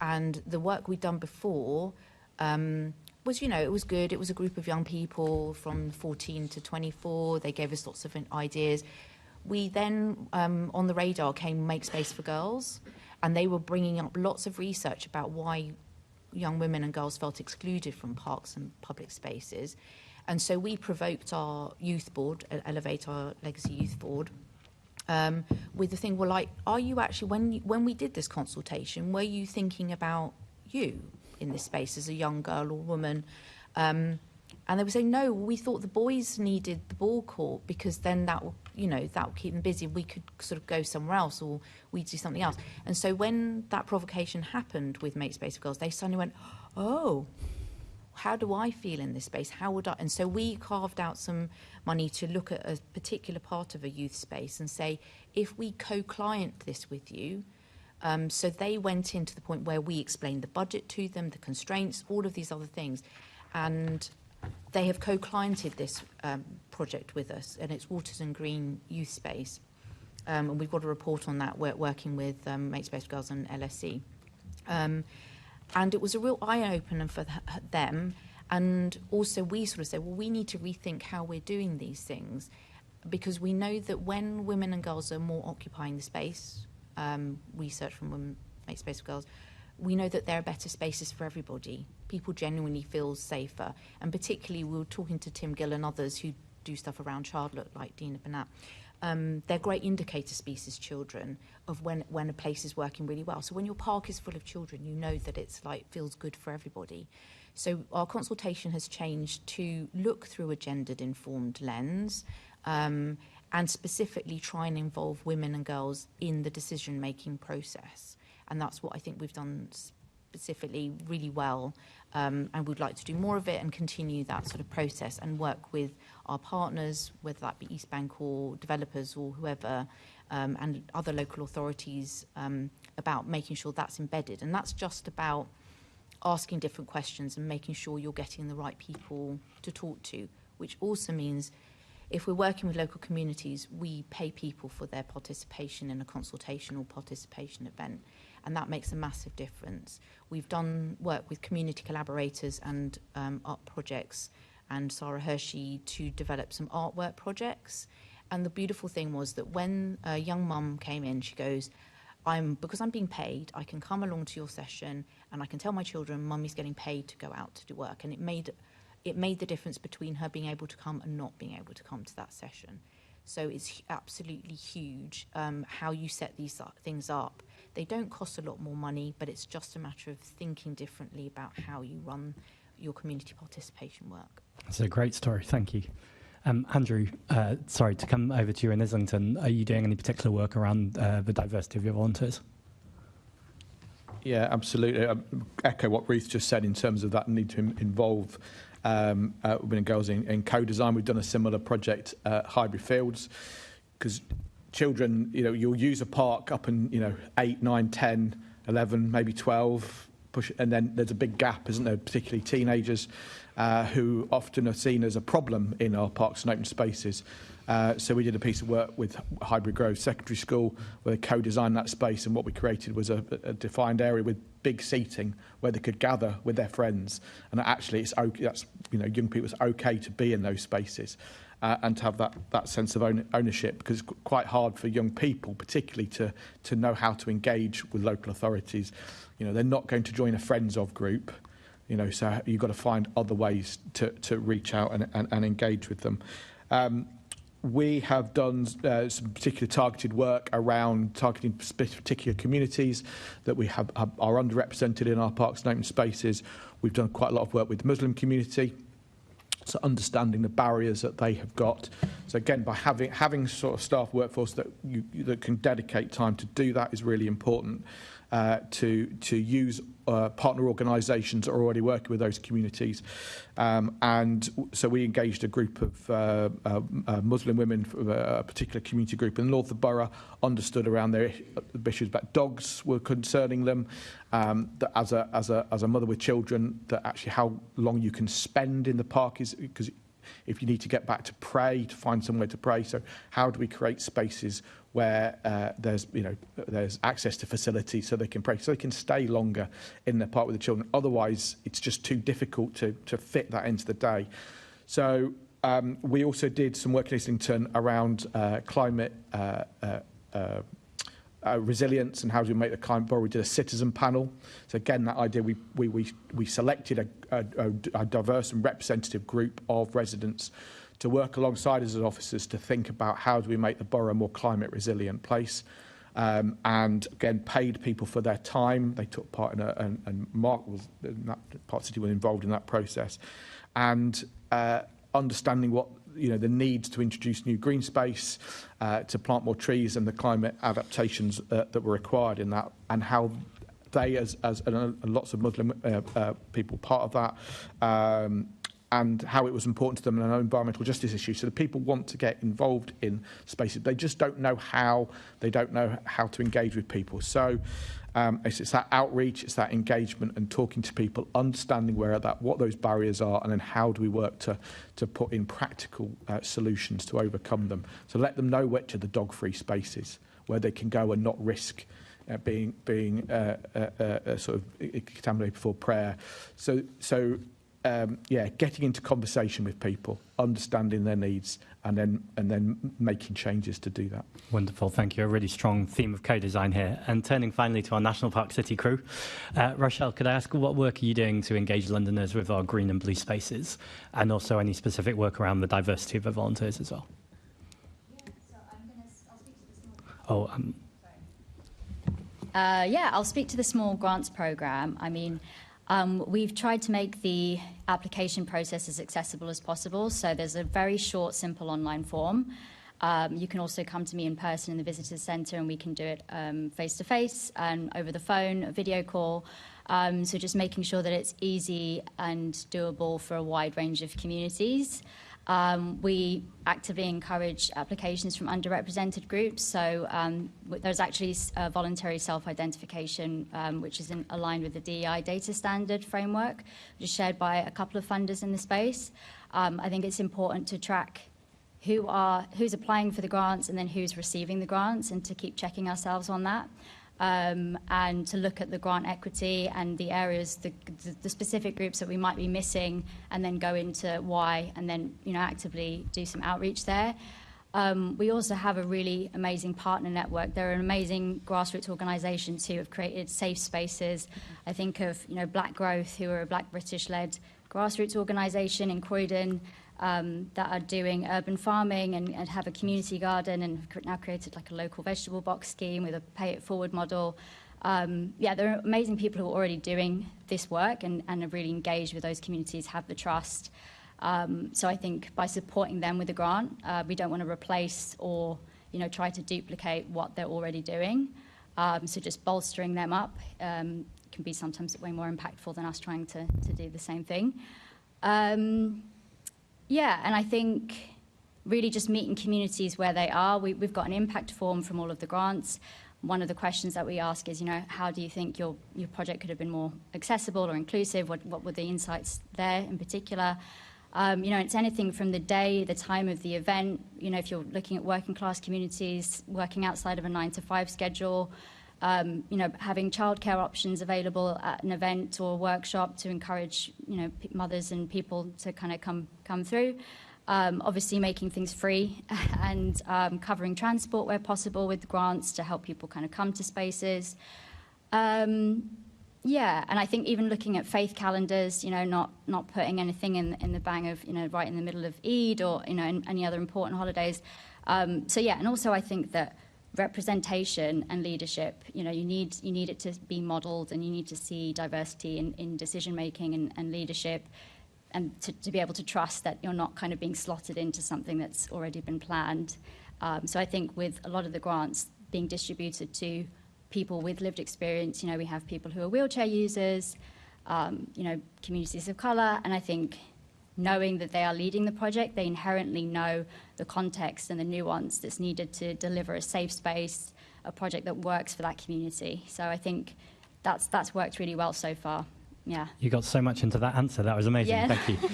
Speaker 11: And the work we'd done before was, it was good. It was a group of young people from 14 to 24. They gave us lots of ideas. We then, on the radar, came Make Space for Girls, and they were bringing up lots of research about why young women and girls felt excluded from parks and public spaces. And so we provoked our youth board, Elevate, our Legacy Youth Board, with the thing, well, like, are you actually, when we did this consultation, were you thinking about you in this space as a young girl or woman? And they would say, no, we thought the boys needed the ball court because then that will, that will keep them busy. We could sort of go somewhere else or we'd do something else. And so when that provocation happened with Make Space for Girls, they suddenly went, oh, how do I feel in this space? How would I? And so we carved out some money to look at a particular part of a youth space and say, if we co-client this with you, so they went into the point where we explained the budget to them, the constraints, all of these other things. And they have co-cliented this project with us, and it's Waters and Green Youth Space. And we've got a report on that. We're working with Make Space for Girls and LSE. And it was a real eye-opener for them. And also we sort of said, well, we need to rethink how we're doing these things, because we know that when women and girls are more occupying the space, research from Women Make Space for Girls, we know that there are better spaces for everybody. People genuinely feel safer. And particularly, we were talking to Tim Gill and others who do stuff around childhood, like Dina Burnett. They're great indicator species, children, of when a place is working really well. So when your park is full of children, you know that it's like feels good for everybody. So our consultation has changed to look through a gendered informed lens, and specifically try and involve women and girls in the decision-making process. And that's what I think we've done specifically really well. And we'd like to do more of it and continue that sort of process and work with our partners, whether that be East Bank or developers or whoever, and other local authorities, about making sure that's embedded. And that's just about asking different questions and making sure you're getting the right people to talk to, which also means if we're working with local communities, we pay people for their participation in a consultation or participation event, and that makes a massive difference. We've done work with community collaborators and art projects and Sarah Hershey to develop some artwork projects. And the beautiful thing was that when a young mum came in, she goes, because I'm being paid, I can come along to your session and I can tell my children, Mummy's getting paid to go out to do work. And it made the difference between her being able to come and not being able to come to that session. So it's absolutely huge how you set these things up. They don't cost a lot more money, but it's just a matter of thinking differently about how you run your community participation work.
Speaker 6: That's a great story, thank you. Andrew, sorry, to come over to you in Islington, are you doing any particular work around the diversity of your volunteers?
Speaker 13: Yeah, absolutely. Echo what Ruth just said in terms of that need to involve women and girls in co-design. We've done a similar project at Highbury Fields, because children, you'll use a park up in, 8, 9, 10, 11, maybe 12, and then there's a big gap, isn't there, particularly teenagers who often are seen as a problem in our parks and open spaces. So we did a piece of work with Highbury Grove Secondary School where they co-designed that space, and what we created was a defined area with big seating where they could gather with their friends. And actually, it's okay, that's, young people, it's okay to be in those spaces and to have that sense of ownership, because it's quite hard for young people, particularly, to know how to engage with local authorities. They're not going to join a friends of group. So you've got to find other ways to reach out and engage with them. We have done some particular targeted work around targeting particular communities that we are underrepresented in our parks and open spaces. We've done quite a lot of work with the Muslim community, so understanding the barriers that they have got. So again, by having sort of staff workforce that can dedicate time to do that is really important. To use partner organisations that are already working with those communities. And so we engaged a group of Muslim women from a particular community group in North of Borough, understood around their issues about dogs were concerning them, that as a mother with children, that actually how long you can spend in the park is, because if you need to get back to pray, to find somewhere to pray. So how do we create spaces where there's access to facilities so they can pray, so they can stay longer in their park with the children? Otherwise, it's just too difficult to fit that into the day. So we also did some work in Islington around climate resilience and how do we make the climate borough. We did a citizen panel. So again, that idea, we selected a diverse and representative group of residents to work alongside us as officers to think about how do we make the borough a more climate resilient place. And again, paid people for their time. They took part in and Mark was, part of the city was involved in that process. And understanding what, the needs to introduce new green space, to plant more trees and the climate adaptations that were required in that, and how they, as lots of Muslim people, part of that, and how it was important to them and an environmental justice issue. So the people want to get involved in spaces. They just don't know how. They don't know how to engage with people. So it's that outreach, it's that engagement and talking to people, understanding what those barriers are, and then how do we work to put in practical solutions to overcome them. So let them know which are the dog-free spaces where they can go and not risk being sort of contaminated before prayer. Getting into conversation with people, understanding their needs, and then making changes to do that.
Speaker 6: Wonderful, thank you. A really strong theme of co-design here. And turning finally to our National Park City crew, Rochelle, could I ask what work are you doing to engage Londoners with our green and blue spaces, and also any specific work around the diversity of the volunteers as well?
Speaker 9: I'll speak to the small grants programme. I mean, we've tried to make the application process as accessible as possible. So there's a very short, simple online form. You can also come to me in person in the Visitors Centre, and we can do it face-to-face and over the phone, a video call. So just making sure that it's easy and doable for a wide range of communities. We actively encourage applications from underrepresented groups. So there's actually voluntary self-identification, which is aligned with the DEI data standard framework, which is shared by a couple of funders in the space. I think it's important to track who's applying for the grants and then who's receiving the grants, and to keep checking ourselves on that. And to look at the grant equity and the areas, the specific groups that we might be missing, and then go into why, and then actively do some outreach there. We also have a really amazing partner network. There are amazing grassroots organisations who have created safe spaces. I think of Black Growth, who are a Black British-led grassroots organisation in Croydon, that are doing urban farming and have a community garden, and have now created like a local vegetable box scheme with a pay-it-forward model. There are amazing people who are already doing this work and are really engaged with those communities, have the trust. So I think by supporting them with a grant, we don't want to replace or try to duplicate what they're already doing. So just bolstering them up can be sometimes way more impactful than us trying to do the same thing. And I think really just meeting communities where they are. We've got an impact form from all of the grants. One of the questions that we ask is, how do you think your project could have been more accessible or inclusive? What were the insights there in particular? It's anything from the day, the time of the event. If you're looking at working class communities, working outside of a 9-to-5 schedule, having childcare options available at an event or a workshop to encourage, mothers and people to kind of come through. Obviously making things free and covering transport where possible with grants to help people kind of come to spaces. And I think even looking at faith calendars, not putting anything in the bang of, right in the middle of Eid or, any other important holidays. And also I think that representation and leadership, you need it to be modelled, and you need to see diversity in decision making and leadership, and to be able to trust that you're not kind of being slotted into something that's already been planned. So I think with a lot of the grants being distributed to people with lived experience, we have people who are wheelchair users, communities of colour, and I think knowing that they are leading the project, they inherently know the context and the nuance that's needed to deliver a safe space, a project that works for that community. So I think that's worked really well so far. Yeah.
Speaker 6: You got so much into that answer. That was amazing.
Speaker 9: Yeah.
Speaker 6: Thank you.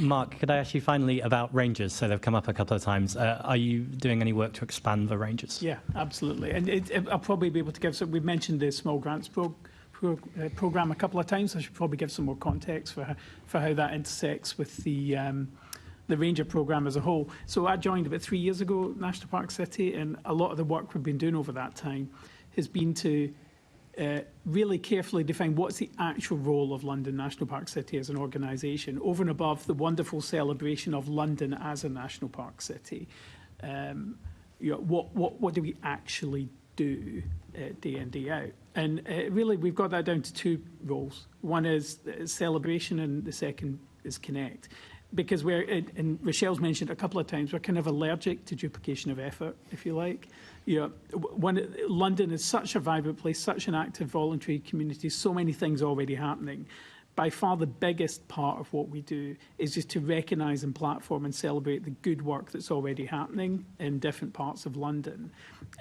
Speaker 6: Mark, could I ask you finally about rangers? So they've come up a couple of times. Are you doing any work to expand the rangers?
Speaker 10: Yeah, absolutely. And I'll probably be able to give some. We've mentioned the small grants programme a couple of times. I should probably give some more context for how that intersects with the Ranger programme as a whole. So I joined about 3 years ago, National Park City, and a lot of the work we've been doing over that time has been to really carefully define what's the actual role of London National Park City as an organisation, over and above the wonderful celebration of London as a national park city. What do we actually do day in, day out? And really, we've got that down to two roles. One is celebration, and the second is connect. Because we're, and Rochelle's mentioned a couple of times, we're kind of allergic to duplication of effort, if you like. London is such a vibrant place, such an active voluntary community, so many things already happening. By far the biggest part of what we do is just to recognise and platform and celebrate the good work that's already happening in different parts of London.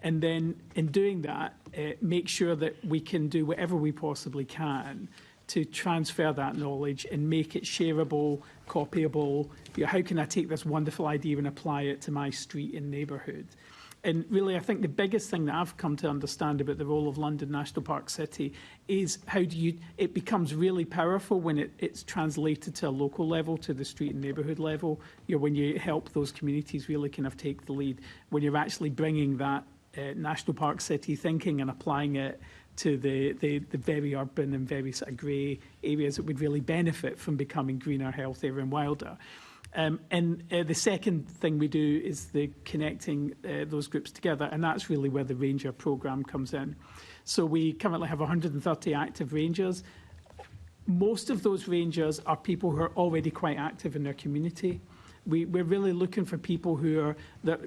Speaker 10: And then in doing that, make sure that we can do whatever we possibly can to transfer that knowledge and make it shareable, copyable. How can I take this wonderful idea and apply it to my street and neighbourhood? And really, I think the biggest thing that I've come to understand about the role of London National Park City is how it becomes really powerful when it's translated to a local level, to the street and neighbourhood level. When you help those communities really kind of take the lead, when you're actually bringing that National Park City thinking and applying it to the very urban and very sort of grey areas that would really benefit from becoming greener, healthier and wilder. And the second thing we do is the connecting those groups together, and that's really where the Ranger programme comes in. So we currently have 130 active Rangers. Most of those Rangers are people who are already quite active in their community. We're really looking for people who are,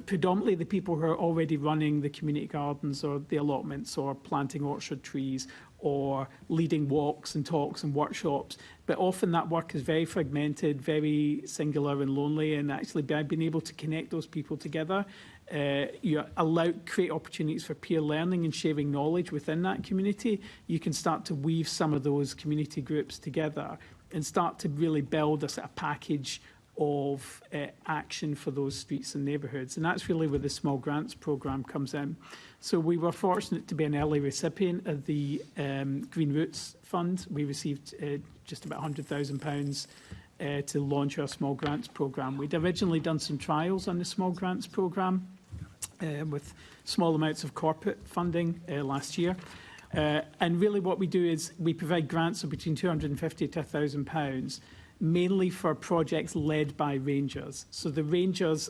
Speaker 10: predominantly the people who are already running the community gardens or the allotments or planting orchard trees or leading walks and talks and workshops. But often that work is very fragmented, very singular and lonely, and actually by being able to connect those people together, create opportunities for peer learning and sharing knowledge within that community, you can start to weave some of those community groups together and start to really build a sort of package of action for those streets and neighbourhoods. And that's really where the Small Grants programme comes in. So we were fortunate to be an early recipient of the Green Roots Fund. We received just about £100,000 to launch our Small Grants programme. We'd originally done some trials on the Small Grants programme with small amounts of corporate funding last year. And really what we do is we provide grants of between £250 to £1,000, mainly for projects led by Rangers. So the Rangers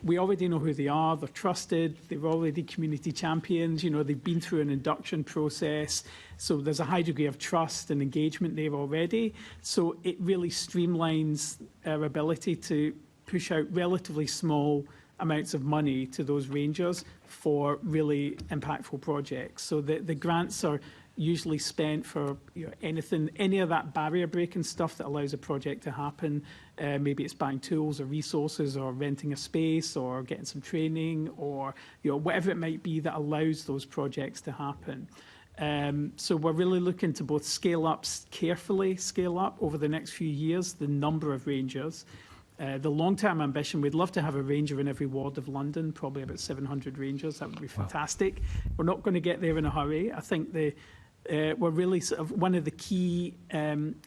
Speaker 10: we already know who they are, they're trusted, they're already community champions, they've been through an induction process, so there's a high degree of trust and engagement there already. So it really streamlines our ability to push out relatively small amounts of money to those Rangers for really impactful projects. So the grants are usually spent for any of that barrier breaking stuff that allows a project to happen. Maybe it's buying tools or resources or renting a space or getting some training or whatever it might be that allows those projects to happen. So we're really looking to both scale up over the next few years the number of Rangers. The long-term ambition, we'd love to have a Ranger in every ward of London, probably about 700 Rangers. That would be fantastic. We're not going to get there in a hurry. I think we're really sort of one of the key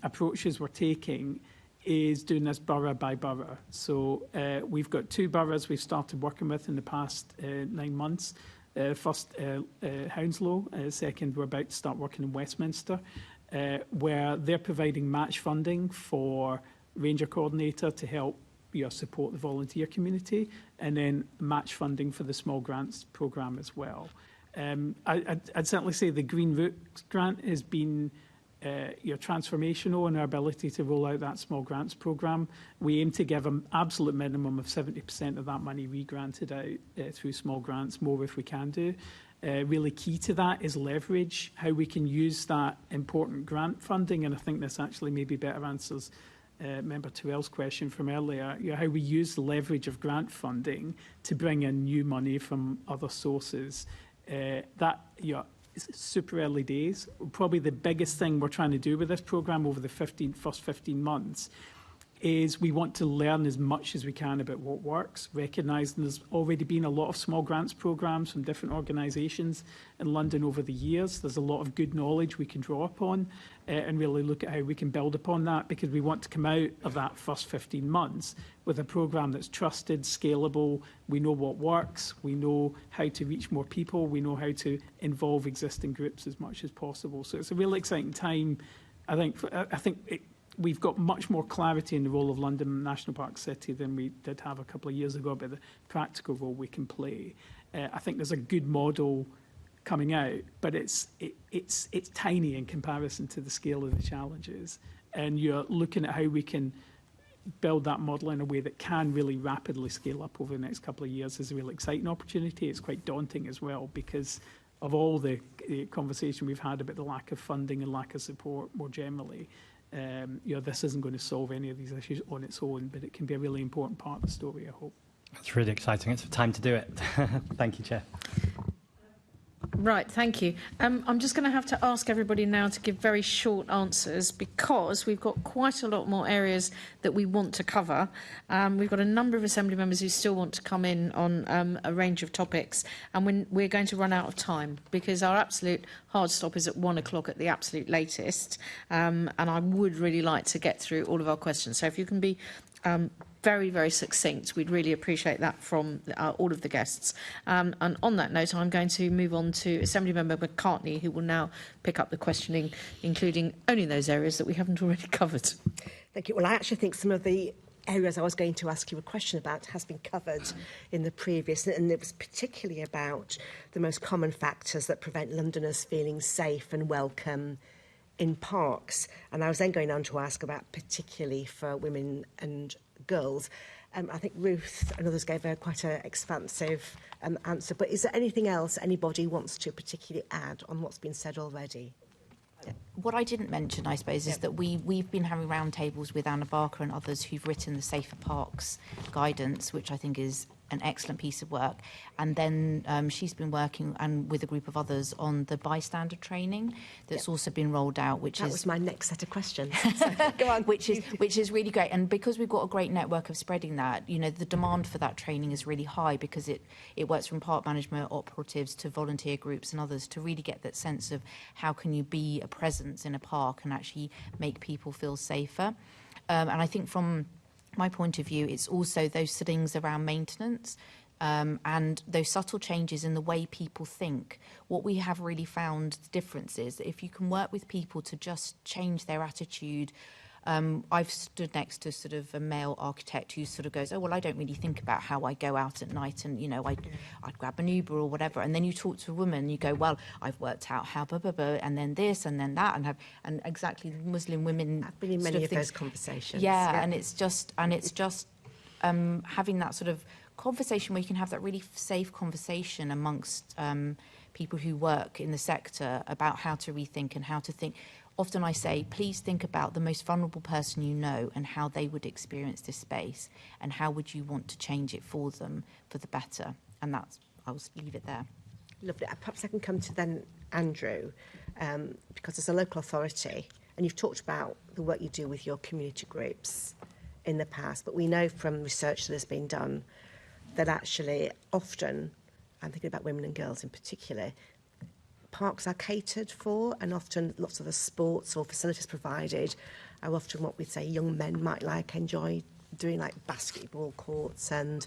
Speaker 10: approaches we're taking is doing this borough by borough. So we've got 2 boroughs we've started working with in the past 9 months. First, Hounslow. Second, we're about to start working in Westminster, where they're providing match funding for Ranger Coordinator to help support the volunteer community, and then match funding for the Small Grants programme as well. I'd certainly say the Green Roots grant has been transformational in our ability to roll out that Small Grants programme. We aim to give an absolute minimum of 70% of that money re-granted out through Small Grants, more if we can do. Really key to that is leverage, how we can use that important grant funding, and I think this actually maybe better answers Member Terrell's question from earlier, how we use the leverage of grant funding to bring in new money from other sources. It's super early days. Probably the biggest thing we're trying to do with this programme over the first 15 months is we want to learn as much as we can about what works, recognising there's already been a lot of small grants programmes from different organisations in London over the years. There's a lot of good knowledge we can draw upon and really look at how we can build upon that, because we want to come out of that first 15 months with a programme that's trusted, scalable. We know what works, we know how to reach more people, we know how to involve existing groups as much as possible. So it's a really exciting time. I think we've got much more clarity in the role of London National Park City than we did have a couple of years ago about the practical role we can play. I think there's a good model coming out, but it's tiny in comparison to the scale of the challenges. And you're looking at how we can build that model in a way that can really rapidly scale up over the next couple of years is a really exciting opportunity. It's quite daunting as well because of all the conversation we've had about the lack of funding and lack of support more generally. This isn't going to solve any of these issues on its own, but it can be a really important part of the story, I hope.
Speaker 6: That's really exciting. It's time to do it. Thank you, Chair.
Speaker 1: Right, thank you. I'm just going to have to ask everybody now to give very short answers because we've got quite a lot more areas that we want to cover. We've got a number of Assembly members who still want to come in on a range of topics, and we're going to run out of time because our absolute hard stop is at 1 o'clock at the absolute latest, and I would really like to get through all of our questions. So if you can be very, very succinct. We'd really appreciate that from all of the guests. And on that note, I'm going to move on to Assemblymember McCartney, who will now pick up the questioning, including only those areas that we haven't already covered.
Speaker 15: Thank you. Well, I actually think some of the areas I was going to ask you a question about has been covered in the previous, and it was particularly about the most common factors that prevent Londoners feeling safe and welcome in parks. And I was then going on to ask about particularly for women and girls. I think Ruth and others gave quite an expansive answer, but is there anything else anybody wants to particularly add on what's been said already?
Speaker 11: What I didn't mention, I suppose, is that we've been having roundtables with Anna Barker and others who've written the Safer Parks guidance, which I think is an excellent piece of work. And then she's been working with a group of others on the bystander training that's also been rolled out, which
Speaker 15: was my next set of questions. So, go on.
Speaker 11: which is really great. And because we've got a great network of spreading that, the demand for that training is really high because it works from park management operatives to volunteer groups and others to really get that sense of how can you be a presence in a park and actually make people feel safer. And I think from my point of view, it's also those things around maintenance and those subtle changes in the way people think. What we have really found the difference is that if you can work with people to just change their attitude. I've stood next to sort of a male architect who sort of goes, oh, well, I don't really think about how I go out at night and, I'd grab an Uber or whatever. And then you talk to a woman and you go, well, I've worked out how, blah, blah, blah, and then this and then that. And exactly Muslim women.
Speaker 15: I've been in many of those conversations.
Speaker 11: Yeah, and it's just having that sort of conversation where you can have that really safe conversation amongst people who work in the sector about how to rethink and how to think. Often I say, please think about the most vulnerable person you know and how they would experience this space and how would you want to change it for them for the better. And I'll leave it there.
Speaker 15: Lovely. Perhaps I can come to then Andrew, because as a local authority, and you've talked about the work you do with your community groups in the past, but we know from research that has been done that actually often, I'm thinking about women and girls in particular, parks are catered for, and often lots of the sports or facilities provided are often what we'd say young men might enjoy doing, like basketball courts and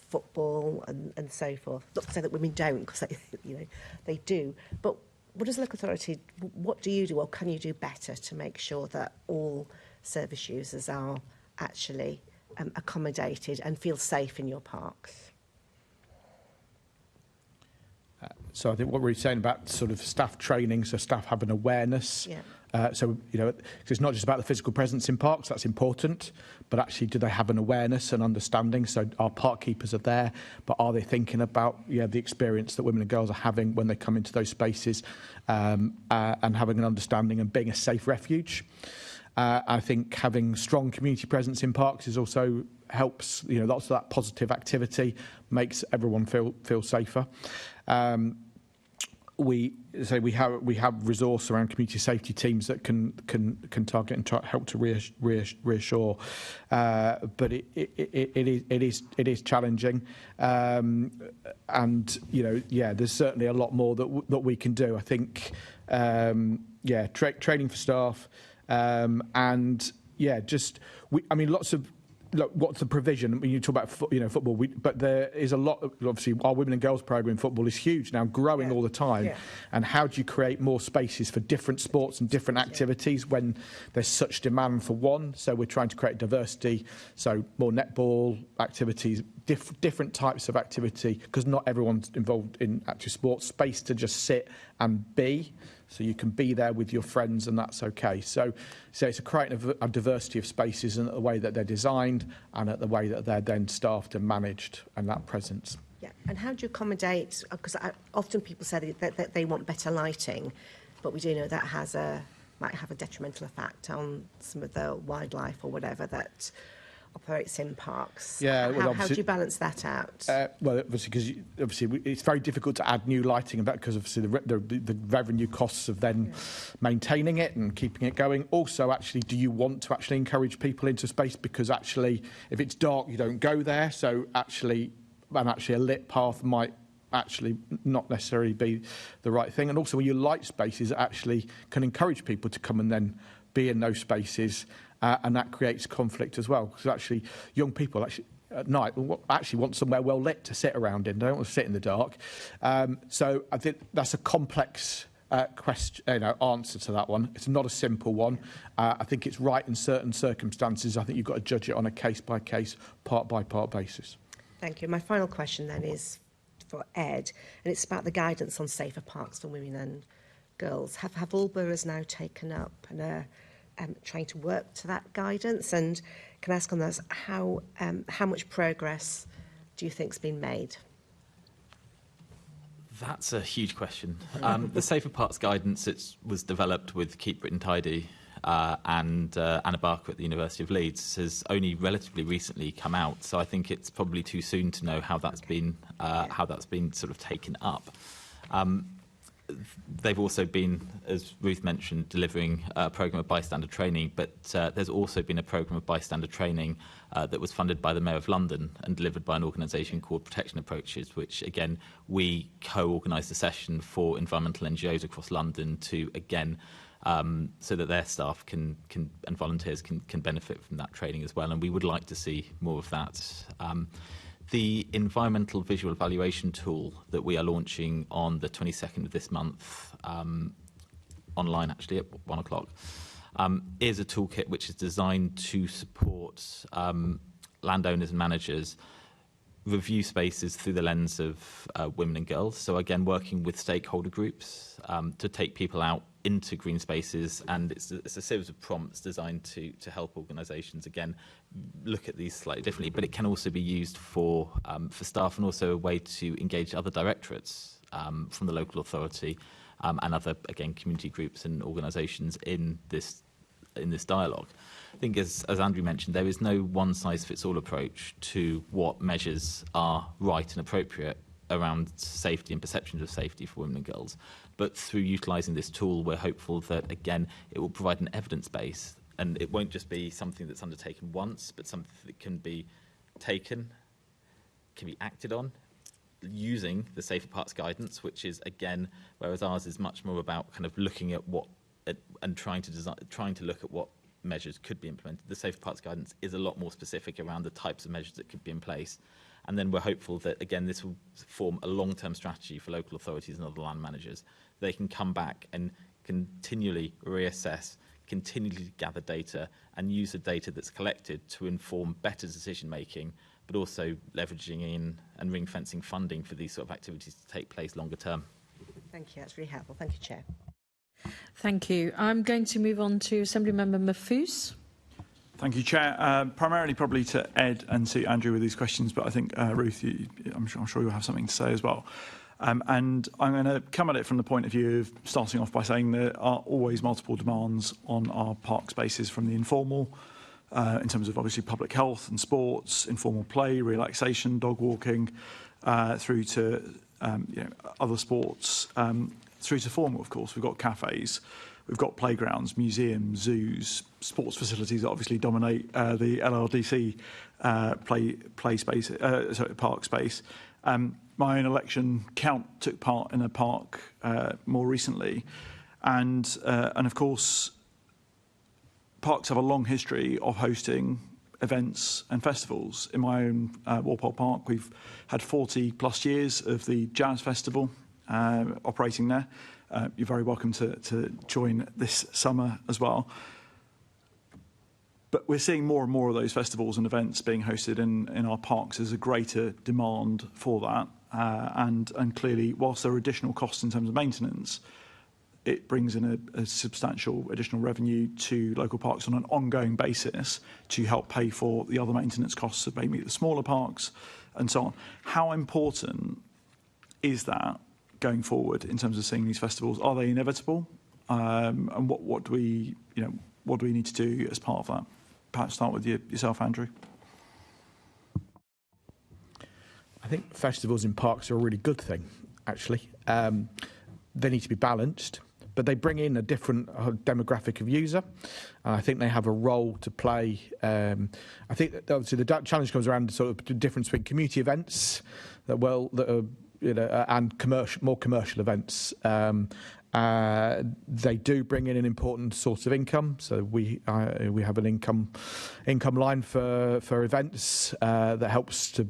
Speaker 15: football and so forth. Not to say that women don't, because they do. But what does the local authority, what do you do or can you do better to make sure that all service users are actually accommodated and feel safe in your parks?
Speaker 13: So I think what we're saying about sort of staff training, so staff have an awareness. Yeah. So it's not just about the physical presence in parks, that's important, but actually do they have an awareness and understanding? So our park keepers are there, but are they thinking about the experience that women and girls are having when they come into those spaces and having an understanding and being a safe refuge? I think having strong community presence in parks is also helps, lots of that positive activity makes everyone feel safer. we have resource around community safety teams that can target and help to reassure, but it is challenging, and there's certainly a lot more that we can do. I think training for staff, and lots of. Look, what's the provision? When you talk about football, but there is a lot. Obviously, our women and girls program in football is huge now, growing all the time. Yeah. And how do you create more spaces for different sports and different activities when there's such demand for one? So we're trying to create diversity. So more netball activities, different types of activity, because not everyone's involved in actual sports. Space to just sit and be. So you can be there with your friends, and that's okay. So it's creating a diversity of spaces and the way that they're designed and at the way that they're then staffed and managed, and that presence.
Speaker 15: Yeah, and how do you accommodate? Because often people say that they want better lighting, but we do know that might have a detrimental effect on some of the wildlife or whatever that operates in parks.
Speaker 13: Yeah,
Speaker 15: how do you balance that out?
Speaker 13: Well, obviously, because it's very difficult to add new lighting, and because obviously the revenue costs of then maintaining it and keeping it going. Also, actually, do you want to actually encourage people into space? Because actually, if it's dark, you don't go there. So actually a lit path might actually not necessarily be the right thing. And also, when you light spaces, it actually can encourage people to come and then be in those spaces. And that creates conflict as well, because actually young people at night actually want somewhere well lit to sit around in. They don't want to sit in the dark. So I think that's a complex answer to that one. It's not a simple one. I think it's right in certain circumstances. I think you've got to judge it on a case-by-case, part-by-part basis.
Speaker 15: Thank you. My final question then is for Ed, and it's about the guidance on safer parks for women and girls. Have all boroughs now taken up and trying to work to that guidance? And can I ask on this, how much progress do you think's been made?
Speaker 8: That's a huge question. The Safer Parks guidance was developed with Keep Britain Tidy and Anna Barker at the University of Leeds has only relatively recently come out. So I think it's probably too soon to know how that's been sort of taken up. They've also been, as Ruth mentioned, delivering a programme of bystander training, but there's also been a programme of bystander training that was funded by the Mayor of London and delivered by an organisation called Protection Approaches, which, again, we co-organised a session for environmental NGOs across London to, again, so that their staff and volunteers can benefit from that training as well. And we would like to see more of that. The environmental visual evaluation tool that we are launching on the 22nd of this month, online actually at 1 o'clock, is a toolkit which is designed to support landowners and managers review spaces through the lens of women and girls. So again, working with stakeholder groups to take people out into green spaces, and it's a series of prompts designed to help organisations again look at these slightly differently. But it can also be used for staff, and also a way to engage other directorates from the local authority and other, again, community groups and organisations in this dialogue. I think, as Andrew mentioned, there is no one-size-fits-all approach to what measures are right and appropriate around safety and perceptions of safety for women and girls. But through utilising this tool, we're hopeful that, again, it will provide an evidence base, and it won't just be something that's undertaken once, but something that can be taken, can be acted on, using the Safer Parks guidance, which is, again, whereas ours is much more about kind of looking at what and trying to look at what measures could be implemented. The Safer Parks guidance is a lot more specific around the types of measures that could be in place. And then we're hopeful that, again, this will form a long-term strategy for local authorities and other land managers. They can come back and continually reassess, continually gather data, and use the data that's collected to inform better decision-making, but also leveraging in and ring-fencing funding for these sort of activities to take place longer term.
Speaker 15: Thank you. That's really helpful. Thank you, Chair.
Speaker 1: Thank you. I'm going to move on to Assemblymember Mahfouz.
Speaker 7: Thank you, Chair. Primarily probably to Ed and to Andrew with these questions, but I think, Ruth, I'm sure you'll have something to say as well. And I'm going to come at it from the point of view of starting off by saying there are always multiple demands on our park spaces, from the informal, in terms of obviously public health and sports, informal play, relaxation, dog walking, through to other sports, through to formal, of course. We've got cafes, we've got playgrounds, museums, zoos, sports facilities that obviously dominate the LRDC park space. My own election count took part in a park more recently, and of course, parks have a long history of hosting events and festivals. In my own Walpole Park, we've had 40 plus years of the Jazz Festival operating there. You're very welcome to join this summer as well. But we're seeing more and more of those festivals and events being hosted in our parks. There's a greater demand for that. And clearly, whilst there are additional costs in terms of maintenance, it brings in a substantial additional revenue to local parks on an ongoing basis to help pay for the other maintenance costs of maybe the smaller parks and so on. How important is that going forward in terms of seeing these festivals? Are they inevitable? And what do we need to do as part of that? Perhaps start with yourself, Andrew.
Speaker 13: I think festivals in parks are a really good thing, actually. They need to be balanced, but they bring in a different demographic of user. And I think they have a role to play. I think that obviously the challenge comes around sort of the difference between community events that are, and more commercial events. They do bring in an important source of income. So we have an income line for events that helps to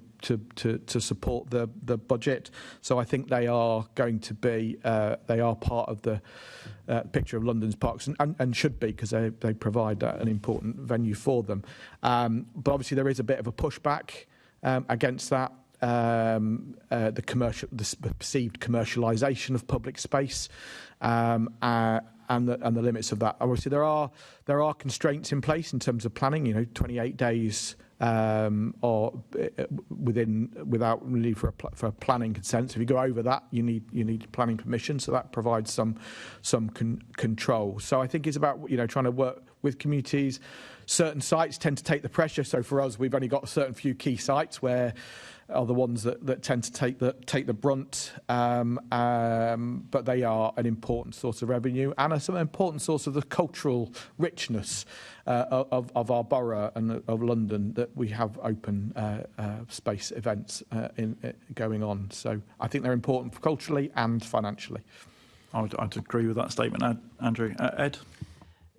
Speaker 13: support the budget. So I think they are going to be they are part of the picture of London's parks and should be, because they provide an important venue for them. But obviously there is a bit of a pushback against that. The perceived commercialisation of public space and the limits of that. Obviously, there are constraints in place in terms of planning. 28 days or without really for a planning consent. So if you go over that, you need planning permission. So that provides some control. So I think it's about trying to work with communities. Certain sites tend to take the pressure. So for us, we've only got a certain few key sites where are the ones that tend to take the brunt, but they are an important source of revenue and an important source of the cultural richness of our borough and of London, that we have open space events going on. So I think they're important culturally and financially.
Speaker 7: I'd agree with that statement, Andrew. Ed?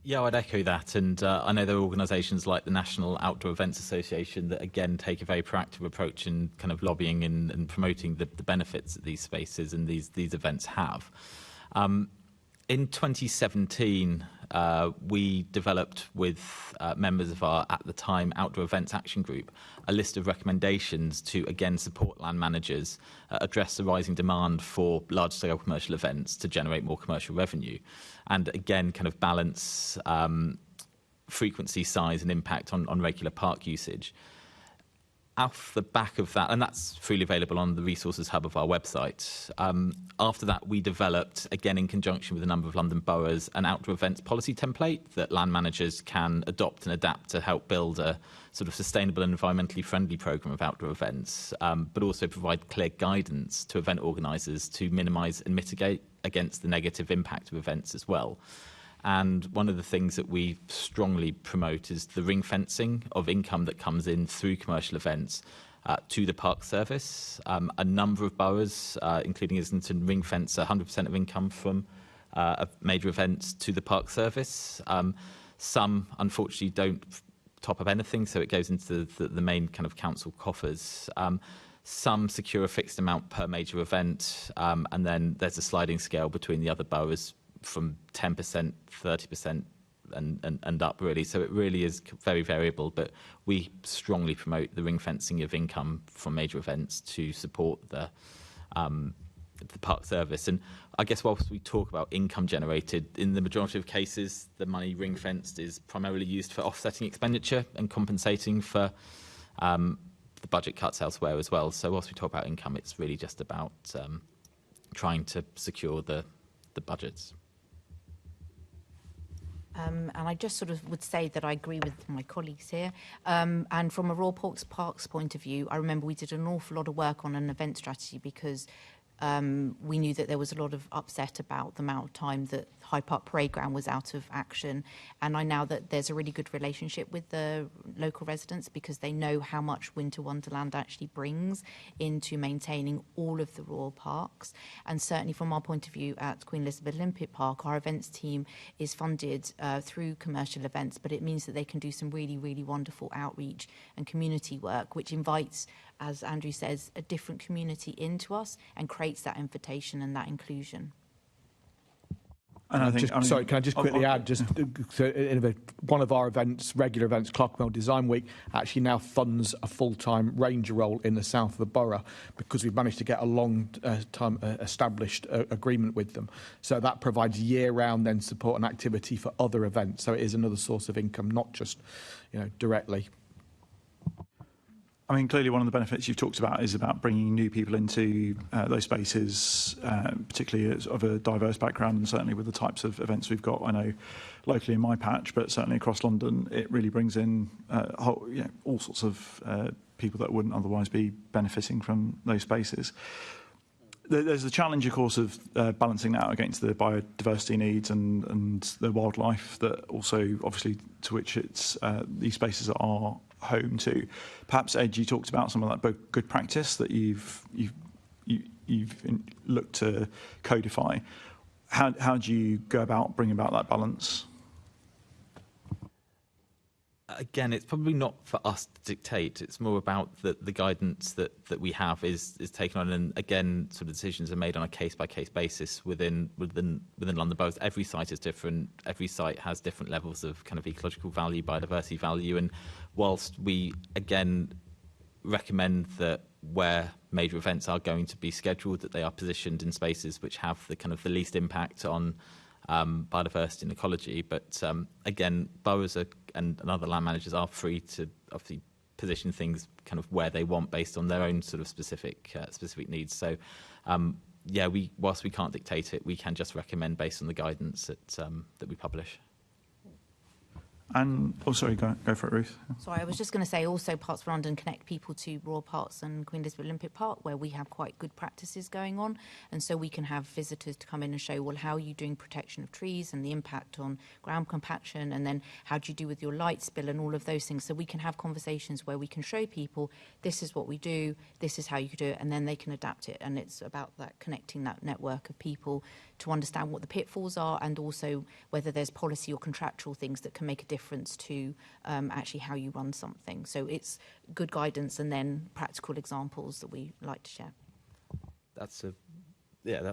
Speaker 8: Yeah, I'd echo that. And I know there are organisations like the National Outdoor Events Association that, again, take a very proactive approach in kind of lobbying and promoting the benefits that these spaces and these events have. In 2017, we developed with members of our, at the time, Outdoor Events Action Group, a list of recommendations to, again, support land managers, address the rising demand for large-scale commercial events to generate more commercial revenue, and, again, kind of balance frequency, size and impact on regular park usage. Off the back of that, and that's freely available on the resources hub of our website, after that we developed, again in conjunction with a number of London boroughs, an outdoor events policy template that land managers can adopt and adapt to help build a sort of sustainable and environmentally friendly programme of outdoor events, but also provide clear guidance to event organisers to minimise and mitigate against the negative impact of events as well. And one of the things that we strongly promote is the ring fencing of income that comes in through commercial events to the park service. A number of boroughs, including Islington, ring fence 100% of income from major events to the park service. Some, unfortunately, don't top up anything, so it goes into the main kind of council coffers. Some secure a fixed amount per major event, and then there's a sliding scale between the other boroughs from 10%, 30% and up, really. So it really is very variable, but we strongly promote the ring fencing of income from major events to support the park service. And I guess whilst we talk about income generated, in the majority of cases, the money ring fenced is primarily used for offsetting expenditure and compensating for the budget cuts elsewhere as well. So whilst we talk about income, it's really just about trying to secure the budgets.
Speaker 11: And I just sort of would say that I agree with my colleagues here. And from a Royal Parks point of view, I remember we did an awful lot of work on an event strategy because We knew that there was a lot of upset about the amount of time that Hyde Park Parade Ground was out of action. And I know that there's a really good relationship with the local residents because they know how much Winter Wonderland actually brings into maintaining all of the Royal Parks. And certainly from our point of view at Queen Elizabeth Olympic Park, our events team is funded through commercial events, but it means that they can do some really, really wonderful outreach and community work, which invites, as Andrew says, a different community into us and creates that invitation and that inclusion.
Speaker 7: And I think,
Speaker 13: Sorry, can I just quickly add, one of our events, regular events, Clerkenwell Design Week, actually now funds a full-time ranger role in the south of the borough because we've managed to get a long-time established agreement with them. So that provides year-round then support and activity for other events. So it is another source of income, not just, directly.
Speaker 7: I mean, clearly one of the benefits you've talked about is about bringing new people into those spaces, particularly of a diverse background, and certainly with the types of events we've got. I know locally in my patch, but certainly across London, it really brings in all sorts of people that wouldn't otherwise be benefiting from those spaces. There's the challenge, of course, of balancing that against the biodiversity needs and the wildlife that also, obviously, to which these spaces are home to. Perhaps, Ed, you talked about some of that good practice that you've looked to codify. How do you go about bringing about that balance?
Speaker 8: Again, it's probably not for us to dictate. It's more about the guidance that we have is taken on, and again, sort of decisions are made on a case-by-case basis within London boroughs. Every site is different. Every site has different levels of kind of ecological value, biodiversity value, and whilst we again recommend that where major events are going to be scheduled, that they are positioned in spaces which have the kind of the least impact on biodiversity and ecology. But again, boroughs and other land managers are free to obviously position things kind of where they want based on their own sort of specific needs. So whilst we can't dictate it, we can just recommend based on the guidance that we publish.
Speaker 7: And sorry, go for it, Ruth.
Speaker 11: Sorry, I was just going to say also Parks for London connect people to Royal Parks and Queen Elizabeth Olympic Park, where we have quite good practices going on, and so we can have visitors to come in and show, well, how are you doing protection of trees and the impact on ground compaction, and then how do you do with your light spill and all of those things. So we can have conversations where we can show people this is what we do, this is how you do it, and then they can adapt it. And it's about that connecting that network of people to understand what the pitfalls are, and also whether there's policy or contractual things that can make a difference to actually how you run something. So it's good guidance and then practical examples that we like to share.
Speaker 8: That's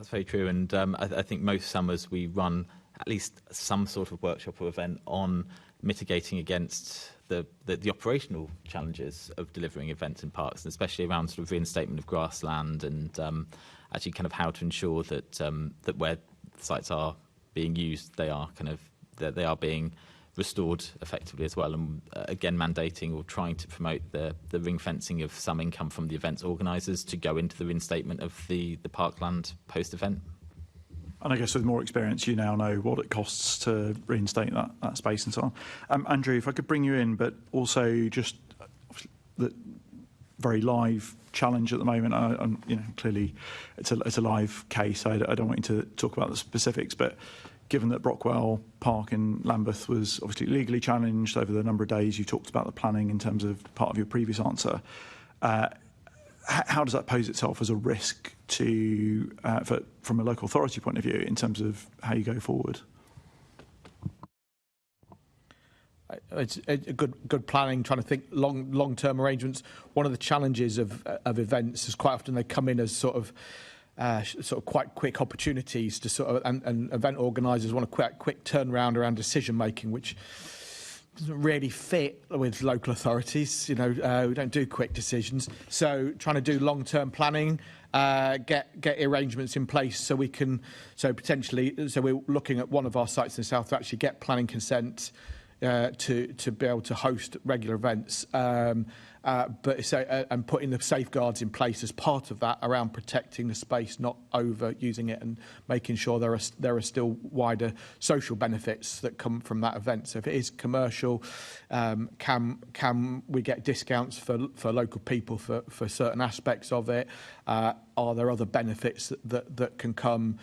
Speaker 8: very true. And I think most summers we run at least some sort of workshop or event on mitigating against the operational challenges of delivering events in parks, and especially around sort of reinstatement of grassland and actually kind of how to ensure that that where sites are being used, they are being restored effectively as well, and again mandating or trying to promote the ring fencing of some income from the events organisers to go into the reinstatement of the parkland post event.
Speaker 7: And I guess with more experience, you now know what it costs to reinstate that space and so on. Andrew, if I could bring you in, but also just the very live challenge at the moment. Clearly it's a live case. I don't want you to talk about the specifics, but given that Brockwell Park in Lambeth was obviously legally challenged over the number of days, you talked about the planning in terms of part of your previous answer. How does that pose itself as a risk to, from a local authority point of view, in terms of how you go forward?
Speaker 13: It's a good planning, trying to think long-term arrangements. One of the challenges of events is quite often they come in as sort of quite quick opportunities to and event organisers want a quick turnaround around decision making, which doesn't really fit with local authorities. We don't do quick decisions. So trying to do long-term planning, get arrangements in place so we can, so we're looking at one of our sites in the south to actually get planning consent to be able to host regular events, And putting the safeguards in place as part of that around protecting the space, not overusing it, and making sure there are still wider social benefits that come from that event. So if it is commercial, can we get discounts for local people for certain aspects of it? Are there other benefits that can come?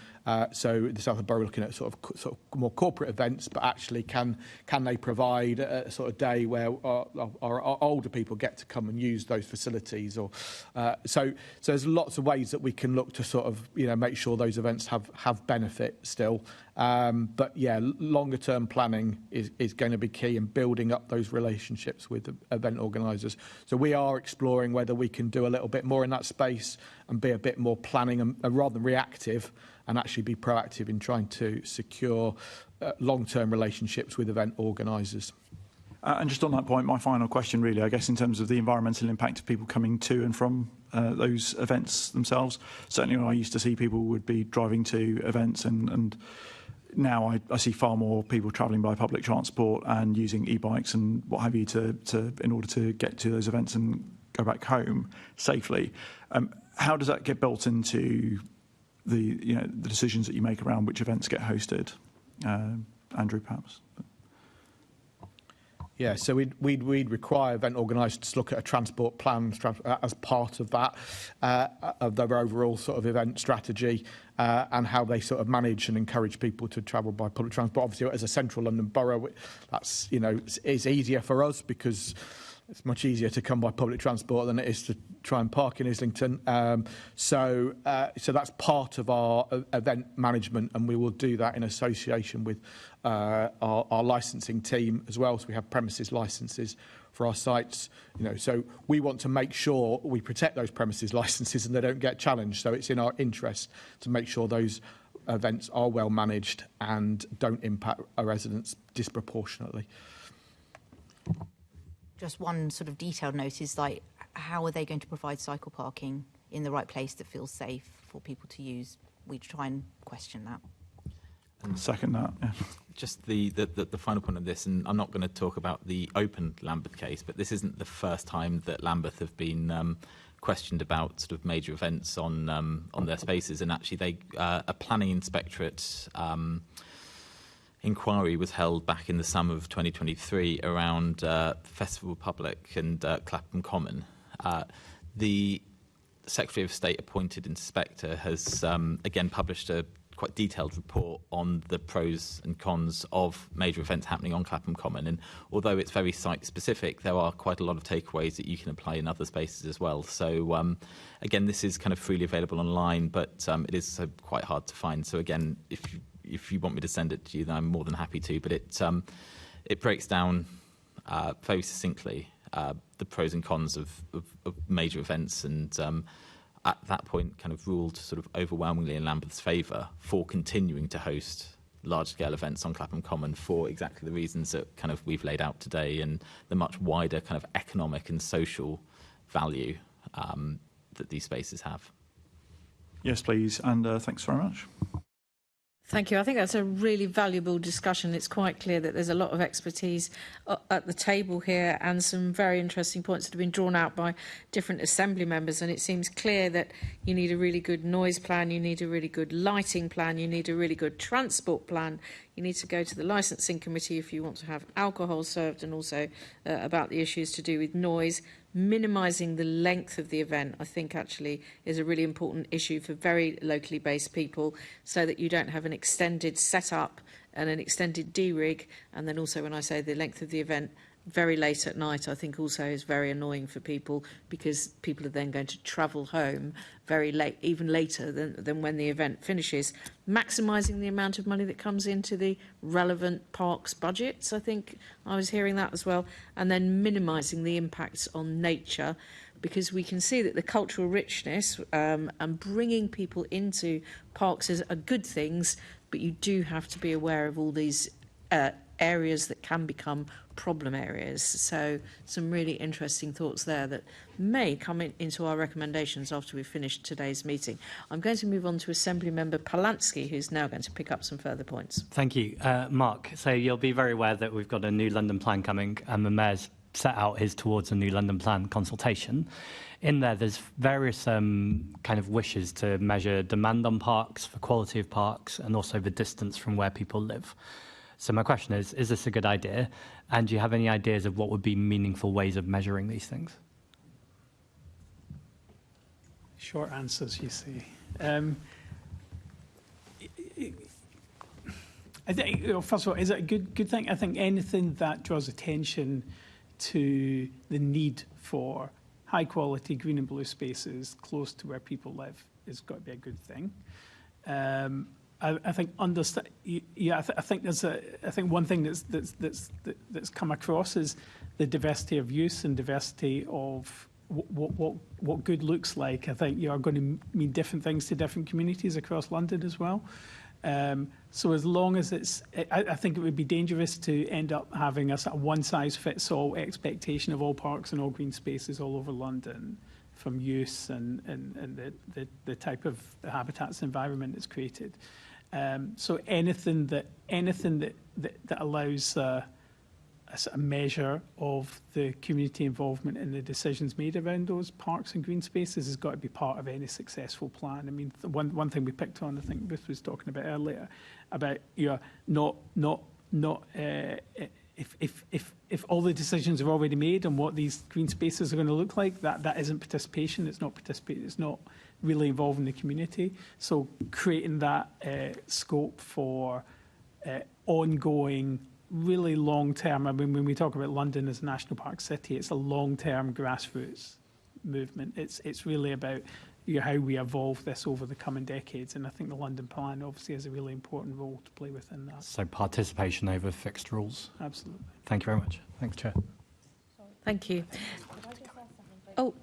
Speaker 13: So the South of Borough looking at sort of more corporate events, but actually can they provide a sort of day where our older people get to come and use those facilities? Or so there's lots of ways that we can look to sort of make sure those events have benefit still. But yeah, longer term planning is going to be key in building up those relationships with the event organisers. So we are exploring whether we can do a little bit more in that space and be a bit more planning and rather than reactive, and actually be proactive in trying to secure long-term relationships with event organisers.
Speaker 7: And just on that point, my final question really, I guess, in terms of the environmental impact of people coming to and from those events themselves. Certainly when I used to see people would be driving to events, and now I see far more people travelling by public transport and using e-bikes and what have you in order to get to those events and go back home safely. How does that get built into the decisions that you make around which events get hosted? Andrew, perhaps.
Speaker 13: Yeah, so we'd require event organisers to look at a transport plan as part of that, of their overall sort of event strategy, and how they sort of manage and encourage people to travel by public transport. Obviously, as a central London borough, that's it's easier for us because it's much easier to come by public transport than it is to try and park in Islington. So that's part of our event management, and we will do that in association with our licensing team as well. So we have premises licences for our sites. So we want to make sure we protect those premises licences and they don't get challenged. So it's in our interest to make sure those events are well managed and don't impact our residents disproportionately.
Speaker 11: Just one sort of detailed note is like, how are they going to provide cycle parking in the right place that feels safe for people to use? We try and question that.
Speaker 7: And second that, yeah.
Speaker 8: Just the final point of this, and I'm not going to talk about the open Lambeth case, but this isn't the first time that Lambeth have been questioned about sort of major events on their spaces, and actually a planning inspectorate inquiry was held back in the summer of 2023 around Festival Public and Clapham Common. The Secretary of State appointed inspector has again published a quite detailed report on the pros and cons of major events happening on Clapham Common, and although it's very site specific, there are quite a lot of takeaways that you can apply in other spaces as well. So again, this is kind of freely available online, but it is quite hard to find. So again, if you want me to send it to you, then I'm more than happy to. But it breaks down very succinctly the pros and cons of major events, and at that point kind of ruled sort of overwhelmingly in Lambeth's favour for continuing to host large-scale events on Clapham Common for exactly the reasons that kind of we've laid out today, and the much wider kind of economic and social value that these spaces have.
Speaker 7: Yes, please, and thanks very much.
Speaker 1: Thank you. I think that's a really valuable discussion. It's quite clear that there's a lot of expertise at the table here and some very interesting points that have been drawn out by different Assembly members. And it seems clear that you need a really good noise plan, you need a really good lighting plan, you need a really good transport plan. You need to go to the licensing committee if you want to have alcohol served, and also about the issues to do with noise. Minimising the length of the event, I think, actually is a really important issue for very locally based people, so that you don't have an extended setup and an extended D-rig. And then also, when I say the length of the event, very late at night, I think also is very annoying for people, because people are then going to travel home very late, even later than when the event finishes. Maximising the amount of money that comes into the relevant parks budgets, I think I was hearing that as well, and then minimising the impacts on nature, because we can see that the cultural richness and bringing people into parks are good things, but you do have to be aware of all these areas that can become problem areas. So some really interesting thoughts there that may come into our recommendations after we've finished today's meeting. I'm going to move on to Assembly Member Polanski, who's now going to pick up some further points.
Speaker 6: Thank you. Mark, so you'll be very aware that we've got a new London plan coming, and the Mayor's set out his Towards a New London Plan consultation. In there, there's various kind of wishes to measure demand on parks, for quality of parks, and also the distance from where people live. So my question is this a good idea? And do you have any ideas of what would be meaningful ways of measuring these things?
Speaker 10: Short answers, you see. I think, first of all, is it a good thing? I think anything that draws attention to the need for high-quality green and blue spaces close to where people live has got to be a good thing. I think I think there's I think one thing that's come across is the diversity of use and diversity of what good looks like. I think you are going to mean different things to different communities across London as well. So as long as it's, I think it would be dangerous to end up having a sort of one-size-fits-all expectation of all parks and all green spaces all over London, from use and the type of habitats environment that's created. So anything that allows a sort of measure of the community involvement in the decisions made around those parks and green spaces has got to be part of any successful plan. I mean, one thing we picked on, I think Ruth was talking about earlier, about if all the decisions are already made on what these green spaces are going to look like, that isn't participation. It's not participation. It's not really involving the community. So creating that scope for ongoing, really long-term. I mean, when we talk about London as a national park city, it's a long-term grassroots movement. It's really about how we evolve this over the coming decades, and I think the London Plan obviously has a really important role to play within that.
Speaker 6: So participation over fixed rules.
Speaker 10: Absolutely.
Speaker 6: Thank you very much. Thanks, Chair.
Speaker 1: Thank you. Oh,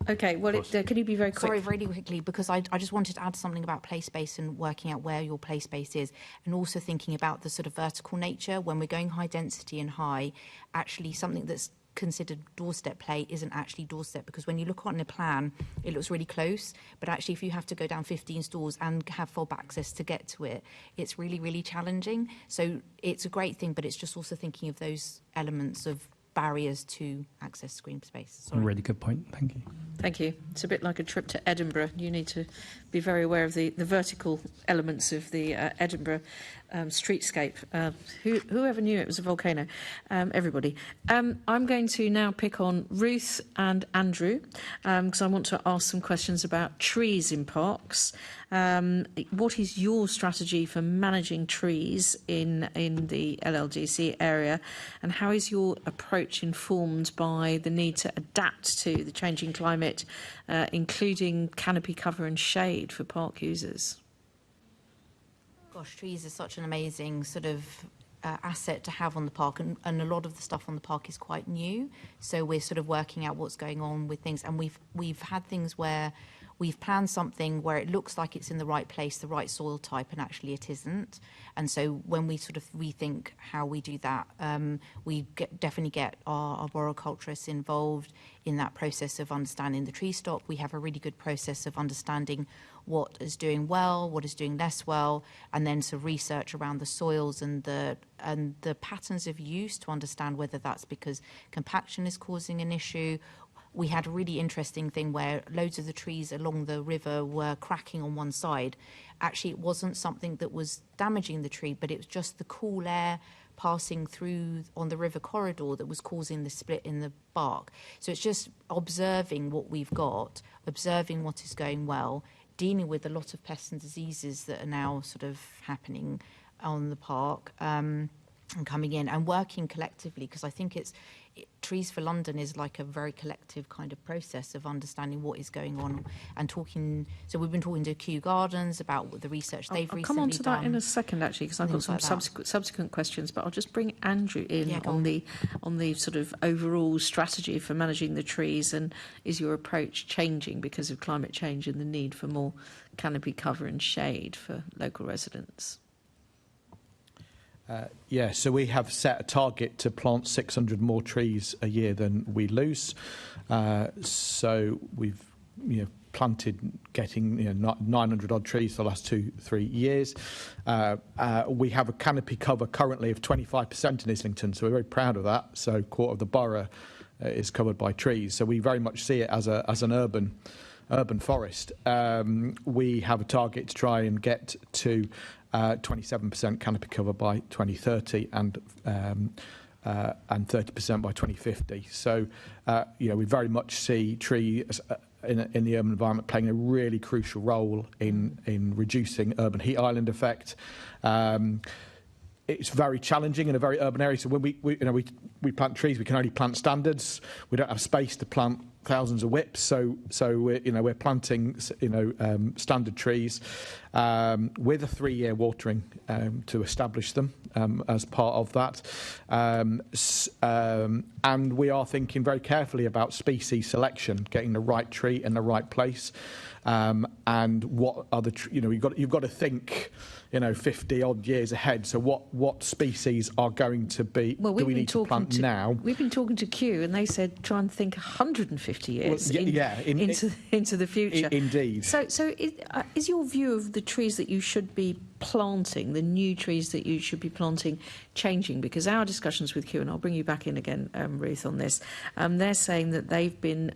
Speaker 1: okay. Well, can you be very quick?
Speaker 11: Sorry, really quickly, because I just wanted to add something about play space and working out where your play space is, and also thinking about the sort of vertical nature. When we're going high density and high, actually something that's considered doorstep play isn't actually doorstep, because when you look on a plan, it looks really close, but actually if you have to go down 15 stores and have fob access to get to it, it's really, really challenging. So it's a great thing, but it's just also thinking of those elements of barriers to access green space. Sorry.
Speaker 6: Really good point. Thank you.
Speaker 1: Thank you. It's a bit like a trip to Edinburgh. You need to be very aware of the vertical elements of the Edinburgh streetscape. Whoever knew it was a volcano? Everybody. I'm going to now pick on Ruth and Andrew because I want to ask some questions about trees in parks. What is your strategy for managing trees in the LLGC area, and how is your approach informed by the need to adapt to the changing climate, including canopy cover and shade for park users?
Speaker 11: Gosh, trees are such an amazing sort of asset to have on the park, and a lot of the stuff on the park is quite new, so we're sort of working out what's going on with things, and we've had things where we've planned something where it looks like it's in the right place, the right soil type, and actually it isn't. And so when we sort of rethink how we do that, we definitely get our arboriculturists involved in that process of understanding the tree stock. We have a really good process of understanding what is doing well, what is doing less well, and then sort of research around the soils and the patterns of use to understand whether that's because compaction is causing an issue. We had a really interesting thing where loads of the trees along the river were cracking on one side. Actually, it wasn't something that was damaging the tree, but it was just the cool air passing through on the river corridor that was causing the split in the bark. So it's just observing what we've got, observing what is going well, dealing with a lot of pests and diseases that are now sort of happening on the park, and coming in and working collectively, because I think Trees for London is like a very collective kind of process of understanding what is going on and talking. So we've been talking to Kew Gardens about the research they've recently done.
Speaker 1: I'll come on to that in a second, actually, because I've got some subsequent questions, but I'll just bring Andrew in on the sort of overall strategy for managing the trees, and is your approach changing because of climate change and the need for more canopy cover and shade for local residents?
Speaker 13: So we have set a target to plant 600 more trees a year than we lose. So we've planted getting 900 odd trees the last 2-3 years. We have a canopy cover currently of 25% in Islington, so we're very proud of that. So quarter of the borough is covered by trees. So we very much see it as an urban forest. We have a target to try and get to 27% canopy cover by 2030 and 30% by 2050. So, we very much see trees in the urban environment playing a really crucial role in reducing urban heat island effect. It's very challenging in a very urban area. So when we plant trees, we can only plant standards. We don't have space to plant thousands of whips. So we're planting standard trees with a 3-year watering to establish them as part of that. And we are thinking very carefully about species selection, getting the right tree in the right place. And what other, you've got to think, 50 odd years ahead. So what species are going to be?
Speaker 1: Well,
Speaker 13: do we need to plant now?
Speaker 1: We've been talking to Kew, and they said try and think 150 years into the future.
Speaker 13: Indeed.
Speaker 1: So is your view of the trees that you should be planting, the new trees that you should be planting, changing? Because our discussions with Kew, and I'll bring you back in again, Ruth, on this, they're saying that they've been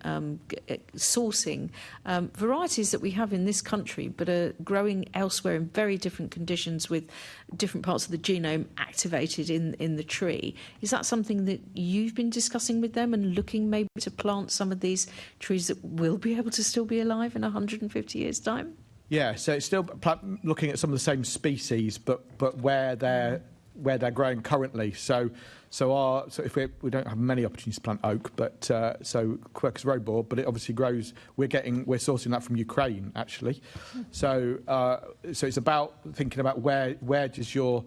Speaker 1: sourcing varieties that we have in this country but are growing elsewhere in very different conditions with different parts of the genome activated in the tree. Is that something that you've been discussing with them and looking maybe to plant some of these trees that will be able to still be alive in 150 years' time?
Speaker 13: Yeah, so it's still looking at some of the same species, but where they're growing currently. So if we don't have many opportunities to plant oak, but so Quercus robur, but it obviously grows. We're sourcing that from Ukraine actually. So it's about thinking about where does your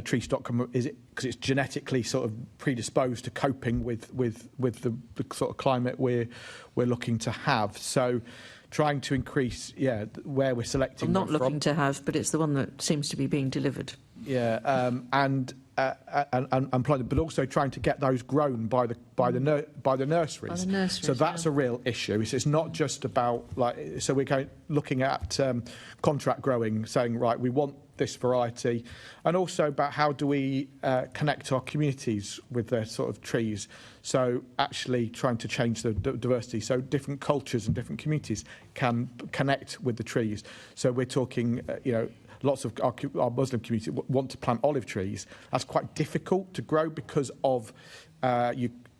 Speaker 13: tree stock come? Is it because it's genetically sort of predisposed to coping with the sort of climate we're looking to have? So trying to increase, where we're selecting.
Speaker 1: Not looking to have, but it's the one that seems to be being delivered.
Speaker 13: Yeah, and but also trying to get those grown by the nurseries. So that's a real issue. It's not just about so we're looking at contract growing, saying right, we want this variety, and also about how do we connect our communities with their sort of trees. So actually trying to change the diversity, so different cultures and different communities can connect with the trees. So we're talking, lots of our Muslim community want to plant olive trees. That's quite difficult to grow because of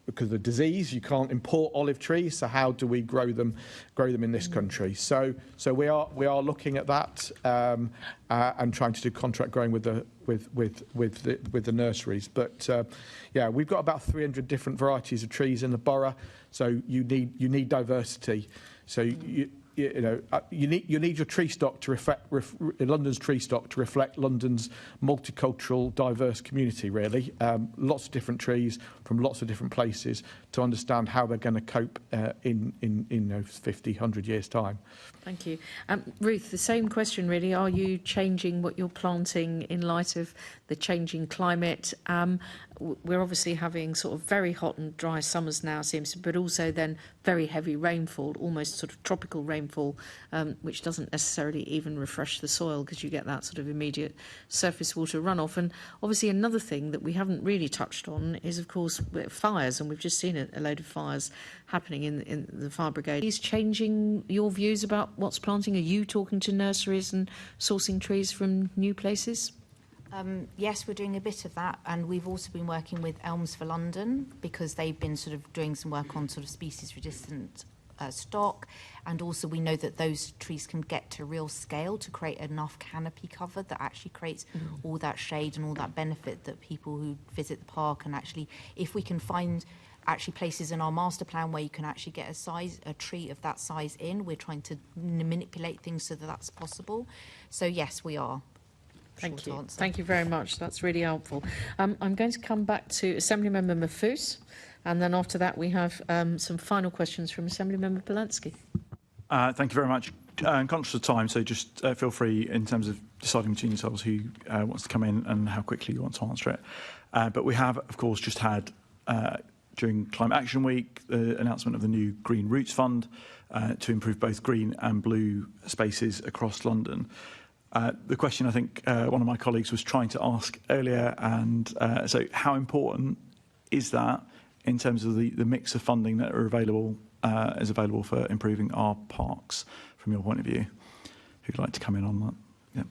Speaker 13: because of the disease. You can't import olive trees, so how do we grow them in this country? So we are looking at that and trying to do contract growing with the nurseries. But we've got about 300 different varieties of trees in the borough. So you need diversity. So you need your tree stock to reflect London's tree stock to reflect London's multicultural, diverse community. Really, lots of different trees from lots of different places to understand how they're going to cope in 50, 100 years' time.
Speaker 1: Thank you, Ruth. The same question, really. Are you changing what you're planting in light of the changing climate? We're obviously having sort of very hot and dry summers now, but also then very heavy rainfall, almost sort of tropical rainfall, which doesn't necessarily even refresh the soil because you get that sort of immediate surface water runoff. And obviously another thing that we haven't really touched on is, of course, fires, and we've just seen a load of fires happening in the fire brigade. Is changing your views about what's planting? Are you talking to nurseries and sourcing trees from new places?
Speaker 11: Yes, we're doing a bit of that, and we've also been working with Elms for London because they've been sort of doing some work on sort of species-resistant stock, and also we know that those trees can get to real scale to create enough canopy cover that actually creates all that shade and all that benefit that people who visit the park, and actually if we can find actually places in our master plan where you can actually get a tree of that size in, we're trying to manipulate things so that that's possible. So yes, we are.
Speaker 1: Thank you. Thank you very much. That's really helpful. I'm going to come back to Assemblymember Mahfouz, and then after that we have some final questions from Assemblymember Polanski.
Speaker 7: Thank you very much. Conscious of time, so just feel free in terms of deciding between yourselves who wants to come in and how quickly you want to answer it. But we have, of course, just had, during Climate Action Week, the announcement of the new Green Roots Fund to improve both green and blue spaces across London. The question I think one of my colleagues was trying to ask earlier, and so how important is that in terms of the mix of funding that are available is available for improving our parks from your point of view? Who'd like to come in on that? Yeah,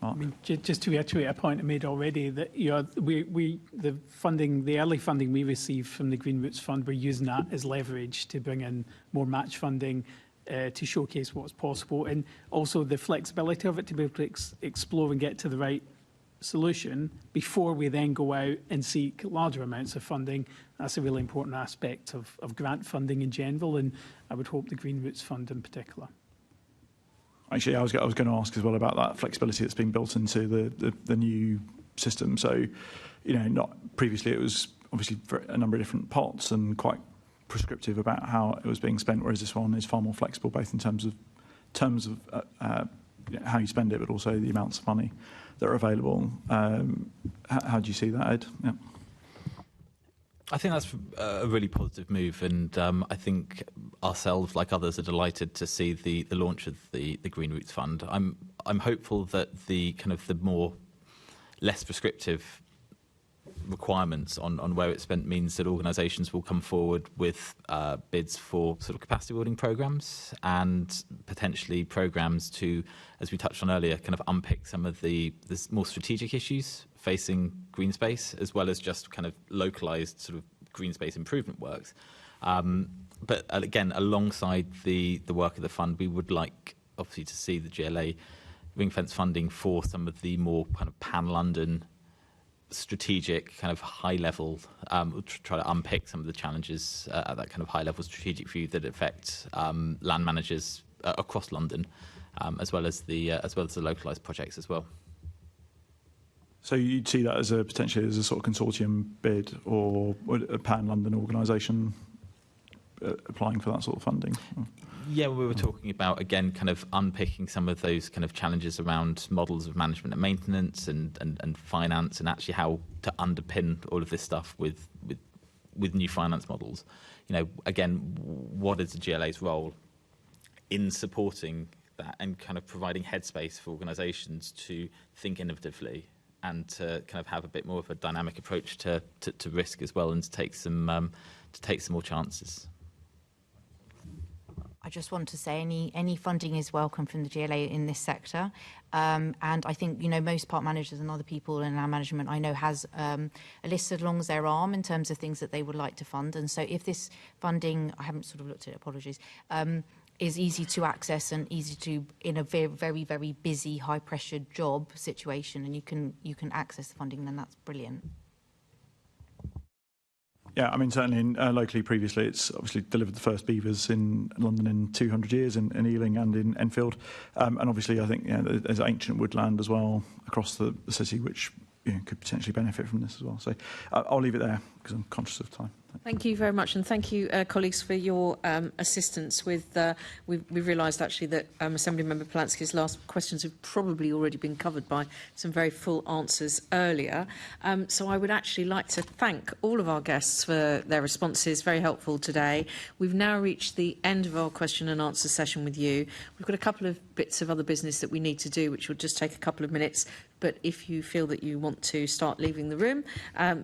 Speaker 7: Mark.
Speaker 10: I mean, just to reiterate a point I made already, that the funding, the early funding we received from the Green Roots Fund, we're using that as leverage to bring in more match funding to showcase what's possible, and also the flexibility of it to be able to explore and get to the right solution before we then go out and seek larger amounts of funding. That's a really important aspect of grant funding in general, and I would hope the Green Roots Fund in particular.
Speaker 7: Actually, I was going to ask as well about that flexibility that's been built into the new system. So, not previously it was obviously a number of different pots and quite prescriptive about how it was being spent, whereas this one is far more flexible, both in terms of how you spend it, but also the amounts of money that are available. How do you see that, Ed? Yeah.
Speaker 8: I think that's a really positive move, and I think ourselves, like others, are delighted to see the launch of the Green Roots Fund. I'm hopeful that the more less prescriptive requirements on where it's spent means that organisations will come forward with bids for sort of capacity building programmes and potentially programmes to, as we touched on earlier, kind of unpick some of the more strategic issues facing green space, as well as just kind of localised sort of green space improvement works. But again, alongside the work of the fund, we would like obviously to see the GLA ring-fence funding for some of the more kind of pan-London strategic kind of high level, try to unpick some of the challenges at that kind of high level strategic view that affect land managers across London, as well as the localised projects as well.
Speaker 7: So you'd see that as potentially as a sort of consortium bid, or a pan-London organisation applying for that sort of funding?
Speaker 8: Yeah, we were talking about, again, kind of unpicking some of those kind of challenges around models of management and maintenance and finance, and actually how to underpin all of this stuff with new finance models. Again, what is the GLA's role in supporting that and kind of providing headspace for organisations to think innovatively and to kind of have a bit more of a dynamic approach to risk as well, and to take some more chances.
Speaker 11: I just want to say any funding is welcome from the GLA in this sector, and I think most park managers and other people in our management I know has a list as long as their arm in terms of things that they would like to fund. And so if this funding, I haven't sort of looked at it, apologies, is easy to access and easy to, in a very, very, very busy, high-pressured job situation, and you can access the funding, then that's brilliant.
Speaker 7: Yeah, I mean, certainly locally previously, it's obviously delivered the first beavers in London in 200 years, in Ealing and in Enfield. And obviously, I think there's ancient woodland as well across the city, which could potentially benefit from this as well. So I'll leave it there because I'm conscious of time.
Speaker 1: Thank you very much, and thank you, colleagues, for your assistance with. We've realised actually that Assemblymember Polanski's last questions have probably already been covered by some very full answers earlier. So I would actually like to thank all of our guests for their responses. Very helpful today. We've now reached the end of our question and answer session with you. We've got a couple of bits of other business that we need to do, which will just take a couple of minutes. But if you feel that you want to start leaving the room,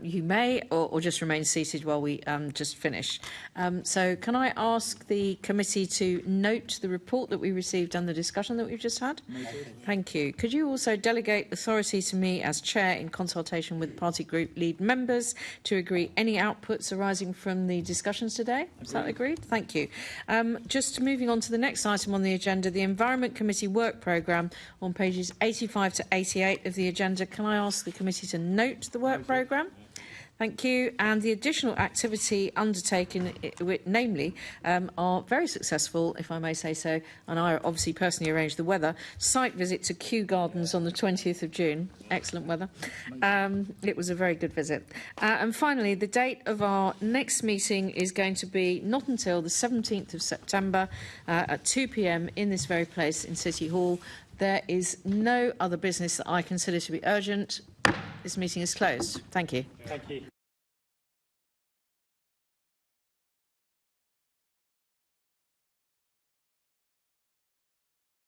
Speaker 1: you may, or just remain seated while we just finish. So can I ask the committee to note the report that we received and the discussion that we've just had? Thank you. Could you also delegate authority to me as chair in consultation with party group lead members to agree any outputs arising from the discussions today? Is that agreed? Thank you. Just moving on to the next item on the agenda, the Environment Committee work programme on pages 85 to 88 of the agenda. Can I ask the committee to note the work programme? Thank you. And the additional activity undertaken, namely, are very successful, if I may say so, and I obviously personally arranged the weather, site visit to Kew Gardens on the 20th of June. Excellent weather. It was a very good visit. And finally, the date of our next meeting is going to be not until the 17th of September at 2 p.m. in this very place in City Hall. There is no other business that I consider to be urgent. This meeting is closed. Thank you.
Speaker 10: Thank you.